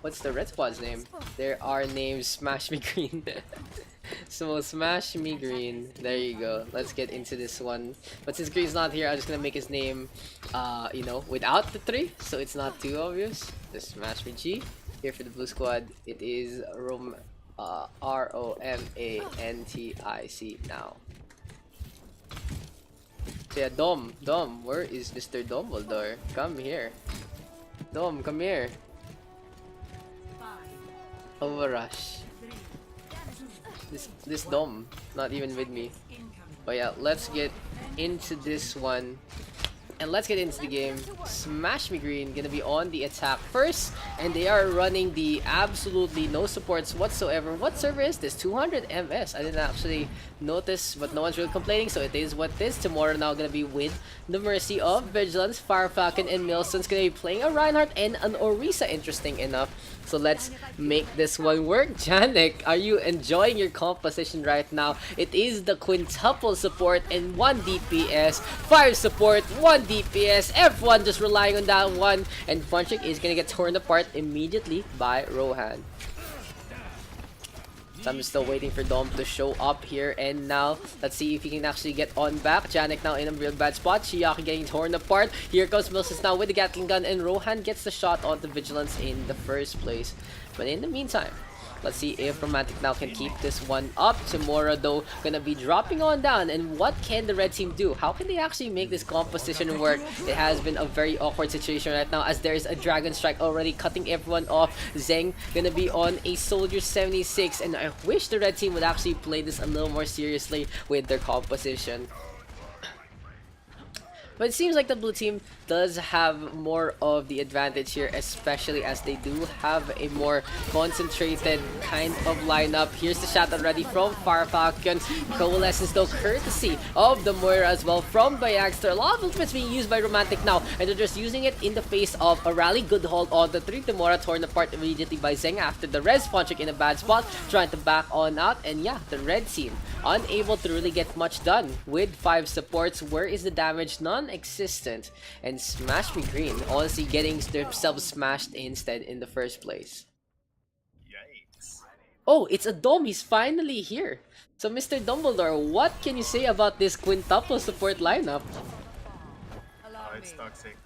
What's the red squad's name? There are names Smash Me Green. So Smash Me Green. There you go. Let's get into this one. But since Green's not here, I'm just gonna make his name, you know, without the 3, so it's not too obvious. Just Smash Me G. Here for the blue squad, it is Romantic now. So yeah, Dom, where is Mr. Dumbledore? Come here. Dom, come here. OverRush. This dome, not even with me. But yeah, let's get into this one. And let's get into the game. Smash Me Green gonna be on the attack first, and they are running the absolutely no supports whatsoever. What server is this? 200 MS. I didn't actually notice, but no one's really complaining, so it is what it is. Tomorrow now gonna be with the mercy of Vigilance, Fire Falcon, and Milson's gonna be playing a Reinhardt and an Orisa, interesting enough. So let's make this one work. Janek, are you enjoying your composition right now? It is the quintuple support and 1 DPS, 5 support, 1 DPS, F1 just relying on that one, and Funchik is gonna get torn apart immediately by Rohan. So I'm still waiting for Dom to show up here, and now let's see if he can actually get on back. Janek now in a real bad spot. Chiaki getting torn apart. Here comes Milsus now with the Gatling gun, and Rohan gets the shot on the Vigilance in the first place. But in the meantime, let's see if Romantic now can keep this one up. Tomorrow though gonna be dropping on down, and what can the red team do? How can they actually make this composition work? It has been a very awkward situation right now, as there is a Dragon Strike already cutting everyone off. Zeng gonna be on a Soldier 76, and I wish the red team would actually play this a little more seriously with their composition. But it seems like the blue team does have more of the advantage here, especially as they do have a more concentrated kind of lineup. Here's the shot already from Fire Falcon. Coalescence though, courtesy of the Moira as well from Bayagster. A lot of ultimates being used by Romantic now, and they're just using it in the face of a rally. Good hold on the 3. Temora torn apart immediately by Zeng after the res. Ponchik in a bad spot, trying to back on out, and yeah, the red team unable to really get much done with 5 supports. Where is the damage? Non-existent. And Smash Me Green honestly getting themselves smashed instead in the first place. Yikes. Oh, it's a Dome. He's finally here. So Mr. Dumbledore, what can you say about this quintuple support lineup? Oh, it's toxic.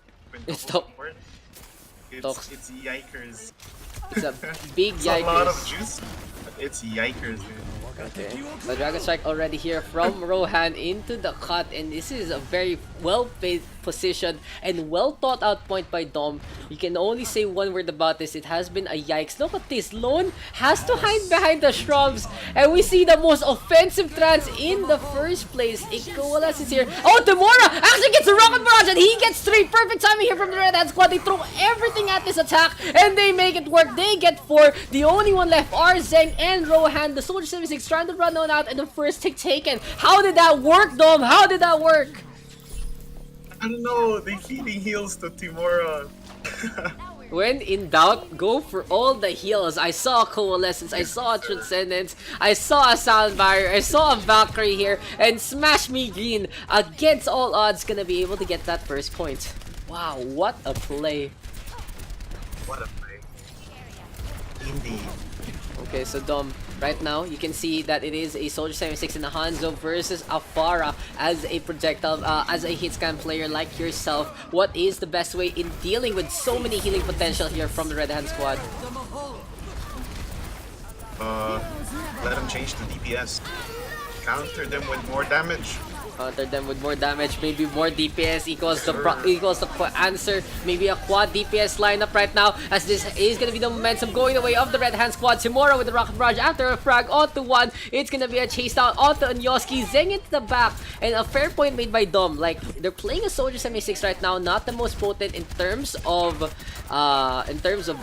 It's Support. Tox- It's yikers. It's a big It's a lot of yikers. juice, but it's yikers, dude. Okay, the Dragon Strike already here from Rohan into the cut, and this is a very well-played position and well thought out point by Dom. You can only say one word about this. It has been a yikes. Look at this. Lone has to hide behind the shrubs, and we see the most offensive trance in the first place. A Coalescence here. Oh, Temora actually gets a rocket barrage, and he gets 3. Perfect timing here from the Red Hand squad. They throw everything at this attack, and they make it work. They get 4. The only one left are Zeng and Rohan. The Soldier 76 trying to run on out, and the first take taken. How did that work, Dom? How did that work? I don't know, they feeding heals to Timora. When in doubt, go for all the heals. I saw a Coalescence, I saw a Transcendence, I saw a Sound Barrier, I saw a Valkyrie here, and Smash Me Green, against all odds, gonna be able to get that first point. Wow, what a play. What a play. Indeed. Okay, so Dom, right now, you can see that it is a Soldier 76 in the Hanzo versus Afara as a projectile, as a hit scan player like yourself. What is the best way in dealing with so many healing potential here from the Red Hand squad? Let them change to DPS. Counter them with more damage. Counter them with more damage, maybe more DPS equals the answer. Maybe a quad DPS lineup right now, as this is gonna be the momentum going the way of the Red Hand squad. Tomorrow with the Rocket Barrage after a frag onto 1. It's gonna be a chase down onto Anyoski. Zeng into the back, and a fair point made by Dom. Like, they're playing a Soldier 76 right now, not the most potent in terms of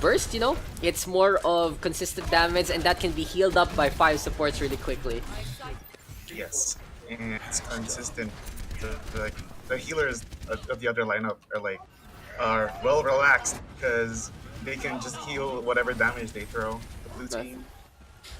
burst, you know. It's more of consistent damage, and that can be healed up by 5 supports really quickly. Yes. And it's consistent. The healers of the other lineup are well relaxed because they can just heal whatever damage they throw. The blue team.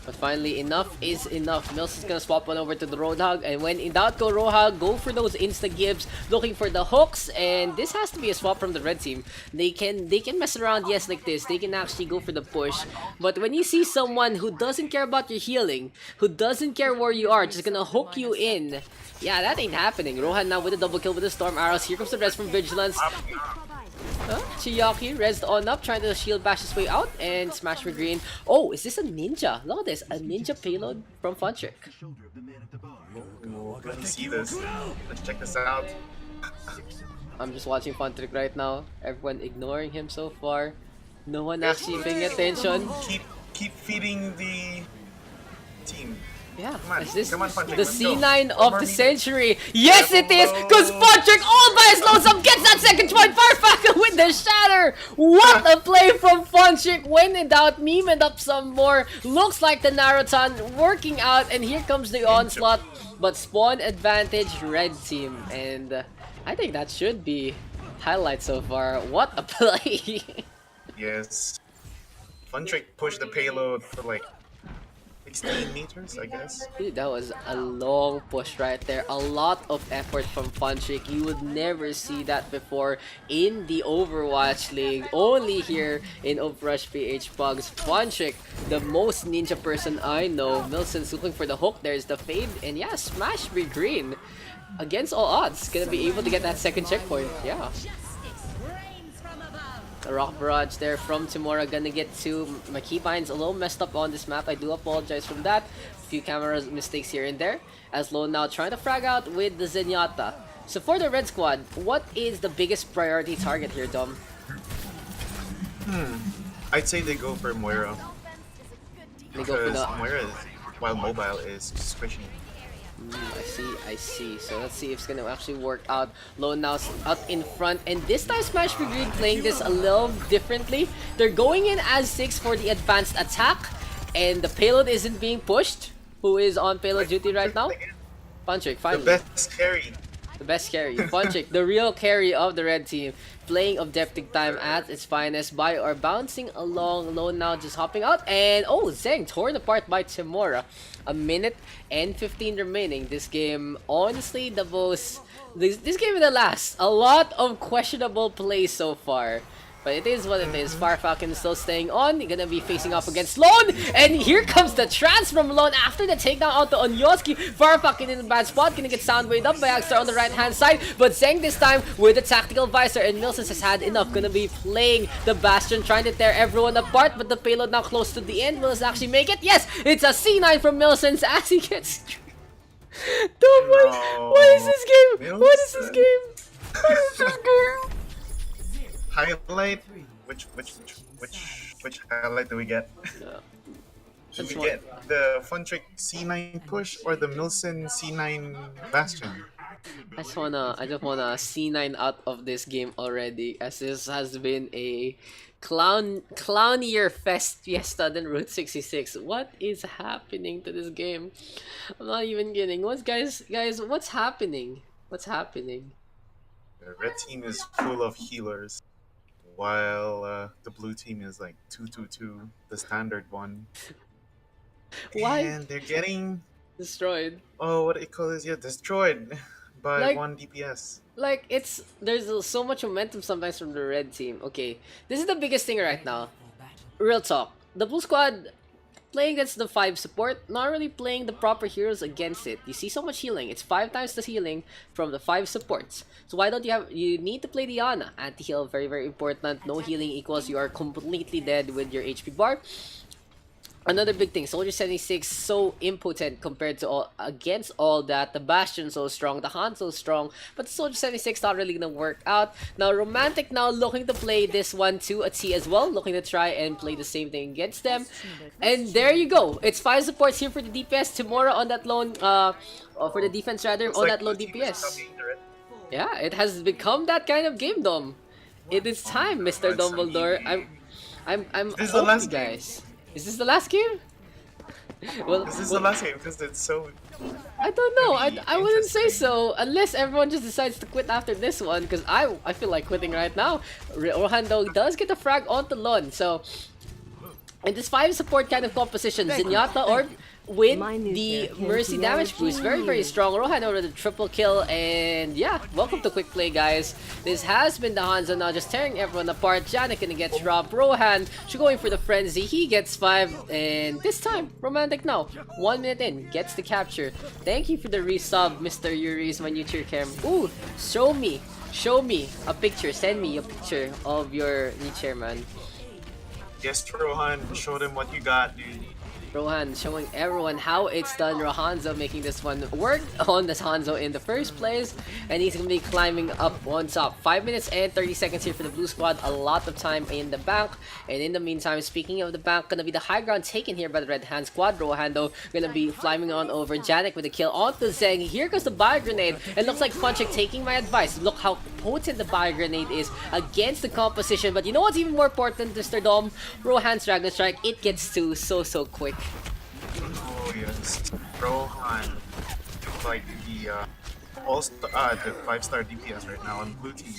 But finally, enough is enough. Mills is gonna swap one over to the Roadhog, and when in doubt, go Roadhog, go for those insta-gives, looking for the hooks, and this has to be a swap from the red team. They can mess around, yes, like this. They can actually go for the push, but when you see someone who doesn't care about your healing, who doesn't care where you are, just gonna hook you in, yeah, that ain't happening. Rohan now with a double kill with the Storm Arrows. Here comes the rest from Vigilance. Chiyaki rezzed on up, trying to shield bash his way out, and Smash for Green. Oh, is this a ninja? Look at this, a ninja payload from Funtrick. Let me see this. Let's check this out. I'm just watching Funtrick right now. Everyone ignoring him so far. No one actually paying attention. keep feeding the team. Yeah, Come on, is this come on, Funtrick, the let's go. C9 One of more the meter. century? Yes, it is, Let's because go. Funtrick all by his lonesome gets that second point. Farfaka with the shatter. What a play from Funtrick. When in doubt, meme it up some more. Looks like the Naruton working out, and here comes the onslaught. But spawn advantage, red team, and I think that should be highlight so far. What a play! Yes. Funtrick pushed the payload for like 16 meters, I guess. Dude, that was a long push right there. A lot of effort from Funtrick. You would never see that before in the Overwatch League. Only here in OverRush PH PUGS. Funtrick, the most ninja person I know. Milson's looking for the hook. There's the fade. And yeah, Smash Be Green. Against all odds, gonna be able to get that second checkpoint. Yeah. A rock barrage there from Timora, gonna get two. My keybind's a little messed up on this map. I do apologize from that. A few camera mistakes here and there. As Lone now trying to frag out with the Zenyatta. So for the red squad, what is the biggest priority target here, Dom? I'd say they go for Moira. They go for Because the... Moira, while mobile, is squishy. I see. So let's see if it's gonna actually work out. Lone now out in front, and this time Smash Be Green playing this a little differently. They're going in as 6 for the advanced attack, and the payload isn't being pushed. Who is on payload duty right now? Funtrick, The finally. best carry. The best carry. Funtrick, the real carry of the red team. Playing Objective Time at its finest. By or bouncing along. Lone now just hopping out. And oh, Zeng torn apart by Timora. A minute and 15 remaining. This game, honestly, the most... This game is the last. A lot of questionable plays so far. But it is what it is. Farfalcon still staying on. You're gonna be facing off against Lone. And here comes the trans from Lone after the takedown onto Onyoski. Farfalcon in a bad spot. Gonna get soundwaved up by Axstar on the right hand side. But Zeng this time with a tactical visor. And Milsons has had enough. Gonna be playing the Bastion. Trying to tear everyone apart. But the payload now close to the end. Will this actually make it? Yes! It's a C9 from Milsons as he gets... Dude, what is this game? What is this game? What is this game? Highlight? Which highlight do we get? Yeah. Do That's we one. get the Funtrick C9 push or the Milson C9 Bastion? I just wanna C9 out of this game already, as this has been a clownier fiesta than Route 66. What is happening to this game? I'm not even kidding. Guys, what's happening? What's happening? The red team is full of healers, while the blue team is like 2-2-2, the standard one. Why? And they're getting, Destroyed. oh, what do you call this? Yeah, destroyed by Like- 1 DPS. Like, there's so much momentum sometimes from the red team. Okay, this is the biggest thing right now. Real talk. The blue squad playing against the 5 support, not really playing the proper heroes against it. You see so much healing. It's 5 times the healing from the 5 supports. So why don't you need to play Diana. Anti-heal, very, very important. No healing equals you are completely dead with your HP bar. Another big thing, Soldier 76 so impotent compared to against all that. The Bastion so strong, the Han so strong, but Soldier 76 not really gonna work out. Now Romantic now looking to play this one to a T as well, looking to try and play the same thing against them. And there you go. It's 5 supports here for the DPS. Tomorrow on that lone for the defense rather, It's on like that low blue team is DPS. coming, the red- Yeah, it has become that kind of game, Dom. It is time, Mr. It's Dumbledore. I'm This is the hope last you game. guys. Is this the last game? Well, This is the last game because it's so. I don't know. I wouldn't say Interesting. so unless everyone just decides to quit after this one, because I feel like quitting right now. Rohan though does get a frag onto Lon, so in this 5 support kind of composition, Zenyatta or with the Mercy damage boost, very, very strong. Rohan over the triple kill, and yeah, welcome to Quick Play, guys. This has been the Hanzo now, just tearing everyone apart. Janik gonna get dropped. Rohan, she's going for the frenzy. He gets 5, and this time, Romantic now, 1 minute in, gets the capture. Thank you for the resub, Mr. Yuri is my new tier cam. Ooh, show me a picture. Send me a picture of your new chair, man. Yes, Rohan, show them what you got, dude. Rohan showing everyone how it's done. Rohanzo making this one work on the Hanzo in the first place. And he's going to be climbing up on top. 5 minutes and 30 seconds here for the blue squad. A lot of time in the bank. And in the meantime, speaking of the bank, going to be the high ground taken here by the red hand squad. Rohando going to be climbing on over Janek with a kill onto Zeng. Here goes the bio grenade. It looks like Funchik taking my advice. Look how potent the bio grenade is against the composition. But you know what's even more important, Mr. Dom? Rohan's Dragon Strike. It gets to so quick. Oh yes, Rohan, like the the 5-star DPS right now on blue team.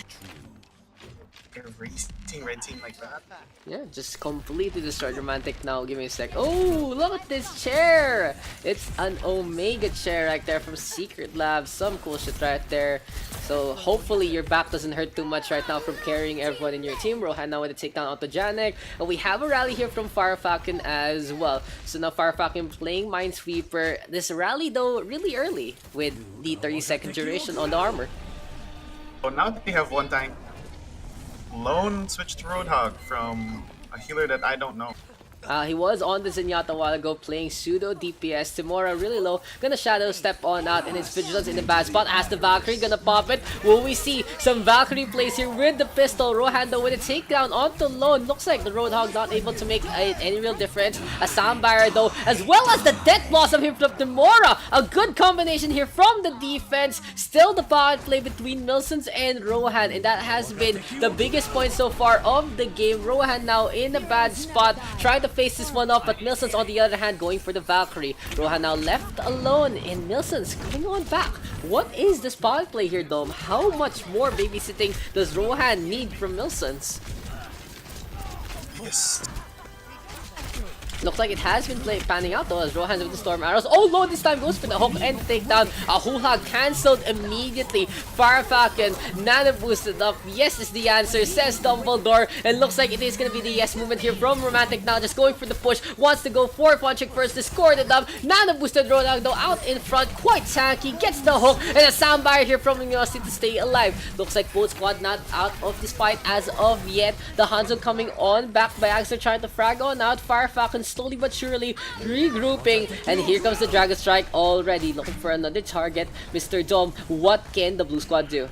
Everything red team like that. Yeah, just completely destroyed Romantic now. Give me a sec. Oh, look at this chair! It's an Omega chair right there from Secret Lab. Some cool shit right there. So hopefully your back doesn't hurt too much right now from carrying everyone in your team. Rohan now with a takedown onto Janek. And we have a rally here from Fire Falcon as well. So now Fire Falcon playing Minesweeper. This rally though really early with the 30-second duration on the armor. So now they have one tank. Lone switch to Roadhog from a healer that I don't know. He was on the Zenyatta a while ago playing pseudo DPS. Timora really low. Gonna shadow step on out in his vigilance in the bad spot. As the Valkyrie gonna pop it. Will we see some Valkyrie plays here with the pistol? Rohan though with a takedown onto Lone. Looks like the Roadhog not able to make any real difference. A Soundbarrier though, as well as the Death Blossom here from Timora. A good combination here from the defense. Still the power play between Milsons and Rohan. And that has been the biggest point so far of the game. Rohan now in a bad spot. Trying to face this one off, but Milsons on the other hand going for the Valkyrie. Rohan now left alone, and Milsons coming on back. What is the spot play here, Dom? How much more babysitting does Rohan need from Milsons? Yes. Looks like it has been panning out though as Rohan with the Storm Arrows. Oh, Lone this time goes for the hook and takedown. A Huha cancelled immediately. Fire Falcon, nano boosted up. Yes is the answer, says Dumbledore. And looks like it is going to be the yes movement here from Romantic now. Just going for the push. Wants to go for Funchik first to score the dub. Nano boosted Roadhog though out in front. Quite tanky. Gets the hook. And a sound barrier here from Ignosti to stay alive. Looks like both squad not out of this fight as of yet. The Hanzo coming on back by Axel trying to frag on out. Fire Falcon slowly but surely regrouping, and here comes the Dragon Strike already looking for another target. Mr. Dom, what can the blue squad do?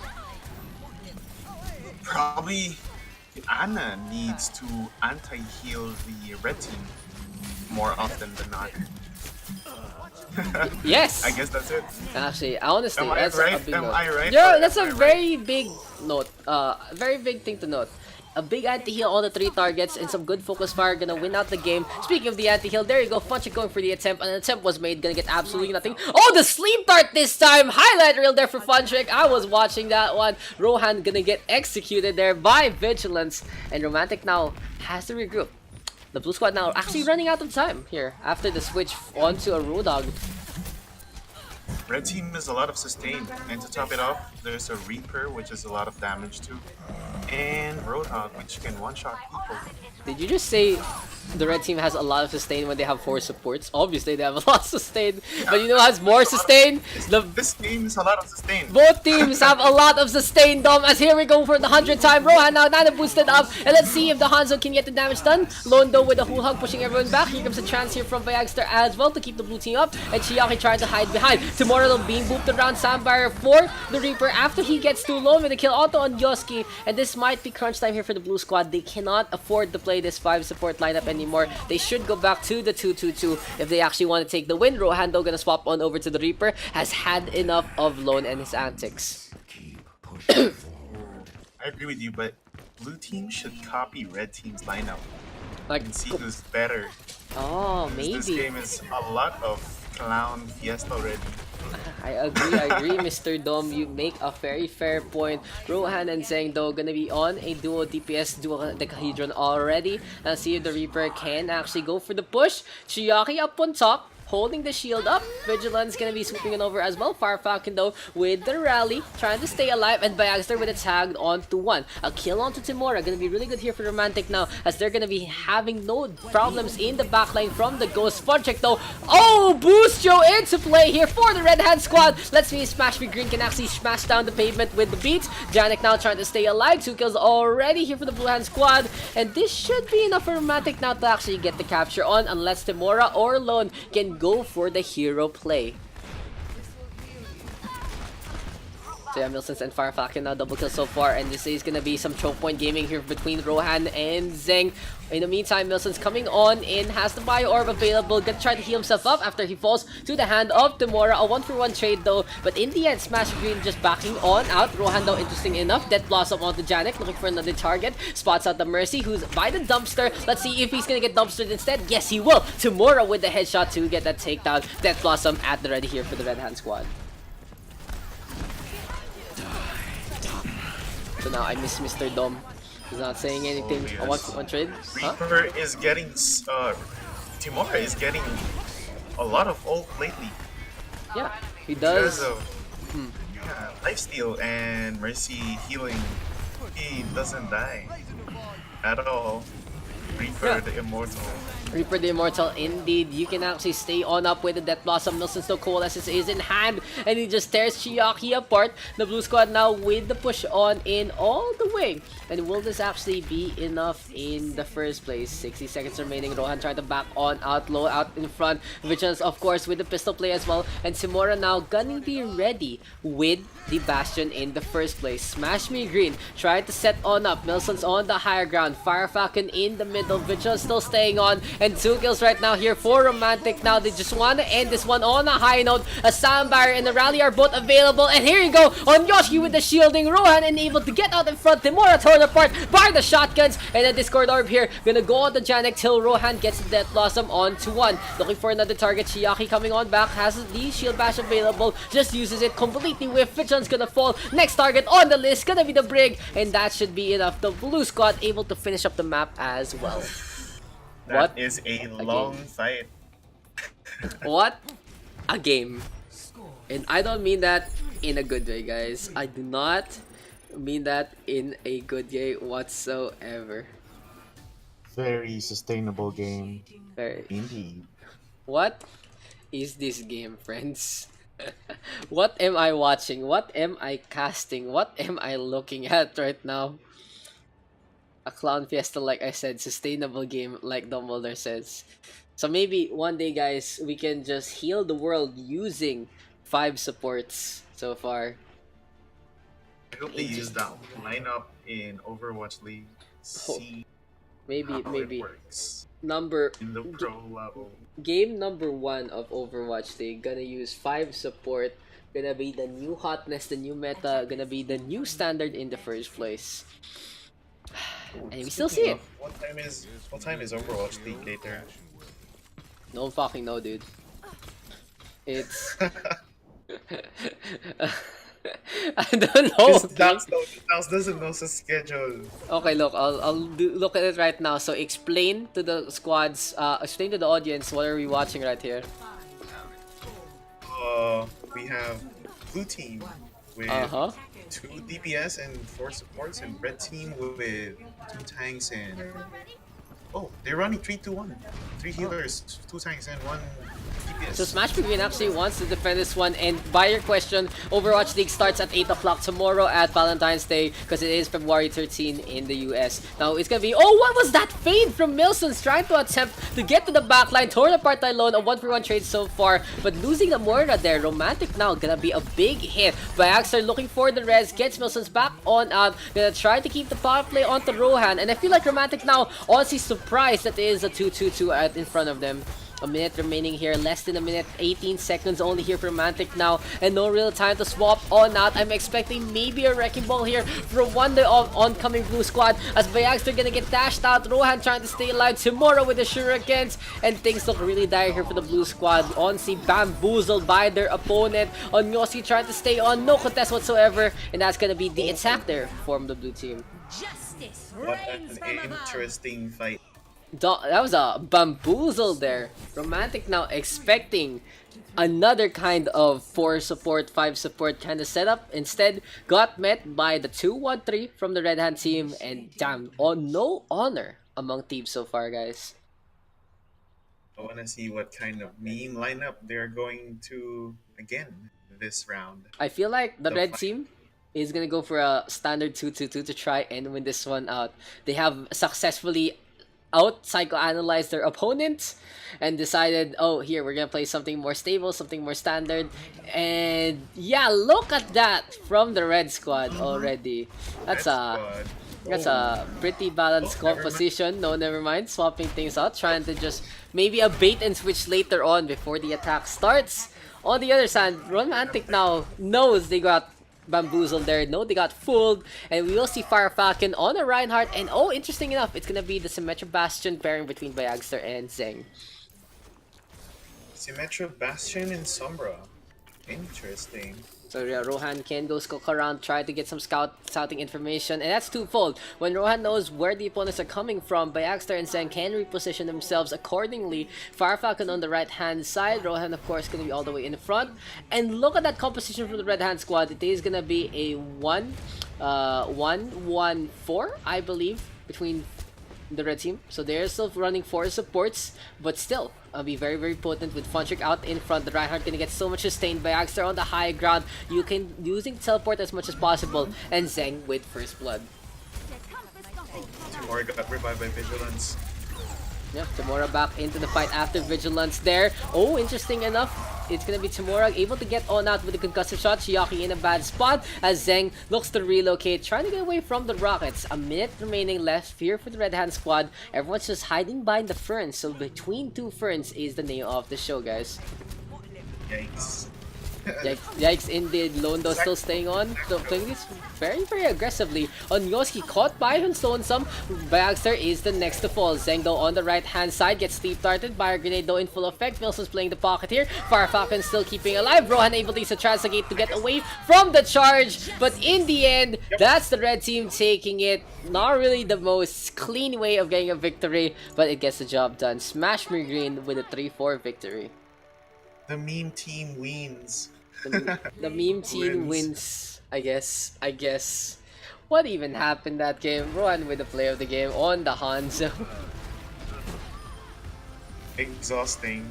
Probably Anna needs to anti-heal the red team more often than not. Yes! I guess that's it. Actually, honestly, Am I that's right? a big Am note. I right? Yeah, Or that's am a I very big note. Very big thing to note. A big anti-heal on the 3 targets and some good focus fire gonna win out the game. Speaking of the anti-heal, there you go. Funchik going for the attempt. An attempt was made, gonna get absolutely nothing. Oh, the sleep dart this time! Highlight reel there for Funchik. I was watching that one. Rohan gonna get executed there by Vigilance. And Romantic now has to regroup. The blue squad now actually running out of time here after the switch onto a Roadhog. Red team is a lot of sustain, and to top it off, there's a Reaper, which is a lot of damage too, and Roadhog, which can one-shot people. Did you just say the red team has a lot of sustain when they have 4 supports? Obviously, they have a lot of sustain, but you know who has more sustain? This game is a lot of sustain. Both teams have a lot of sustain, Dom, as here we go for the 100th time. Rohan now nano boosted up, and let's see if the Hanzo can get the damage done. Lone though with a Hull Hug pushing everyone back. Here comes a chance here from Viagster as well to keep the blue team up, and Chiaki trying to hide behind. Tomorrow being booped around Sound Barrier for the Reaper after he gets too low with a kill auto on Yoski, and this might be crunch time here for the blue squad. They cannot afford to play this 5 support lineup anymore. They should go back to the 2-2-2 if they actually want to take the win. Rohan though gonna swap on over to the Reaper, has had enough of Lone and his antics. I agree with you, but blue team should copy red team's lineup Like, and see who's better. oh, This maybe. game is a lot of clown fiesta already. I agree, Mr. Dom. You make a very fair point. Rohan and Zeng though gonna be on a duo DPS, duo Decahedron already. Let's see if the Reaper can actually go for the push. Chiaki up on top. holding the shield up. Vigilance gonna be swooping it over as well. Fire Falcon though with the rally, trying to stay alive, and Byagster with a tag onto one. A kill onto Timora, gonna be really good here for Romantic now, as they're gonna be having no problems in the backline from the Ghost. Fun check though. Oh, Boostro into play here for the Red Hand squad. Let's see if Smash Me Green can actually smash down the pavement with the beats. Janek now trying to stay alive. 2 kills already here for the Blue Hand squad, and this should be enough for Romantic now to actually get the capture on, unless Timora or Lone can go for the hero play. So yeah, Milsons and Fire Falcon now double kill so far, and this is gonna be some choke point gaming here between Rohan and Zeng. In the meantime, Milson's coming on in, has the Bio Orb available, gonna try to heal himself up after he falls to the hand of Timora. A 1-for-1 trade though, but in the end, Smash Green just backing on out. Rohan though, interesting enough, Death Blossom onto Janek, looking for another target. Spots out the Mercy, who's by the dumpster. Let's see if he's gonna get dumpstered instead. Yes, he will. Timora with the headshot to get that takedown. Death Blossom at the ready here for the Red Hand squad. So now I miss Mr. Dom. He's not saying anything. Oh, yes. One trade? Huh? Reaper is getting Timora is getting a lot of ult lately. Yeah, he does. Because of lifesteal and Mercy healing. He doesn't die at all. Reaper the Immortal. Reaper the Immortal, indeed. You can actually stay on up with the Death Blossom. Milson still coalesces is in hand, and he just tears Chiaki apart. The blue squad now with the push on in all the way. And will this actually be enough in the first place? 60 seconds remaining. Rohan trying to back on out low, out in front. Vigilance, of course, with the pistol play as well. And Timora now gonna be ready with the Bastion in the first place. Smash Me Green trying to set on up. Milson's on the higher ground. Fire Falcon in the middle. Vigilance still staying on. And 2 kills right now here for Romantic. Now they just want to end this one on a high note. A Sound Barrier and the Rally are both available. And here you go on Yoshi with the shielding. Rohan unable to get out in front. Timora torn apart by the shotguns. And a Discord Orb here. Gonna go on the Janek till Rohan gets the Death Blossom onto one. Looking for another target. Chiaki coming on back. Has the Shield Bash available. Just uses it completely with Vigilance gonna fall. Next target on the list gonna be the Brig. And that should be enough. The blue squad able to finish up the map as well. That What is a long fight. What a game. And I don't mean that in a good way, guys. I do not mean that in a good way whatsoever. Very sustainable game. Very. Indeed. What is this game, friends? What am I watching? What am I casting? What am I looking at right now? A clown fiesta, like I said, sustainable game, like Dumbledore says. So maybe one day, guys, we can just heal the world using 5 supports so far. I hope they use that lineup in Overwatch League. See Maybe, how maybe. it works Number in the pro level. game number 1 of Overwatch League, gonna use 5 support. Gonna be the new hotness, the new meta, gonna be the new standard in the first place. And we still see it. What time is Overwatch League later? No fucking no, dude. It's I don't know. Daks doesn't know the schedule. Okay, look, look at it right now. So explain to the squads, explain to the audience what are we watching right here. We have blue team with 2 DPS and 4 supports, and red team with 2 tanks and they're running 3-2-1. 3 healers, 2 tanks, and 1 DPS. So Smash Green actually wants to defend this one, and by your question, Overwatch League starts at 8 o'clock tomorrow at Valentine's Day, because it is February 13 in the US. Now it's gonna be, what was that fade from Milsons trying to attempt to get to the backline, torn apart alone, a 1-for-1 trade so far, but losing the Moira there. Romantic now gonna be a big hit. Baxter looking for the res, gets Milsons back on out, gonna try to keep the power play onto Rohan, and I feel like Romantic now honestly surprised that there is a 2-2-2 out in front of them. A minute remaining here, less than a minute, 18 seconds only here for Romantic now, and no real time to swap on out. I'm expecting maybe a wrecking ball here for one day of oncoming blue squad, as Bayagster gonna get dashed out. Rohan trying to stay alive tomorrow with the shurikens, and things look really dire here for the blue squad. Onsi bamboozled by their opponent. Onyosi trying to stay on, no contest whatsoever, and that's gonna be the attack there from the blue team. Justice What reigns an from above. interesting fight. That was a bamboozle there. Romantic now expecting another kind of 4 support, 5 support kind of setup. Instead, got met by the 2-1-3 from the Red Hand team. And damn, no honor among teams so far, guys. I want to see what kind of meme lineup they're going to again this round. I feel like the The red fi- team is gonna go for a standard 2-2-2 to try and win this one out. They have successfully out psychoanalyzed their opponent and decided, oh, here we're gonna play something more stable, something more standard. And yeah, look at that from the red squad already. That's Red a squad. that's a pretty balanced Oh, never mind. composition. No, never mind. Swapping things out, trying to just maybe a bait and switch later on before the attack starts. On the other side, Romantic now knows they got bamboozled there. No, they got fooled. And we will see Fire Falcon on a Reinhardt. And oh, interesting enough, it's gonna be the Symmetra Bastion pairing between Bayagster and Zeng. Symmetra Bastion and Sombra. Interesting. So yeah, Rohan can go skulk around, try to get some scouting information, and that's twofold. When Rohan knows where the opponents are coming from, Bayagster and Zeng can reposition themselves accordingly. Fire Falcon on the right hand side, Rohan of course gonna be all the way in the front. And look at that composition from the red hand squad. It is gonna be a 1-1-4, I believe, between the red team. So they're still running 4 supports, but still be very, very potent with Funtrick out in front. The Reinhardt gonna get so much sustained. By Agster on the high ground, you can using teleport as much as possible, and Zeng with first blood. Or got revived by Vigilance. Yeah, Tamora back into the fight after Vigilance there. Oh, interesting enough, it's gonna be Tamora able to get on out with the concussive shot. Chiaki in a bad spot as Zeng looks to relocate, trying to get away from the Rockets. A minute remaining left here for the Red Hand squad. Everyone's just hiding behind the ferns, so between two ferns is the name of the show, guys. Yikes. Yikes indeed. Londo still staying on. So playing this very, very aggressively. Onyoski caught by Hunstone some. Bagster is the next to fall. Zengdo on the right hand side gets sleep darted by a grenade though in full effect. Wilson's playing the pocket here. Fire Falcon still keeping alive. Rohan able to use a Transagate to get away from the charge. But in the end, that's the red team taking it. Not really the most clean way of getting a victory, but it gets the job done. Smash Me Green with a 3-4 victory. The meme team wins. The meme team wins. I guess. What even happened that game? Rohan with the play of the game on the Hanzo. Exhausting.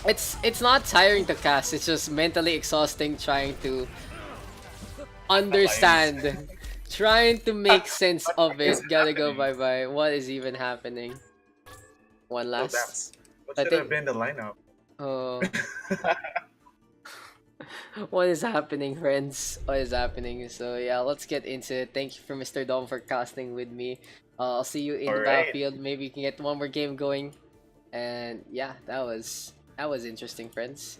It's not tiring to cast. It's just mentally exhausting trying to understand, trying to make sense of it. Gotta go bye bye. What is even happening? One Oh, last. that's what I should think- have been the lineup. Oh. What is happening, friends? What is happening? So yeah, let's get into it. Thank you for Mr. Dom for casting with me. I'll see you in the Alright. battlefield. Maybe we can get one more game going. And yeah, that was interesting, friends.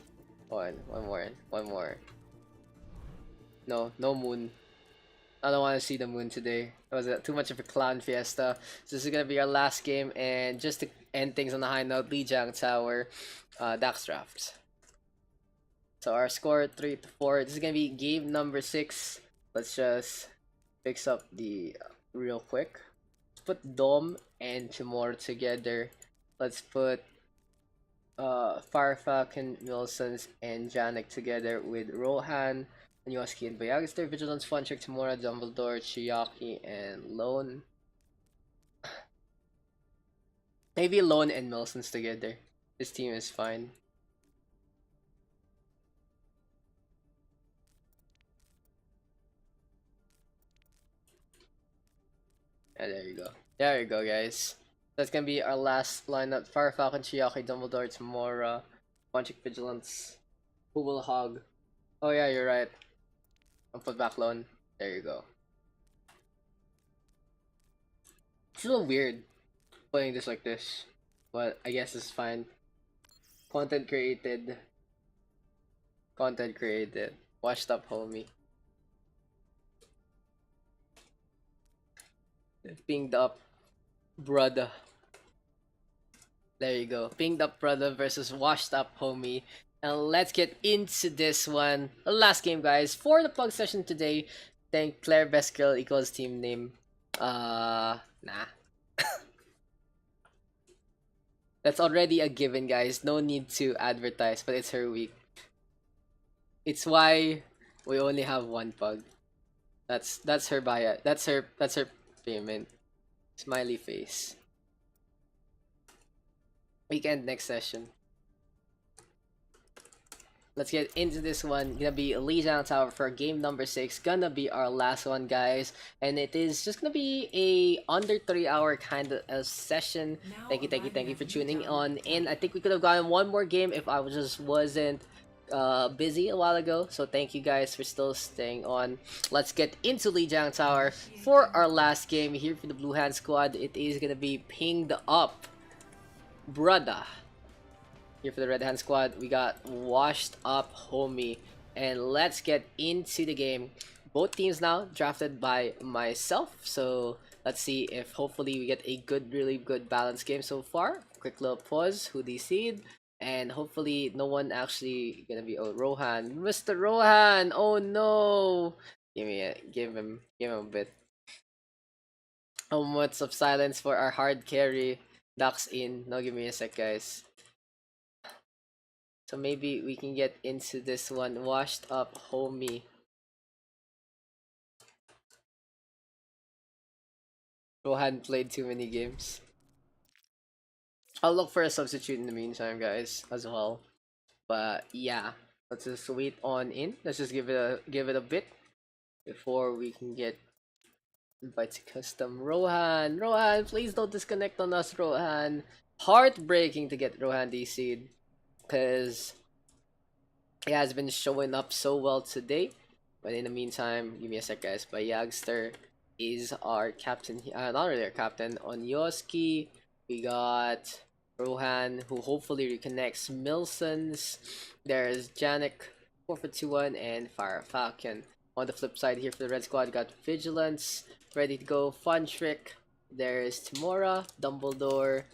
One more. No moon. I don't want to see the moon today. It was too much of a clown fiesta. So this is gonna be our last game, and just to end things on a high note, Lijiang Tower, Daks draft. So our score 3-4. This is gonna be game number 6. Let's just fix up the real quick. Let's put Dom and Timor together. Let's put Fire Falcon, Wilsons, and Janek together with Rohan, Anyoski, and Bayagster, Vigilance, Funtrick, Timora, Dumbledore, Chiaki, and Lone. Maybe Lone and Wilsons together. This team is fine. Yeah, there you go, guys. That's gonna be our last lineup. Fire Falcon, Chiaki, Dumbledore, Tamora, Funtrick, Vigilance. Who will hog? Oh yeah, you're right. I'll put back Lone. There you go. It's a little weird playing this like this, but I guess it's fine. Content created. Washed up, homie. Pinged up, brother. There you go. Pinged up, brother versus washed up, homie. And let's get into this one. The last game, guys, for the plug session today. Thank Claire Best Girl equals team name. Nah. That's already a given, guys. No need to advertise, but it's her week. It's why we only have one pug. That's her buy. That's her payment. Smiley face. Weekend next session. Let's get into this one. Gonna be Lijiang Tower for game number 6. Gonna be our last one, guys. And it is just gonna be a under 3-hour kind of session. Thank you for tuning on in. I think we could have gotten one more game if I just wasn't busy a while ago. So thank you guys for still staying on. Let's get into Lijiang Tower for our last game here for the Blue Hand Squad. It is gonna be pinged up, brother. Here for the Red Hand Squad, we got Washed Up Homie. And let's get into the game. Both teams now drafted by myself. So let's see if hopefully we get a good, really good balanced game so far. Quick little pause, who they seed. And hopefully no one actually gonna be, oh, Rohan. Mr. Rohan! Oh no! Give him a bit. Moments of silence for our hard carry. Daks in. No, give me a sec, guys. So maybe we can get into this one. Washed Up Homie. Rohan played too many games. I'll look for a substitute in the meantime, guys, as well. But yeah, let's just wait on in. Let's just give it a bit before we can get invite to custom. Rohan, please don't disconnect on us, Rohan. Heartbreaking to get Rohan DC'd. Because he has been showing up so well today. But in the meantime, give me a sec, guys. But Yagster is our captain. Not really our captain. On Yoski, we got Rohan, who hopefully reconnects Milsons. There's Janik, 4 for 2-1, and Fire Falcon. On the flip side here for the Red Squad, got Vigilance, ready to go. Fun Trick. There's Timora, Dumbledore.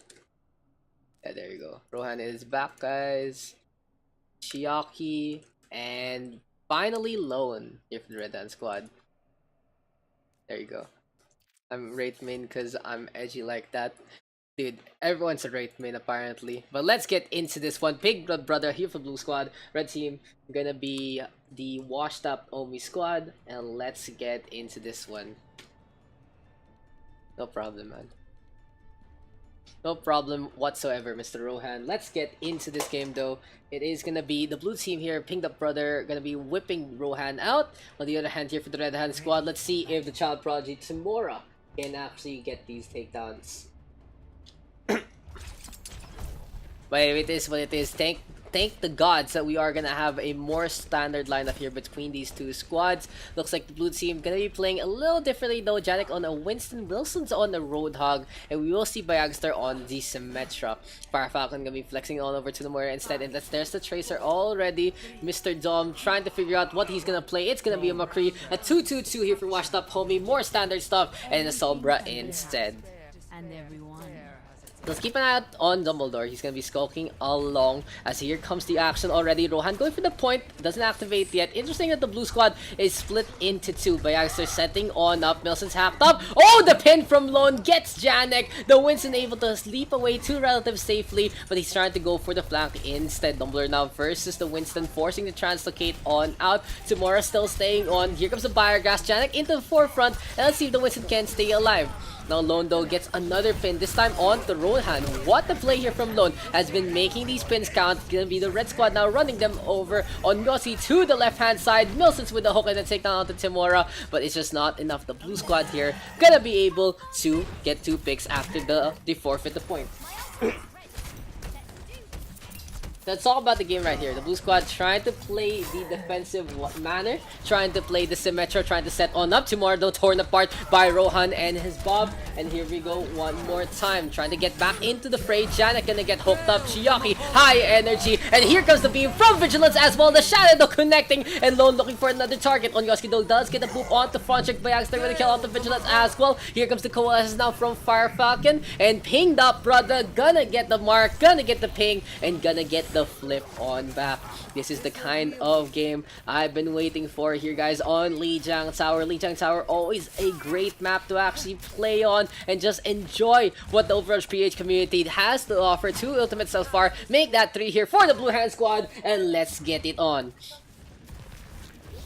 Yeah, there you go. Rohan is back, guys. Chiaki, and finally Lone here for the Red Hand Squad. There you go. I'm Wraith main because I'm edgy like that. Dude, everyone's a Wraith main apparently. But let's get into this one. Big Blood Brother here for Blue Squad. Red team gonna be the Washed Up Omi Squad. And let's get into this one. No problem, man. No problem whatsoever, Mr. Rohan. Let's get into this game, though. It is gonna be the blue team here, Pinged Up Brother, gonna be whipping Rohan out. On the other hand, here for the Red Hand Squad, let's see if the Child Prodigy Timora can actually get these takedowns. But it is what it is. Thank the gods that we are gonna have a more standard lineup here between these two squads. Looks like the blue team gonna be playing a little differently though. Janik on a Winston, Wilson's on the Roadhog, and we will see Bayagster on the Symmetra. Fire Falcon gonna be flexing all over to the Moira instead, and there's the Tracer already. Mr. Dom trying to figure out what he's gonna play. It's gonna be a McCree, a 2-2-2 here for Washed Up Homie, more standard stuff, and a Sombra instead. And everyone. Let's keep an eye out on Dumbledore. He's gonna be skulking along as here comes the action already. Rohan going for the point, doesn't activate yet. Interesting that the blue squad is split into two. Bayagster setting on up, Milson's hacked up. Oh, the pin from Lone gets Janek. The Winston able to sleep away two relatives safely, but he's trying to go for the flank instead. Dumbledore now versus the Winston, forcing the translocate on out. Timora still staying on. Here comes the Buyer Gas. Janek into the forefront, and let's see if the Winston can stay alive. Now Lone though gets another pin, this time on the Rohan. What the play here from Lone has been making these pins count. Gonna be the red squad now running them over on Yossi to the left hand side. Milson's with the hook and then take down to Timora, but it's just not enough. The blue squad here gonna be able to get 2 picks after they forfeit the point. That's all about the game right here. The blue squad trying to play the defensive manner, trying to play the Symmetra, trying to set on up. Tomorrow torn apart by Rohan and his Bob. And here we go one more time, trying to get back into the fray. Janek gonna get hooked up. Chiaki, high energy. And here comes the beam from Vigilance as well. The Shadow connecting, and Lone looking for another target. On Yoski though does get a boop onto front check. Bayagster gonna kill out the Vigilance as well. Here comes the coalescence now from Fire Falcon. And Pinged Up Brother gonna get the mark, gonna get the ping, and gonna get the the flip on back. This is the kind of game I've been waiting for here, guys, on Lijiang Tower. Lijiang Tower, always a great map to actually play on and just enjoy what the OverRush PH community has to offer. 2 ultimates so far. Make that 3 here for the Blue Hand Squad, and let's get it on.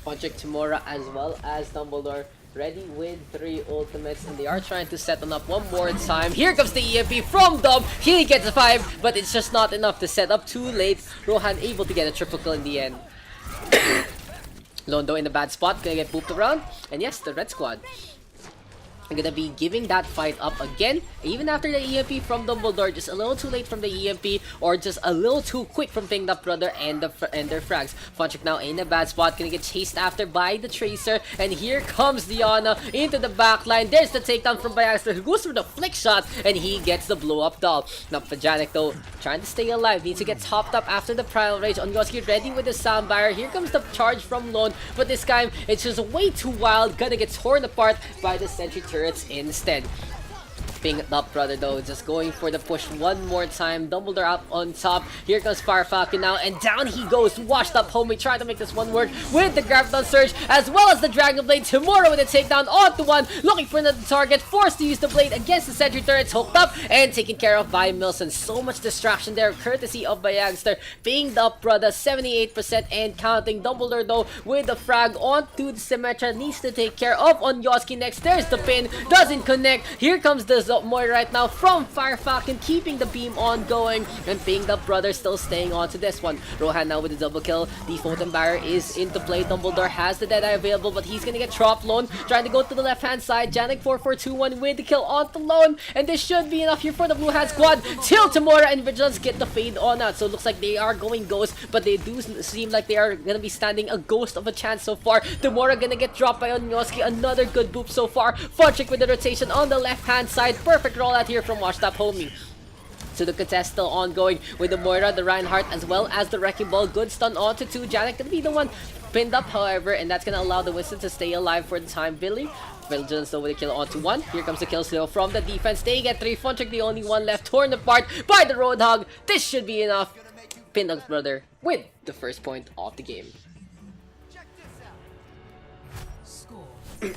Project Timora as well as Dumbledore ready with 3 ultimates, and they are trying to set them up one more time. Here comes the EMP from Dom. He gets a 5, but it's just not enough to set up. Too late. Rohan able to get a triple kill in the end. Londo in a bad spot, gonna get pooped around. And yes, the red squad are gonna be giving that fight up again, even after the EMP from Dumbledore. Just a little too late from the EMP, or just a little too quick from Pinged Up Brother and their frags. Funchik now in a bad spot, gonna get chased after by the Tracer, and here comes Diana into the backline. There's the takedown from Byagster, who goes for the flick shot, and he gets the blow up doll. Now Pajanic though, trying to stay alive, needs to get topped up after the Primal Rage. Onyoski ready with the Soundbire. Here comes the charge from Lone, but this time it's just way too wild, gonna get torn apart by the Sentry turrets instead. Pinged Up Brother though, just going for the push one more time. Dumbledore up on top. Here comes Fire Falcon now, and down he goes. Washed up homie, trying to make this one work with the Graviton Surge, as well as the Dragon Blade. Tomorrow with a takedown onto one, looking for another target, forced to use the blade against the Sentry turrets, hooked up and taken care of by Milson. So much distraction there, courtesy of Byagster. Pinged Up Brother, 78% and counting. Dumbledore though, with the frag onto the Symmetra, needs to take care of Onyoski next. There's the pin, doesn't connect. Here comes the Moy right now from Fire Falcon, keeping the beam on going, and Pinged Up Brother still staying on to this one. Rohan now with the double kill. The Photon Barrier is into play. Dumbledore has the Deadeye available, but he's gonna get dropped. Lone trying to go to the left hand side. Janik 4-4-2-1 with the kill onto Lone, and this should be enough here for the Blue Hand Squad till Timora and Vigilance get the fade on out. So it looks like they are going ghost, but they do seem like they are gonna be standing a ghost of a chance so far. Timora gonna get dropped by Onyoski. Another good boop so far. Funchik with the rotation on the left hand side. Perfect rollout here from Washed Up Homie. So the contest still ongoing with the Moira, the Reinhardt, as well as the Wrecking Ball. Good stun onto 2. Janek gonna be the one pinned up, however, and that's gonna allow the Winston to stay alive for the time. Vigilance though with a kill onto 1. Here comes the kill steal from the defense. They get 3. Funchik the only one left, torn apart by the Roadhog. This should be enough. Pinged Up Brother with the first point of the game. Score 1-0.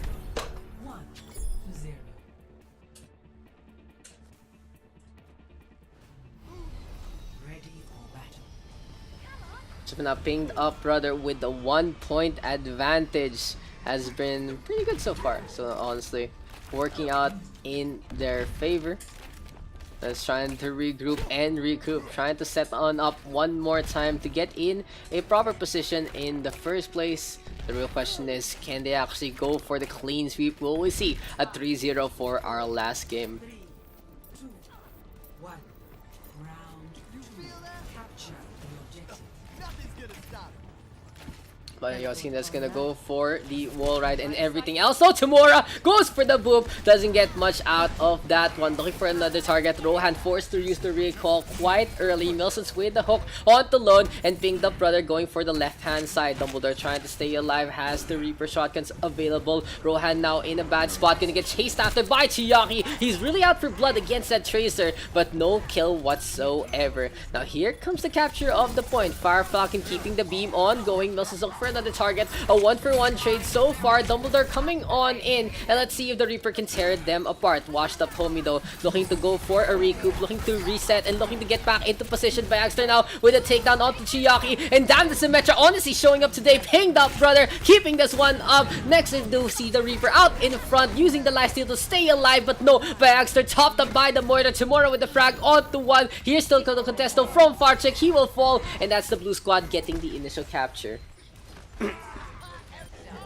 Ready for battle. So now Pinged Up Brother with the 1-point advantage has been pretty good so far. So honestly, working out in their favor. That's trying to regroup and recoup, trying to set on up one more time to get in a proper position in the first place. The real question is, can they actually go for the clean sweep? Will we see a 3-0 for our last game? 3, 2, 1. Round 2. Capture the objective. But Yoskin that's gonna go for the wall ride and everything else. So Timora goes for the boop. Doesn't get much out of that one. Looking for another target. Rohan forced to use the recall quite early. Milson's with the hook onto Lone, and Pinged Up Brother going for the left hand side. Dumbledore trying to stay alive, has the Reaper shotguns available. Rohan now in a bad spot, gonna get chased after by Chiyaki. He's really out for blood against that Tracer, but no kill whatsoever. Now here comes the capture of the point. Fire Falcon keeping the beam on going. Milson's looking for another target. A 1-for-1 trade so far. Dumbledore coming on in, and let's see if the Reaper can tear them apart. Washed Up Homie though, looking to go for a recoup, looking to reset, and looking to get back into position. Byagster now with a takedown onto Chiyaki, and damn, the Symmetra honestly showing up today. Pinged Up Brother keeping this one up. Next we do see the Reaper out in front, using the lifesteal to stay alive, but no, Byagster topped up by the Moira. Tomorrow with the frag onto 1. Here's still the contest though from Farchek. He will fall, and that's the blue squad getting the initial capture.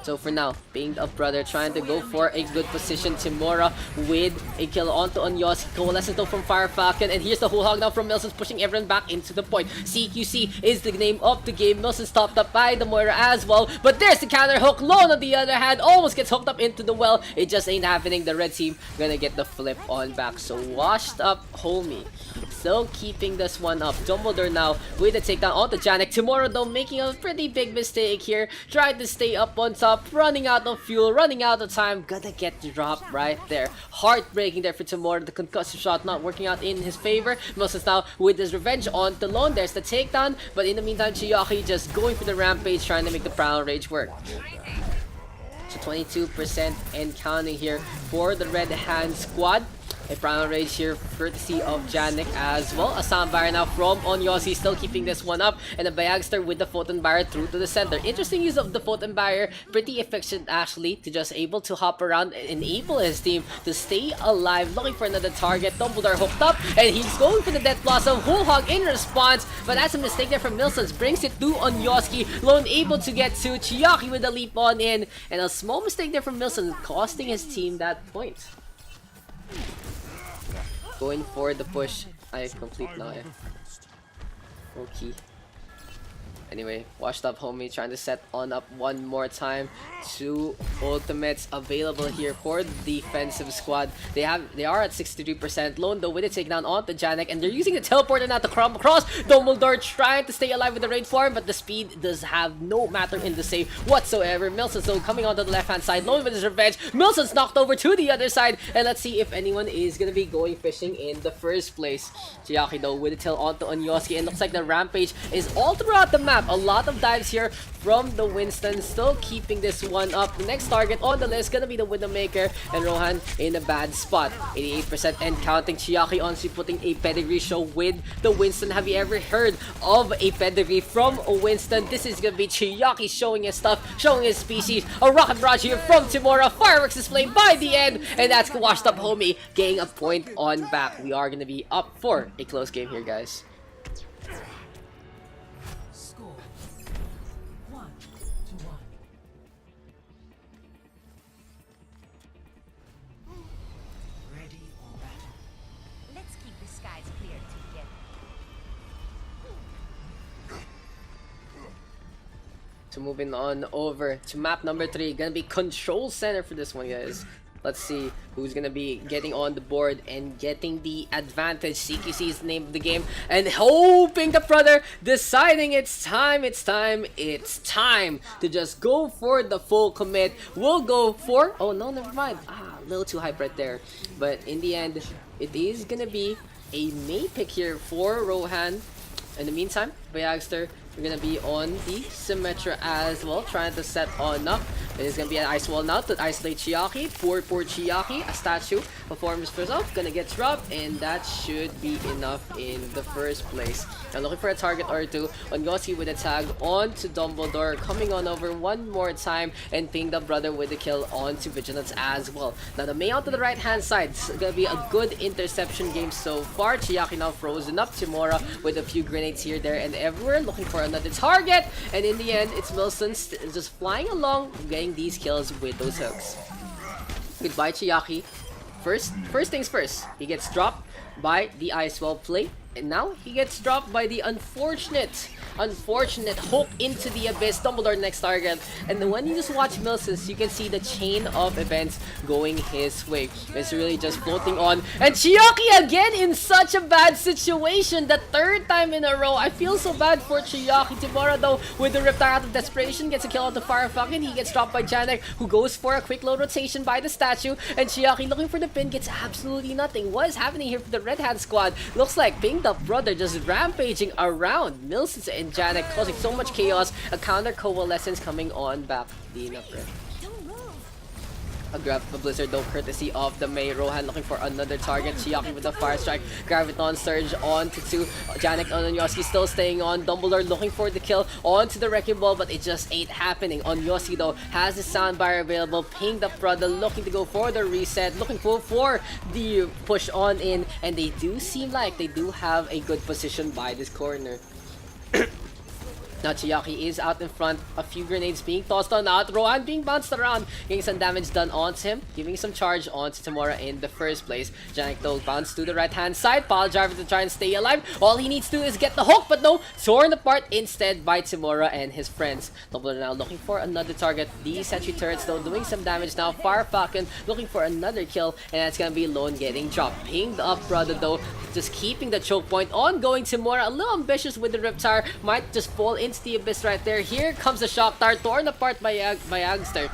So for now, Pinged Up Brother trying to go for a good position. Timora with a kill onto Onyoski. Coalescent though from Fire Falcon, and here's the whole hog now from Milson's, pushing everyone back into the point. CQC is the name of the game. Milson's topped up by the Moira as well, but there's the counter hook. Lone on the other hand almost gets hooked up into the well. It just ain't happening. The red team gonna get the flip on back. So Washed Up Homie still keeping this one up. Dumbledore now with a takedown onto Janek. Tomorrow though making a pretty big mistake here. Tried to stay up on top. up, running out of fuel, running out of time, gonna get dropped right there. Heartbreaking there for Tamura. The concussive shot not working out in his favor. Moses now with his revenge on Talon. There's the takedown, but in the meantime, Chiaki just going for the rampage, trying to make the Prowl Rage work. So 22% and counting here for the Red Hand squad. A Prowl Rage here courtesy of Janik as well. A Sound Barrier now from Onyosi, still keeping this one up. And a Bayagster with the Photon Barrier through to the center. Interesting use of the Photon Barrier. Pretty efficient actually to just able to hop around and enable his team to stay alive. Looking for another target. Dumbledore hooked up and he's going for the Death Blossom. Whole Hog in response. But that's a mistake there from Milsons. Brings it to Onyoski. Lone able to get to Chiaki with the leap on in. And a small mistake there from Milson, costing his team that point. Going for the push. I complete now. Okay. Anyway, washed up homie trying to set on up one more time. 2 ultimates available here for the defensive squad. They are at 63%. Lone though with a takedown onto Janik, and they're using the teleporter now to crumb across. Dumbledore trying to stay alive with the raid form, but the speed does have no matter in the save whatsoever. Milson's though coming onto the left hand side. Lone with his revenge. Milson's knocked over to the other side, and let's see if anyone is gonna be going fishing in the first place. Chiaki though with a tail onto Onyoski, and looks like the rampage is all throughout the map. A lot of dives here from the Winston, still keeping this one up. The next target on the list gonna be the Widowmaker, and Rohan in a bad spot. 88% and counting. Chiaki honestly putting a pedigree show with the Winston. Have you ever heard of a pedigree from a Winston? This is gonna be Chiaki showing his stuff, showing his species. A rocket barrage here from Timura. Fireworks display by the end, and that's washed up homie getting a point on back. We are gonna be up for a close game here, guys. Score 1-1. Ready or battle. Let's keep the skies clear together. So moving on over to map number 3, gonna be Control Center for this one, guys. Let's see who's gonna be getting on the board and getting the advantage. CQC is the name of the game, and hoping the brother deciding it's time to just go for the full commit. We'll go for, oh no, never mind. A little too hype right there. But in the end, it is gonna be a May pick here for Rohan. In the meantime, Bayagster, we're gonna be on the Symmetra as well, trying to set on up. It is gonna be an ice wall now to isolate Chiaki. Poor Chiaki, a statue performs herself, gonna get dropped, and that should be enough in the first place. I'm looking for a target or two. Onyosi with a tag onto Dumbledore, coming on over one more time, and ping the brother with the kill onto Vigilance as well. Now the May out to the right hand side. It's gonna be a good interception game so far. Chiaki now frozen up. Timura with a few grenades here, there, and everywhere, looking for another target, and in the end, it's Wilson just flying along, getting these kills with those hooks. Goodbye, Chiaki. First things first, he gets dropped by the ice wall play, and now he gets dropped by the unfortunate hook into the abyss. Dumbledore next target, and when you just watch Milsons, you can see the chain of events going his way. It's really just floating on, and Chiaki again in such a bad situation, the 3rd time in a row. I feel so bad for Chiaki. Timura though with the Riptide out of desperation gets a kill on the Fire Falcon. He gets dropped by Janek, who goes for a quick low rotation by the statue, and Chiaki looking for the pin gets absolutely nothing. What is happening here for the Red Hand squad? Looks like Pinged Up Brother just rampaging around Milsons and Janek, causing so much chaos. A counter coalescence coming on back. The upgrade. A grab a Blizzard though, courtesy of the May. Rohan looking for another target. Chiaki with the Fire Strike. Graviton Surge onto 2. Janek and Onyosi still staying on. Dumbledore looking for the kill onto the Wrecking Ball, but it just ain't happening. Onyosi though has the Sound Barrier available. Pinged Up Brother looking to go for the reset, looking for the push on in, and they do seem like they do have a good position by this corner. Now Chiaki is out in front, a few grenades being tossed on out, Rohan being bounced around, getting some damage done onto him, giving some charge onto Tamura in the first place. Janik though bounced to the right hand side, Pile Driver to try and stay alive. All he needs to do is get the hook, but no, torn apart instead by Tamura and his friends. Dumbledore now looking for another target. The sentry turrets though doing some damage now. Fire Falcon looking for another kill, and that's gonna be Lone getting dropped. Pinged Up Brother though, just keeping the choke point on going. Tamura a little ambitious with the Riptire, might just fall in into the abyss right there. Here comes the shock tower, torn apart by Youngster.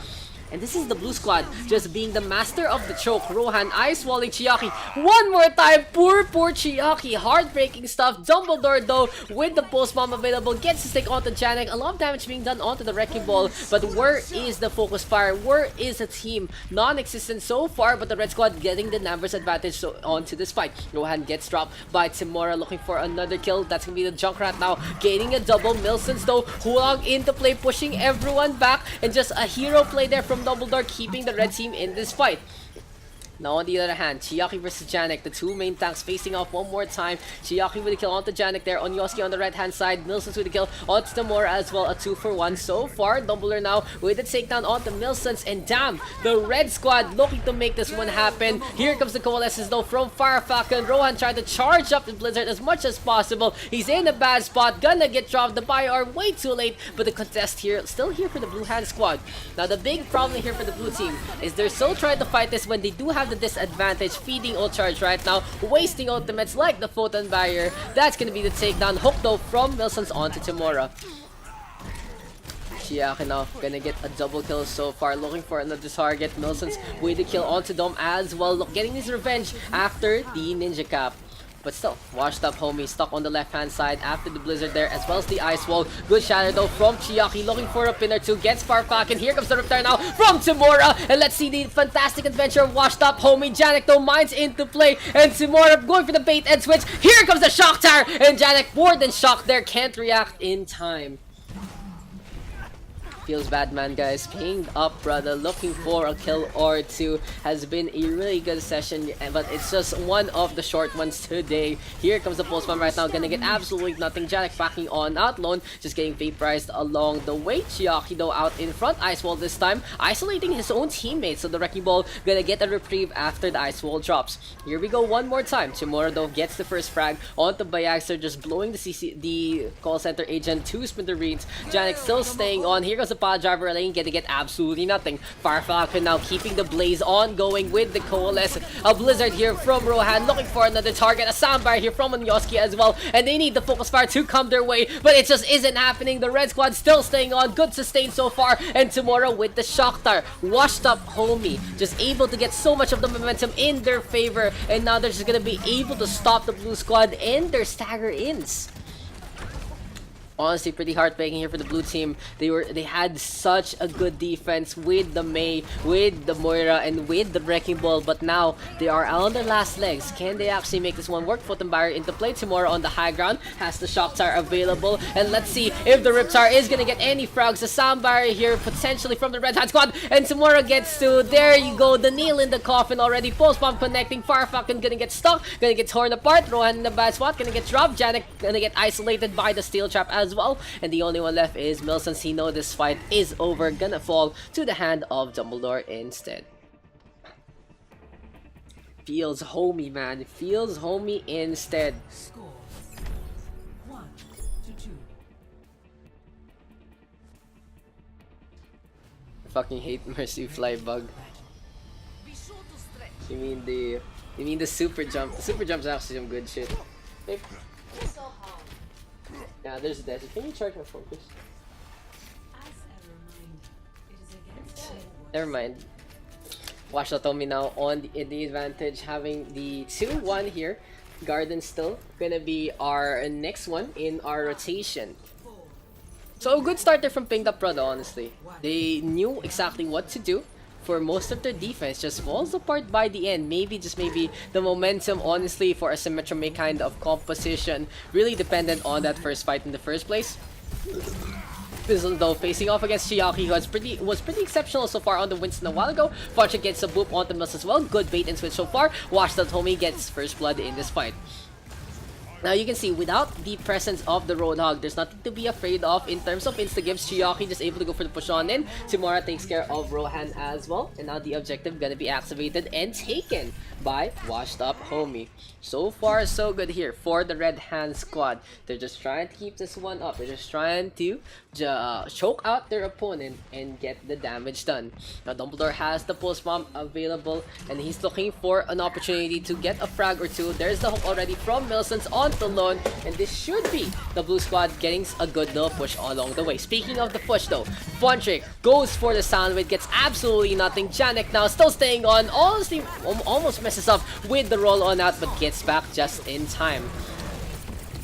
And this is the blue squad just being the master of the choke. Rohan, ice walling Chiaki. One more time. Poor Chiaki. Heartbreaking stuff. Dumbledore, though, with the post bomb available, gets to stick onto Janek. A lot of damage being done onto the Wrecking Ball. But where is the focus fire? Where is the team? Non-existent so far, but the red squad getting the numbers advantage onto this fight. Rohan gets dropped by Timora, looking for another kill. That's going to be the Junkrat now, gaining a double. Milsons, though, Hulog into play, pushing everyone back. And just a hero play there from Dumbledore, keeping the red team in this fight. Now on the other hand, Chiaki versus Janek, the two main tanks facing off one more time. Chiaki with a kill onto Janek there, on Yoski on the right hand side, Milsons with a kill onto Tamora as well, a 2-for-1 so far. Dumbledore now with a takedown onto Milsons, and damn, the red squad looking to make this one happen. Here comes the coalescence though from Fire Falcon. Rohan trying to charge up the Blizzard as much as possible. He's in a bad spot, gonna get dropped. The Bio way too late, but the contest here, still here for the blue hand squad. Now the big problem here for the blue team is they're still trying to fight this when they do have the disadvantage, feeding ult charge right now, wasting ultimates like the Photon Barrier. That's gonna be the takedown. Hook though from Milsons onto Timora. Chiaki now gonna get a double kill so far, looking for another target. Milsons with the kill onto Dom as well, getting his revenge after the Ninja Cap. But still, washed up homie, stuck on the left-hand side after the Blizzard there, as well as the Ice Wall. Good shatter though from Chiaki, looking for a pinner too, gets Far Falcon. Here comes the Riptide now from Timora, and let's see the fantastic adventure of washed up homie. Janek though, mines into play, and Timora going for the bait and switch. Here comes the shock tower, and Janek more than shocked there, can't react in time. Feels bad, man, guys. Pinged up, brother, looking for a kill or two. Has been a really good session, but it's just one of the short ones today. Here comes the postman right now, gonna get absolutely nothing. Janek backing on out lone, just getting vaporized along the way. Chiaki though out in front, Ice Wall this time, isolating his own teammates. So the Wrecking Ball gonna get a reprieve after the Ice Wall drops. Here we go one more time. Timora though gets the first frag onto Bayagster, just blowing the call center agent to smithereens. Janek still staying on. Here goes the Pod Driver lane, gonna get absolutely nothing. Fire Falcon now keeping the blaze ongoing with the Coalesce. A Blizzard here from Rohan, looking for another target. A Soundbar here from Onyoski as well, and they need the focus fire to come their way, but it just isn't happening. The red squad still staying on, good sustain so far, and Tomorrow with the shock tower. Washed up homie, just able to get so much of the momentum in their favor, and now they're just gonna be able to stop the blue squad in their stagger ins. Honestly, pretty heartbreaking here for the blue team. They had such a good defense with the Mei, with the Moira, and with the Wrecking Ball, but now they are on their last legs. Can they actually make this one work? Photon Barrier into play. Tomorrow on the high ground has the shock tower available, and let's see if the Rip Tower is gonna get any frags. The Sound Barrier here potentially from the Red Hat squad, and Tomorrow gets to, there you go, the nail in the coffin already. Post bomb connecting. Fire Falcon gonna get stuck, gonna get torn apart. Rohan in the bad spot, gonna get dropped. Janek gonna get isolated by the steel trap as well, and the only one left is Milsons. He knows this fight is over, gonna fall to the hand of Dumbledore instead. Feels homey, man. Feels homey instead. Score 1-2. I fucking hate Mercy Fly bug. You mean the super jump? The super jump's actually some good shit. Hey. It's so hot. Yeah, there's that. Can you charge my phone, please? As a reminder, it is against your Never mind. Watch Otomi now on the advantage, having the 2-1 here. Garden still gonna be our next one in our rotation. So a good starter from Pinged Up Prada, honestly. They knew exactly what to do. For most of their defense, just falls apart by the end. Maybe the momentum, honestly, for a Symmetra kind of composition really dependent on that first fight in the first place. Fizzle though facing off against Chiaki, who was pretty exceptional so far on the Winston a while ago. Fortune gets a boop onto Mills as well. Good bait and switch so far. Watch that homie gets first blood in this fight. Now you can see, without the presence of the Roadhog, there's nothing to be afraid of in terms of insta-gives. Chiaki just able to go for the push on in. Timora takes care of Rohan as well. And now the objective gonna be activated and taken by Washed Up Homie. So far, so good here for the Red Hand squad. They're just trying to keep this one up. They're just trying to choke out their opponent and get the damage done. Now Dumbledore has the pulse bomb available, and he's looking for an opportunity to get a frag or two. There's the hook already from Milsons on alone, and this should be the blue squad getting a good little push all along the way. Speaking of the push though, Funtrick goes for the Soundwave, gets absolutely nothing. Janek now still staying on, honestly almost messes up with the roll on out, but gets back just in time.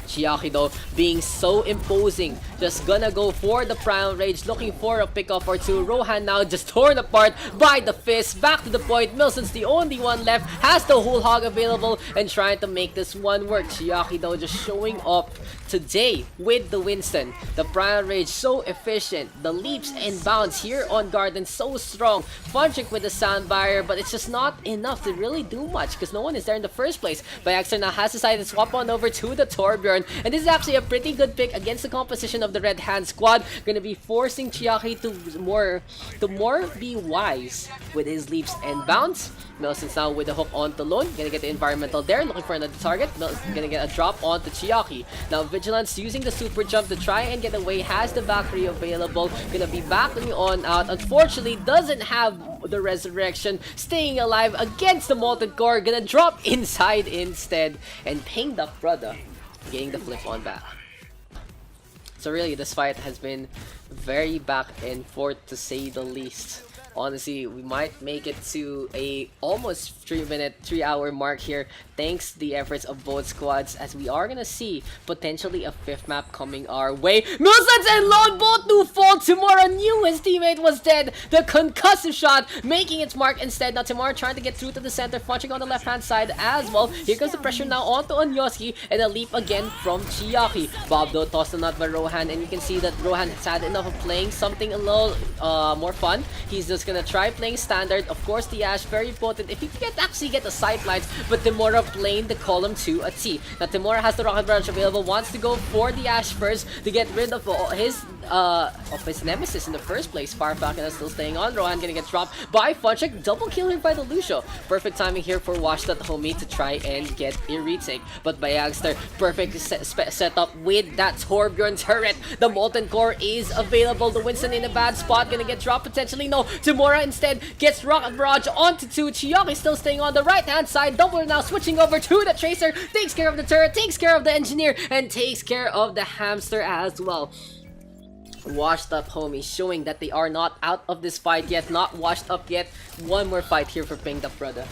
Chiaki though being so imposing, just gonna go for the Primal Rage, looking for a pickoff or two. Rohan now just torn apart by the fist. Back to the point, Milson's the only one left, has the whole hog available and trying to make this one work. Chiaki though just showing up today with the Winston. The Primal Rage so efficient, the leaps and bounds here on Garden so strong. Funtrick with the Sound Barrier, but it's just not enough to really do much because no one is there in the first place. Baxter now has decided to swap on over to the Torbjorn, and this is actually a pretty good pick against the composition of the Red Hand squad. Gonna be forcing Chiaki to more be wise with his leaps and bounds. Milson's now with the hook onto Lone, gonna get the environmental there, looking for another target. Milson's gonna get a drop onto Chiaki. Now Vigilance using the super jump to try and get away, has the Valkyrie available, gonna be backing on out. Unfortunately doesn't have the resurrection, staying alive against the Molten Core, gonna drop inside instead and ping the brother, getting the flip on back. So really this fight has been very back and forth to say the least. Honestly, we might make it to a almost 3-hour mark here, thanks to the efforts of both squads, as we are gonna see potentially a 5th map coming our way. Milsons and Lone both do fall. Tomorrow knew his teammate was dead. The concussive shot making its mark instead. Now Tomorrow trying to get through to the center, punching on the left hand side as well. Here comes the pressure now onto Onyoski, and a leap again from Chiaki. Bob though tossed the nut by Rohan, and you can see that Rohan has had enough of playing something a little more fun. He's just gonna try playing standard. Of course, the Ash very potent if he can actually get the sightlines, but Timura playing the column to a T. Now Timura has the Rocket Barrage available, wants to go for the Ash first to get rid of his nemesis in the first place. Fire Falcon is still staying on. Rohan gonna get dropped by Funtrick. Double kill here by the Lucio. Perfect timing here for Wash That Homie to try and get a retake. But by Yagster, perfect setup with that Torbjorn turret. The Molten Core is available. The Winston in a bad spot, gonna get dropped potentially. No, Timura instead gets Rocket Barrage onto 2. Chiaki still staying on the right hand side. Double now switching over to the Tracer. Takes care of the turret, takes care of the Engineer, and takes care of the Hamster as well. Washed up homie, showing that they are not out of this fight yet, not washed up yet. One more fight here for Pinged Up Brother.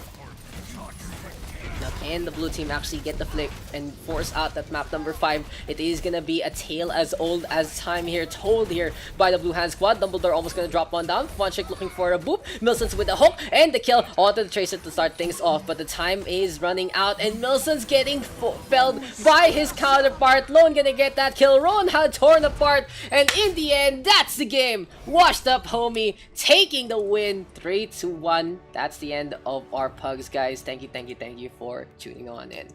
Now can the blue team actually get the flick and force out that map number 5? It is gonna be a tale as old as time here, told here by the Blue Hand squad. Dumbledore almost gonna drop one down. Funchick looking for a boop. Milson's with a hook and the kill onto the Tracer to start things off, but the time is running out and Milson's getting felled by his counterpart. Lone gonna get that kill. Ron had torn apart, and in the end, that's the game. Washed up homie taking the win, 3-1. That's the end of our pugs, guys. Thank you for tuning on in.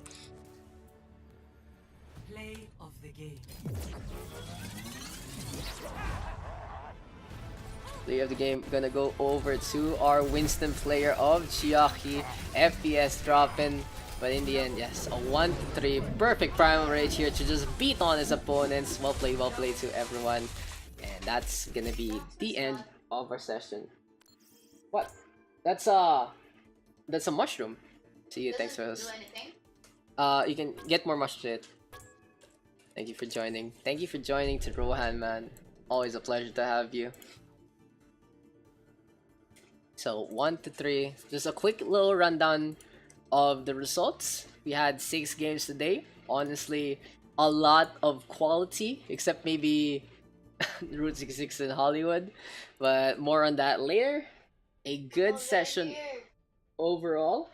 Play of the game. Play of the game, gonna go over to our Winston player of Chiaki. FPS dropping, but in the end, yes, a 1-3. Perfect Primal Rage here to just beat on his opponents. Well played to everyone. And that's gonna be the end of our session. What? That's a mushroom. See you, thanks for this. Do anything? You can get more much to it. Thank you for joining. Thank you for joining to Rohan, man. Always a pleasure to have you. So 1-3. Just a quick little rundown of the results. We had 6 games today. Honestly, a lot of quality, except maybe Route 66 in Hollywood. But more on that later. A good session overall.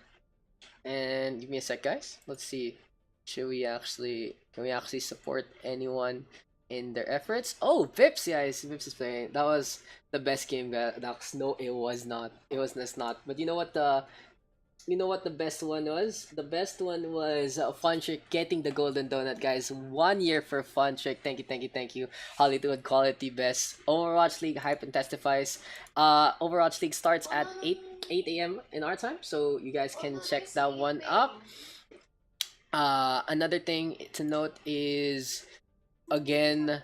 And give me a sec, guys. Let's see. Can we actually support anyone in their efforts? Oh, Vips, guys. Vips is playing. That was the best game, Daks. No, it was not. It was not. But you know what the best one was? The best one was Funtrick getting the golden donut, guys. 1 year for Funtrick. Thank you. Hollywood quality best. Overwatch League hype and testifies. Overwatch League starts at 8 a.m. in our time, so you guys can check that one up. Another thing to note is, again,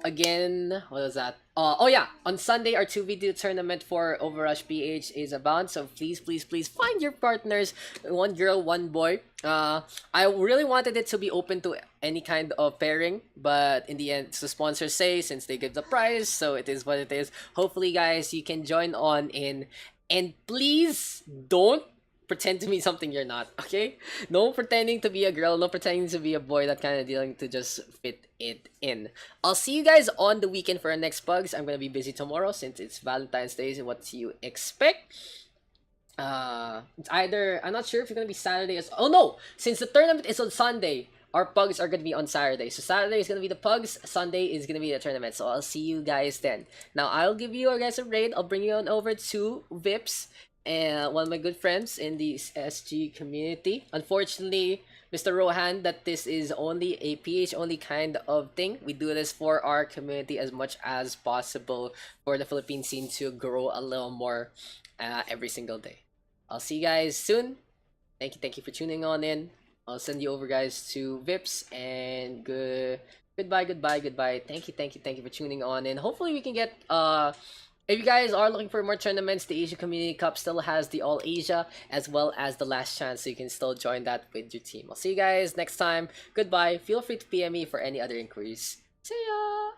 again, what was that? Oh yeah, on Sunday our 2v2 tournament for OverRush PH is about. So please, please, please find your partners. One girl, one boy. I really wanted it to be open to any kind of pairing, but in the end, it's the sponsors say since they give the prize, so it is what it is. Hopefully, guys, you can join on in, and please don't pretend to be something you're not, okay? No pretending to be a girl, no pretending to be a boy, that kind of dealing to just fit it in. I'll see you guys on the weekend for our next pugs. I'm gonna be busy tomorrow since it's Valentine's Day, so what do you expect? It's either, I'm not sure if it's gonna be Saturday as, oh no! Since the tournament is on Sunday, our pugs are gonna be on Saturday. So Saturday is gonna be the pugs, Sunday is gonna be the tournament. So I'll see you guys then. Now I'll give you guys a raid, I'll bring you on over to Vips, and one of my good friends in the SG community. Unfortunately, Mr. Rohan, that this is only a PH only kind of thing. We do this for our community as much as possible for the Philippine scene to grow a little more every single day. I'll see you guys soon. Thank you for tuning on in. I'll send you over, guys, to Vips, and goodbye. Thank you for tuning on in. Hopefully we can get if you guys are looking for more tournaments, the Asia Community Cup still has the All Asia as well as the Last Chance, so you can still join that with your team. I'll see you guys next time. Goodbye. Feel free to PM me for any other inquiries. See ya!